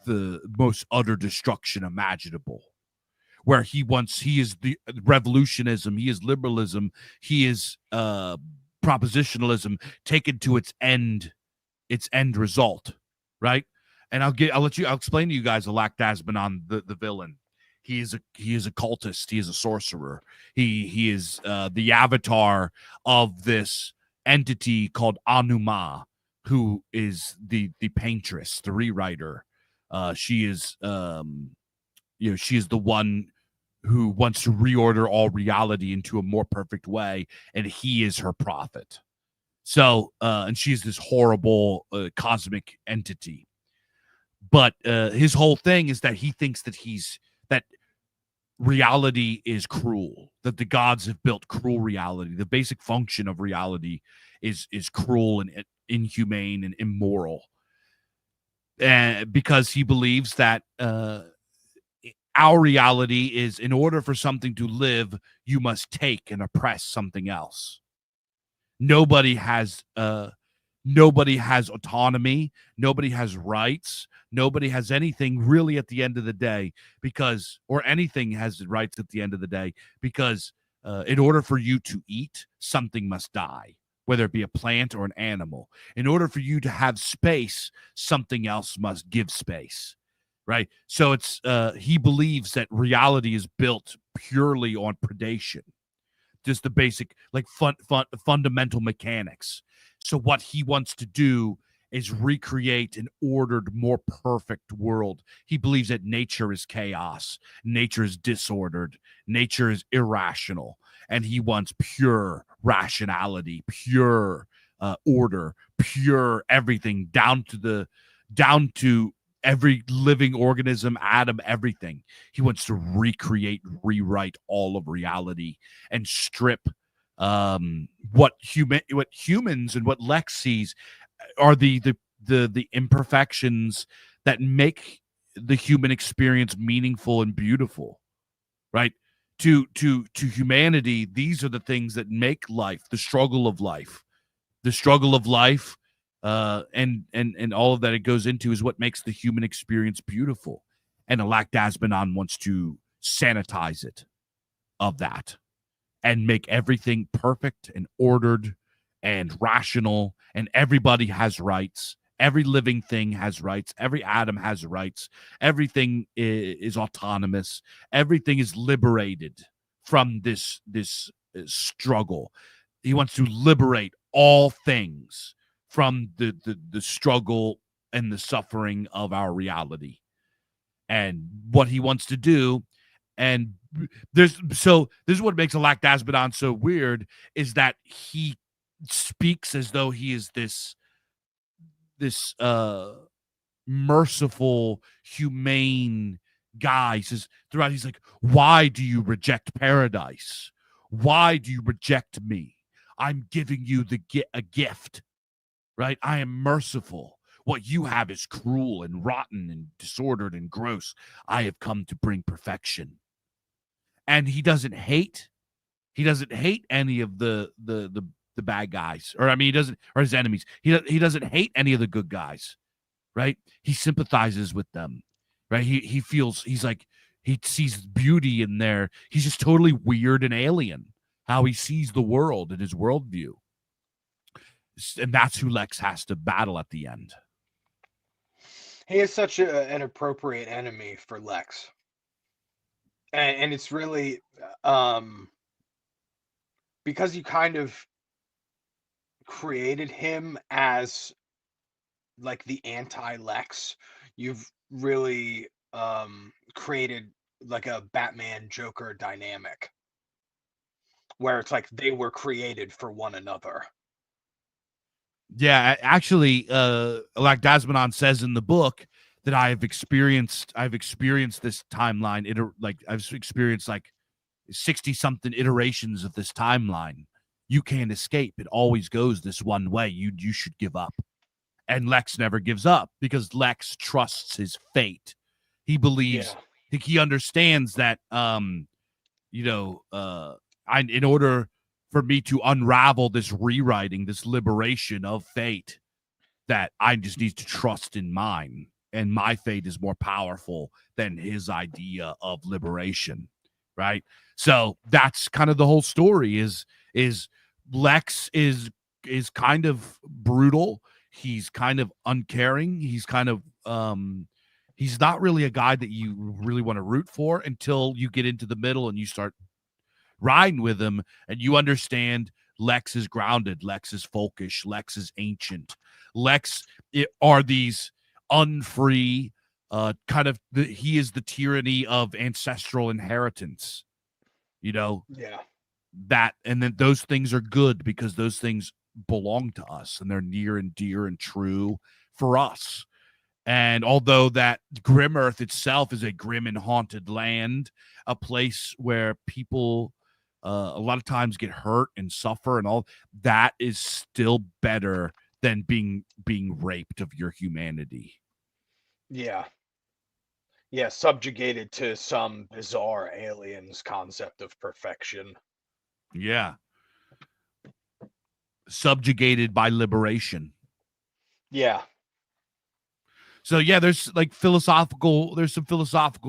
the most utter destruction imaginable. Where he is the revolutionism, he is liberalism, he is propositionalism taken to its end result, right? And I'll explain to you guys Alakdazbanon, the villain. He is a cultist. He is a sorcerer. He is the avatar of this entity called Anuma, who is the paintress, the rewriter. She is she is the one who wants to reorder all reality into a more perfect way, and he is her prophet. So, and she's this horrible cosmic entity. But his whole thing is that he thinks that that reality is cruel, that the gods have built cruel reality. The basic function of reality is cruel and inhumane and immoral. Because he believes that our reality is, in order for something to live, you must take and oppress something else. Nobody has autonomy. Nobody has rights. Nobody has anything really at the end of the day, or anything has rights at the end of the day, because in order for you to eat, something must die, whether it be a plant or an animal. In order for you to have space, something else must give space. Right. So he believes that reality is built purely on predation, just the basic, like fundamental mechanics. So what he wants to do is recreate an ordered, more perfect world. He believes that nature is chaos, nature is disordered, nature is irrational, and he wants pure rationality, pure order, pure everything, down to every living organism, atom, everything. He wants to recreate, rewrite all of reality and strip what humans and what Lex sees are the imperfections that make the human experience meaningful and beautiful, right? To humanity, these are the things that make life, the struggle of life, and all of that it goes into is what makes the human experience beautiful. And Alakdazbanon wants to sanitize it of that and make everything perfect and ordered and rational, and everybody has rights. Every living thing has rights. Every atom has rights. Everything is autonomous. Everything is liberated from this struggle. He wants to liberate all things from the struggle and the suffering of our reality. And what he wants to do, and this is what makes Alakdazbanon so weird, is that he speaks as though he is this merciful, humane guy. He says throughout, he's like, why do you reject paradise? Why do you reject me? I'm giving you a gift, right? I am merciful. What you have is cruel and rotten and disordered and gross. I have come to bring perfection. And he doesn't hate any of the bad guys, or his enemies. He doesn't hate any of the good guys, right? He sympathizes with them, right? He sees beauty in there. He's just totally weird and alien how he sees the world and his worldview. And that's who Lex has to battle at the end. He is such an appropriate enemy for Lex. And it's really because you kind of created him as like the anti-Lex, you've really created like a Batman Joker dynamic where it's like they were created for one another. Yeah, actually, Alakdazbanon says in the book that I've experienced this timeline. I've experienced 60 something iterations of this timeline. You can't escape. It always goes this one way. You should give up. And Lex never gives up because Lex trusts his fate. He believes, he understands that, in order for me to unravel this rewriting, this liberation of fate, that I just need to trust in mine. And my fate is more powerful than his idea of liberation, right? So that's kind of the whole story is Lex is kind of brutal. He's kind of uncaring. He's kind of he's not really a guy that you really want to root for until you get into the middle and you start riding with him and you understand Lex is grounded, Lex is folkish, Lex is ancient. Lex are these unfree he is the tyranny of ancestral inheritance. That, and then those things are good because those things belong to us and they're near and dear and true for us. And although that Grimurth itself is a grim and haunted land, a place where people a lot of times get hurt and suffer and all, that is still better than being raped of your humanity. Yeah, subjugated to some bizarre alien's concept of perfection. Yeah. Subjugated by liberation. Yeah. So yeah, there's some philosophical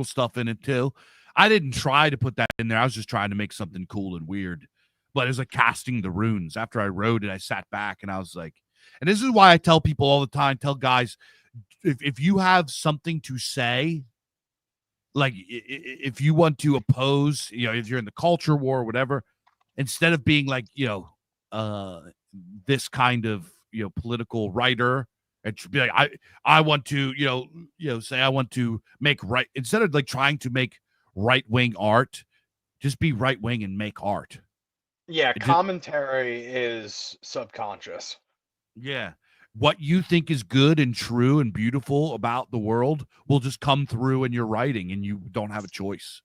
stuff in it too. I didn't try to put that in there. I was just trying to make something cool and weird. But it was like casting the runes. After I wrote it, I sat back and I was like, and this is why I tell people all the time, tell guys, if you have something to say, like if you want to oppose, if you're in the culture war or whatever, instead of being like, this kind of, political writer, it should be like, I want to, say I want to make right, instead of like trying to make right-wing art, just be right-wing and make art. Yeah, commentary is subconscious. Yeah. What you think is good and true and beautiful about the world will just come through in your writing, and you don't have a choice,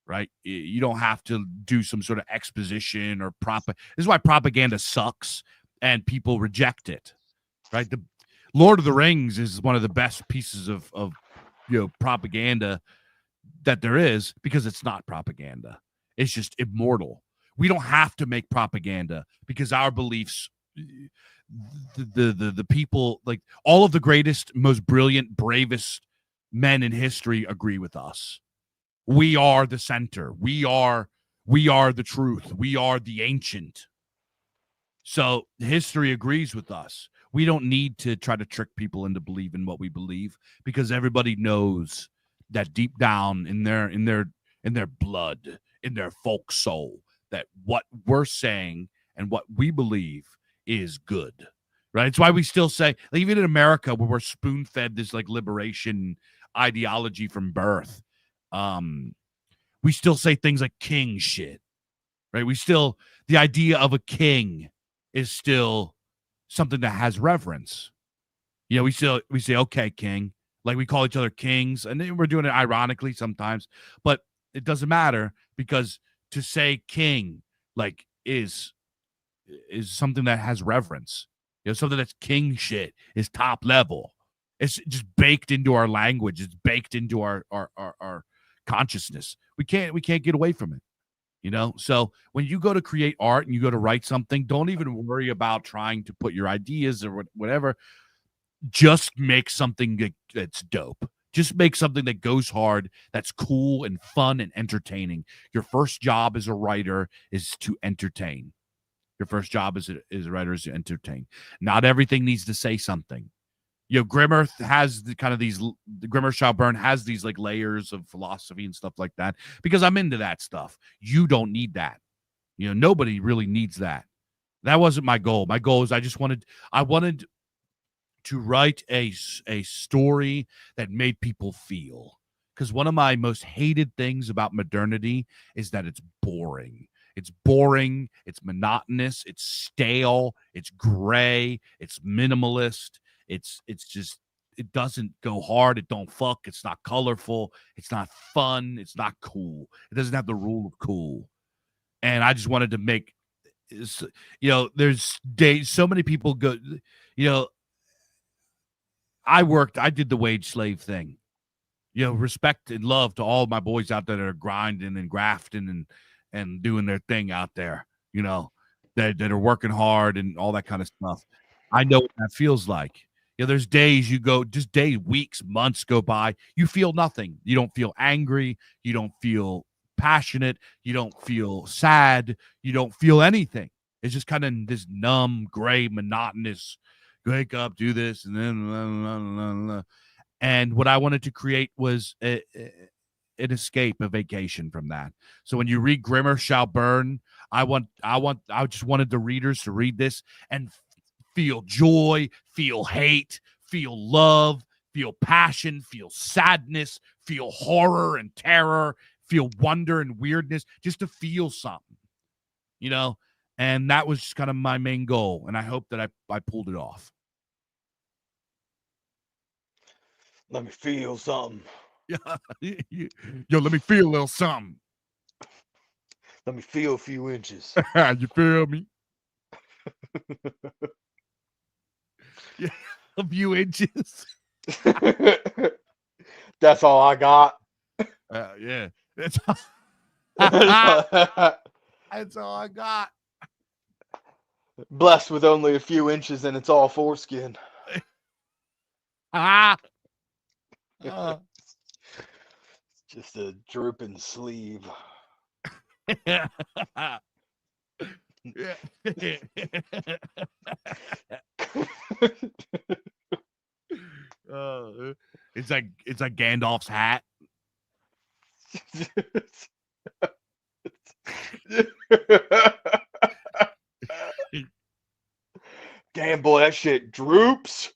right? You don't have to do some sort of exposition or This is why propaganda sucks and people reject it, right? The Lord of the Rings is one of the best pieces of propaganda that there is, because it's not propaganda. It's just immortal. We don't have to make propaganda because our beliefs, the people, like all of the greatest, most brilliant, bravest men in history agree with us. We are the center. We are the truth. We are the ancient. So history agrees with us. We don't need to try to trick people into believing what we believe, because everybody knows that deep down in their blood, in their folk soul, that what we're saying and what we believe is good, right? It's why we still say, like, even in America, where we're spoon-fed this like liberation ideology from birth, we still say things like king shit, right? The idea of a king is still something that has reverence. We say, okay, king. Like, we call each other kings, and then we're doing it ironically sometimes, but it doesn't matter, because to say king, like, is something that has reverence. Something that's king shit is top level. It's just baked into our language. It's baked into our consciousness. We can't get away from it. So when you go to create art and you go to write something, don't even worry about trying to put your ideas or whatever. Just make something that's dope. Just make something that goes hard, that's cool and fun and entertaining. Your first job as a writer is to entertain. Your first job as a writer is to entertain. Not everything needs to say something. Grimurth has Grimurth Shall Burn has these like layers of philosophy and stuff like that, because I'm into that stuff. You don't need that. Nobody really needs that. That wasn't my goal. My goal is I wanted to write a story that made people feel. Because one of my most hated things about modernity is that it's boring. It's boring. It's monotonous. It's stale. It's gray. It's minimalist. It's it doesn't go hard. It don't fuck. It's not colorful. It's not fun. It's not cool. It doesn't have the rule of cool. And I just wanted to make, there's days, so many people go, I did the wage slave thing. Respect and love to all my boys out there that are grinding and grafting and doing their thing out there, that are working hard and all that kind of stuff. I know what that feels like. There's days weeks, months go by. You feel nothing. You don't feel angry. You don't feel passionate. You don't feel sad. You don't feel anything. It's just kind of this numb, gray, monotonous, wake up, do this, and then blah, blah, blah, blah. And what I wanted to create was an escape, a vacation from that. So when you read Grimurth Shall Burn, I just wanted the readers to read this and feel joy, feel hate, feel love, feel passion, feel sadness, feel horror and terror, feel wonder and weirdness, just to feel something, and that was just kind of my main goal. And I hope that I pulled it off. Let me feel something. Yo, let me feel a little something. Let me feel a few inches. You feel me? Yeah, a few inches. That's all I got. Yeah, that's all I got. Blessed with only a few inches, and it's all foreskin. Just a drooping sleeve. Yeah. It's like Gandalf's hat. Damn, boy, that shit droops.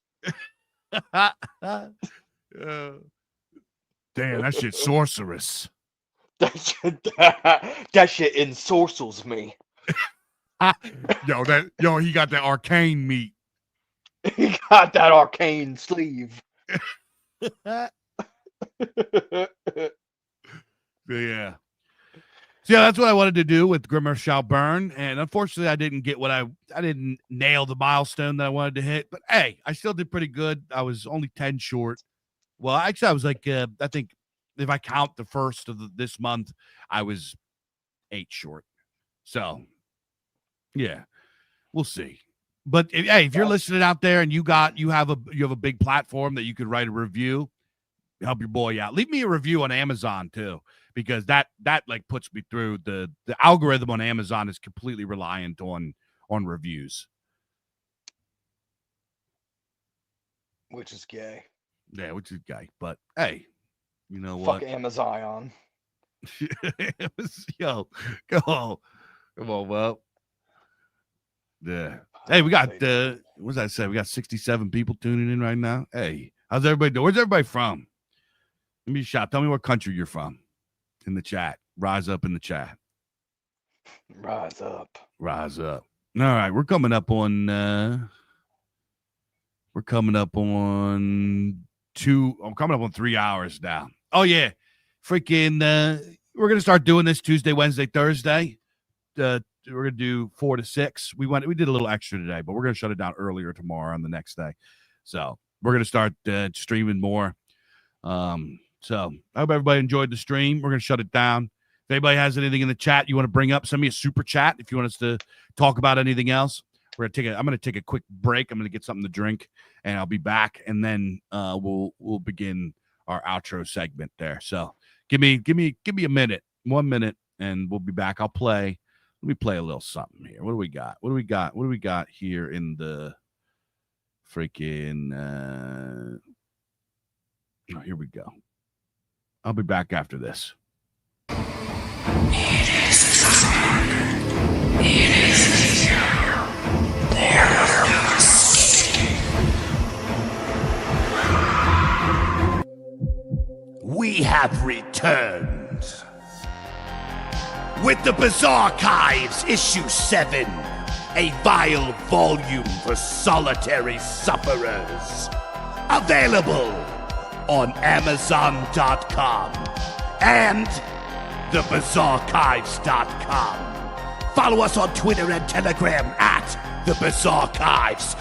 Damn, that shit's sorceress. That shit ensorcels me. Yo, he got that arcane meat. He got that arcane sleeve. Yeah. So yeah, that's what I wanted to do with Grimurth Shall Burn, and unfortunately, I didn't get what I didn't nail the milestone that I wanted to hit. But hey, I still did pretty good. I was only 10 short. Well, actually, I was like, I think if I count the first of this month, I was 8 short. So yeah, we'll see. But if you're listening out there and you have a big platform that you could write a review, help your boy out. Leave me a review on Amazon too, because that like puts me through the algorithm on Amazon is completely reliant on reviews. Which is gay. Yeah, which is gay. But hey, you know what? Fuck Amazon. Yo, come on, well. Yeah. Hey, we got what does that say? We got 67 people tuning in right now. Hey, how's everybody doing? Where's everybody from? Give me a shout. Tell me what country you're from in the chat. Rise up in the chat. Rise up. Rise up. All right, we're coming up on 3 hours now. Oh yeah. Freaking we're gonna start doing this Tuesday, Wednesday, Thursday. We're gonna do 4 to 6. We did a little extra today, but we're gonna shut it down earlier tomorrow on the next day. So we're gonna start streaming more. So I hope everybody enjoyed the stream. We're gonna shut it down. If anybody has anything in the chat you want to bring up, send me a super chat. If you want us to talk about anything else, I'm gonna take a quick break. I'm gonna get something to drink, and I'll be back, and then we'll begin our outro segment there. So give me a minute, 1 minute, and we'll be back. Let me play a little something here. What do we got? What do we got here in the freaking here we go. I'll be back after this. It is time. It is here. There is no escape. We have returned with the Bizarcast Issue 7, a vile volume for solitary sufferers. available on Amazon.com and thebizarchives.com. Follow us on Twitter and Telegram at The Bizarchives.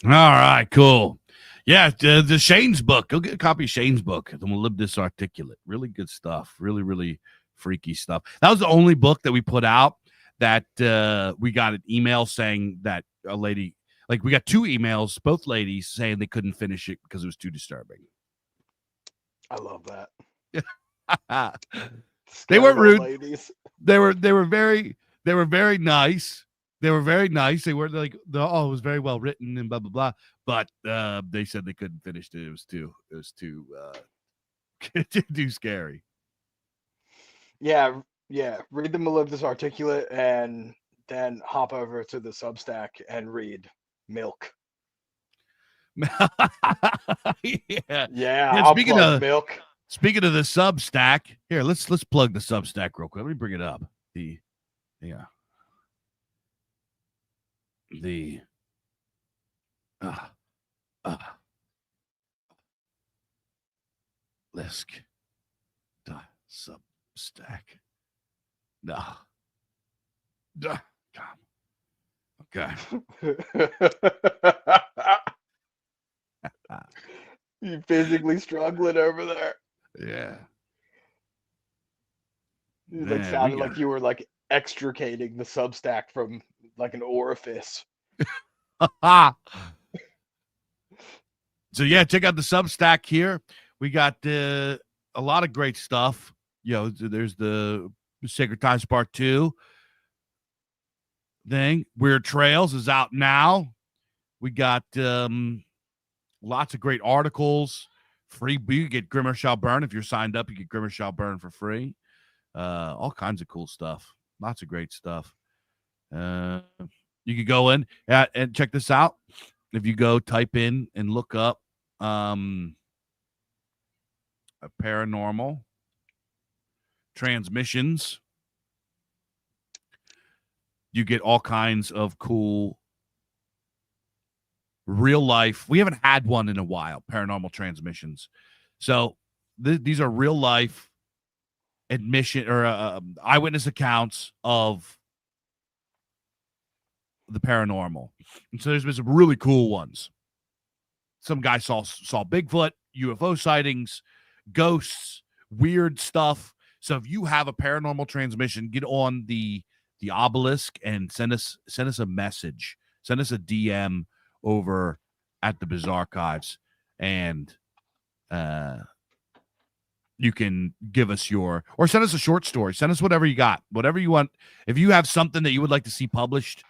All right, cool. Yeah, the Shane's book. Go get a copy of Shane's book, The Molybdenous Articulate. Really good stuff. Really, really freaky stuff. That was the only book that we put out that we got an email saying that a lady, like we got 2 emails, both ladies saying they couldn't finish it because it was too disturbing. I love that. They weren't rude. Ladies. They were very nice. They were very nice. They were like, oh, it was very well written and blah blah blah. But they said they couldn't finish it. It was too too scary. Yeah. Read the Molybdenous Articulate and then hop over to the Substack and read Milk. Yeah. Speaking of Milk. Speaking of the Substack, here let's plug the Substack real quick. Let me bring it up. Lisk Substack. No. Okay. You physically struggling over there. Yeah. It sounded like you were like extricating the Substack from like an orifice. So yeah, check out the Substack here. We got a lot of great stuff. There's the Sacred Times Part 2 thing. Weird Trails is out now. We got lots of great articles. Free. You get Grimurth Shall Burn. If you're signed up, you get Grimurth Shall Burn for free. All kinds of cool stuff. Lots of great stuff. You could go in and check this out. If you go type in and look up a paranormal transmissions, you get all kinds of cool real life. We haven't had one in a while, paranormal transmissions. So these are real life admission or eyewitness accounts of the paranormal. And so there's been some really cool ones. Some guy saw Bigfoot, UFO sightings, ghosts, weird stuff. So if you have a paranormal transmission, get on the obelisk and send us a message. Send us a DM over at the Bizarcast, and you can give us or send us a short story. Send us whatever you got, whatever you want. If you have something that you would like to see published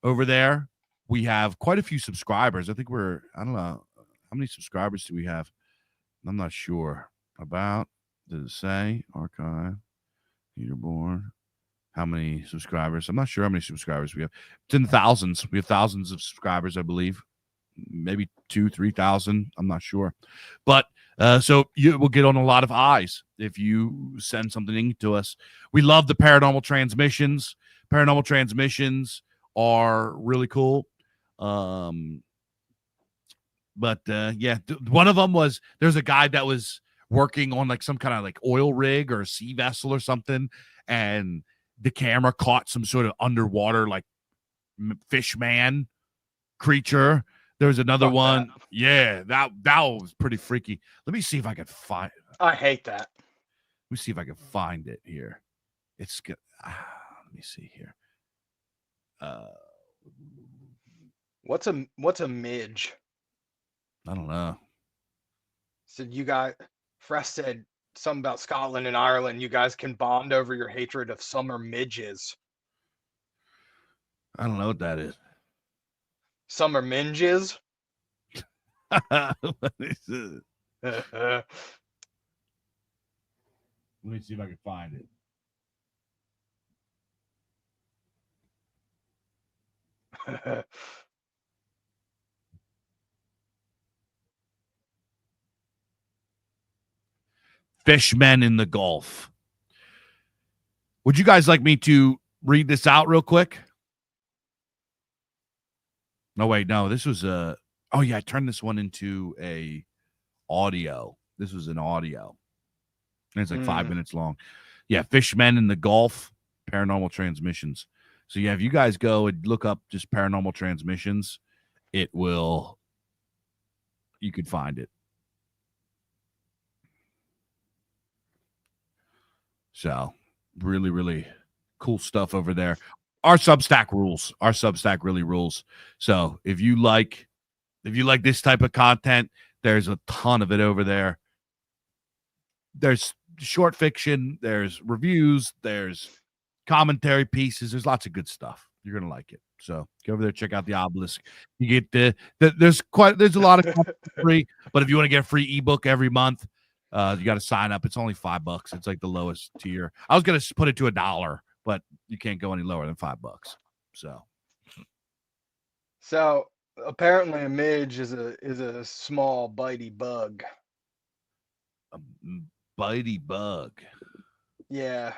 over there, we have quite a few subscribers. I think I don't know, how many subscribers do we have? I'm not sure about. Does it say archive, leaderboard? How many subscribers? I'm not sure how many subscribers we have. It's in the thousands. We have thousands of subscribers, I believe. maybe 2,000-3,000. I'm not sure, but so you will get on a lot of eyes if you send something in to us. We love the paranormal transmissions. Paranormal transmissions are really cool. But yeah, one of them was there's a guy that was working on like some kind of like oil rig or a sea vessel or something, and the camera caught some sort of underwater like fish man creature. There was another one. That. Yeah, that was pretty freaky. Let me see if I can find. I hate that. Let me see if I can find it here. It's good. Let me see here. What's a midge? I don't know. So you got Fresh said something about Scotland and Ireland. You guys can bond over your hatred of summer midges. I don't know what that is. Summer minges. What is it? Let me see if I can find it. Fishmen in the Gulf. Would you guys like me to read this out real quick? No, wait, no. This was a. Oh yeah, I turned this one into a audio. This was an audio. And it's like 5 minutes long. Yeah, Fishmen in the Gulf, paranormal transmissions. So yeah, if you guys go and look up just paranormal transmissions, it will. You could find it. So really, really cool stuff over there. Our Substack rules. Our Substack really rules. So if you like this type of content, there's a ton of it over there. There's short fiction, there's reviews, there's commentary pieces, there's lots of good stuff. You're gonna like it. So go over there, check out the Obelisk. You get there's a lot of content free, but if you want to get a free ebook every month, you got to sign up. It's only $5. It's like the lowest tier. I was gonna put it to $1, but you can't go any lower than $5. So apparently a midge is a small bitey bug. A bitey bug. Yeah.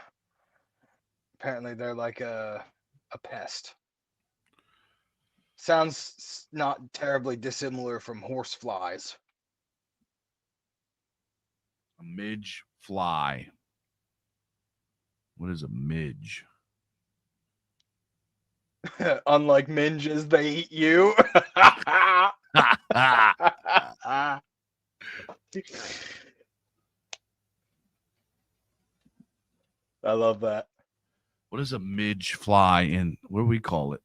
Apparently they're like a pest. Sounds not terribly dissimilar from horse flies. A midge fly. What is a midge? Unlike minges, they eat you. I love that. What is a midge fly in? What do we call it?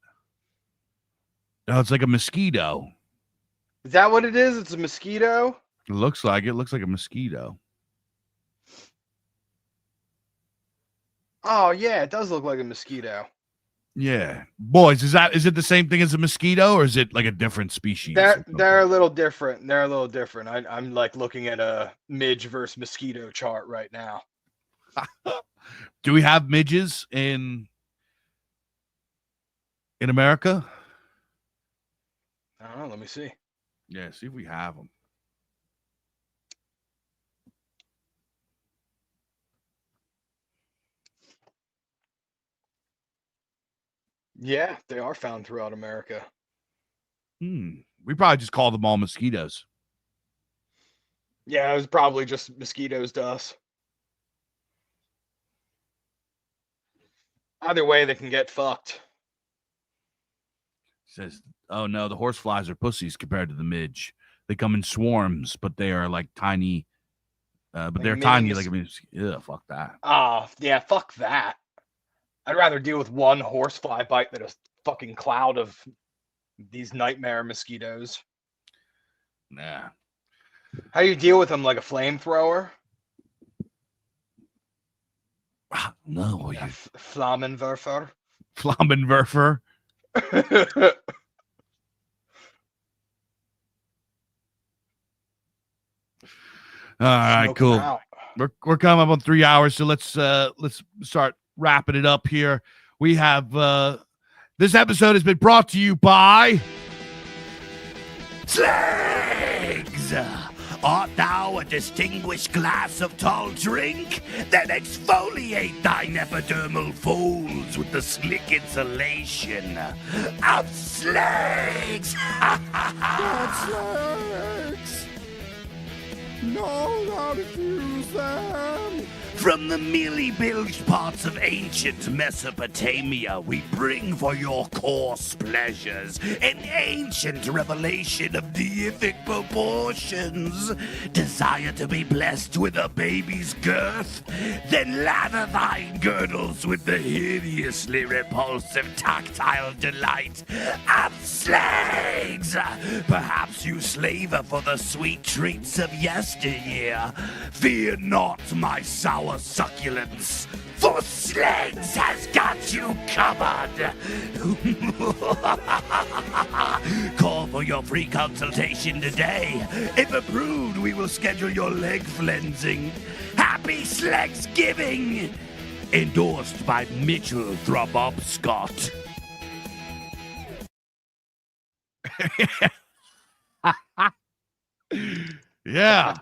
No, it's like a mosquito. Is that what it is? It's a mosquito? It looks like a mosquito. Oh yeah, it does look like a mosquito. Yeah. Boys, is it the same thing as a mosquito, or is it like a different species? They're a little different. They're a little different. I'm like looking at a midge versus mosquito chart right now. Do we have midges in America? I don't know. Let me see. Yeah, see if we have them. Yeah, they are found throughout America. We probably just call them all mosquitoes. Yeah, it was probably just mosquitoes to us. Either way, they can get fucked. Says, oh no, the horseflies are pussies compared to the midge. They come in swarms, but they are like tiny. But like they're tiny. Like, I mean, yeah, fuck that. Oh, yeah, fuck that. I'd rather deal with one horsefly bite than a fucking cloud of these nightmare mosquitoes. Nah. How do you deal with them? Like a flamethrower? No. Yeah, Flammenwerfer. Flammenwerfer. All right, cool. We're coming up on 3 hours, so let's start wrapping it up here. We have this episode has been brought to you by Slags! Art thou a distinguished glass of tall drink? Then exfoliate thine epidermal folds with the slick insulation of slags! Slags! Know how to use them! From the mealy bilged parts of ancient Mesopotamia, we bring for your coarse pleasures an ancient revelation of deific proportions. Desire to be blessed with a baby's girth? Then lather thine girdles with the hideously repulsive tactile delight of slags. Perhaps you slaver for the sweet treats of yesteryear. Fear not, my sour succulence, for Slags has got you covered. Call for your free consultation today. If approved, we will schedule your leg flensing. Happy Slags giving! Endorsed by Mitchell Throbob Scott. Yeah.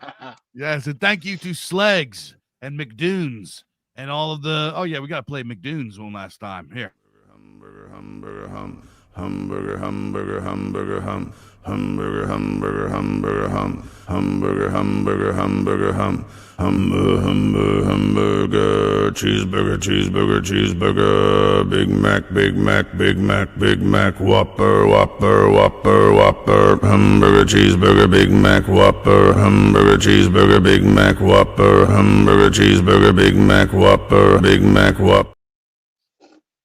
Yes, and thank you to Slags and McDoons and all of the. Oh yeah, we gotta play McDoons one last time. Here. Hamburger, hamburger, hum. Hamburger, hamburger, hamburger, hum. Hamburger, hamburger, hamburger, hum. Hamburger, hamburger, hamburger, hum. Hamburger, hamburger, cheeseburger, cheeseburger, cheeseburger. Big Mac, Big Mac, Big Mac, Big Mac, Whopper, Whopper, Whopper, Whopper. Hamburger, cheeseburger, Big Mac, Whopper. Hamburger, cheeseburger, Big Mac, Whopper. Hamburger, cheeseburger, Big Mac, Whopper. Big Mac, Whopper.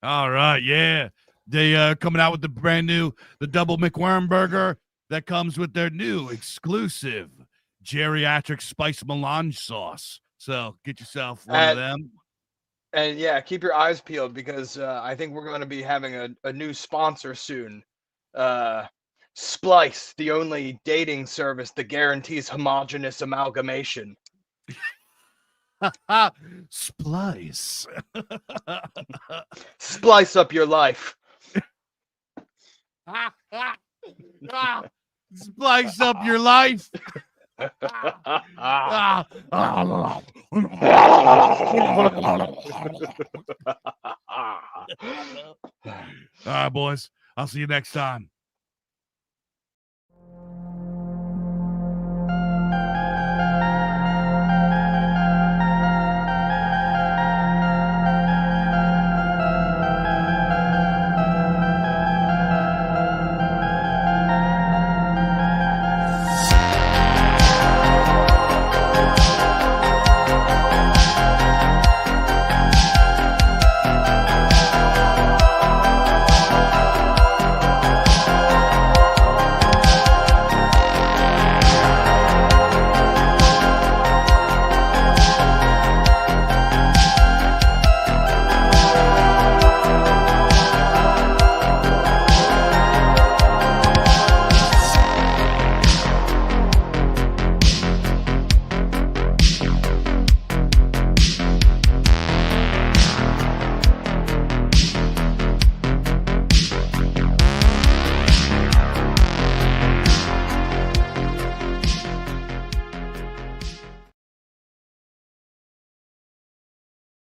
All right, yeah. They coming out with the brand new, the double McWorm burger that comes with their new exclusive geriatric spice melange sauce. So get yourself one of them. And yeah, keep your eyes peeled because I think we're going to be having a new sponsor soon. Splice, the only dating service that guarantees homogeneous amalgamation. Splice. Splice up your life. Splice up your life. All right, boys. I'll see you next time.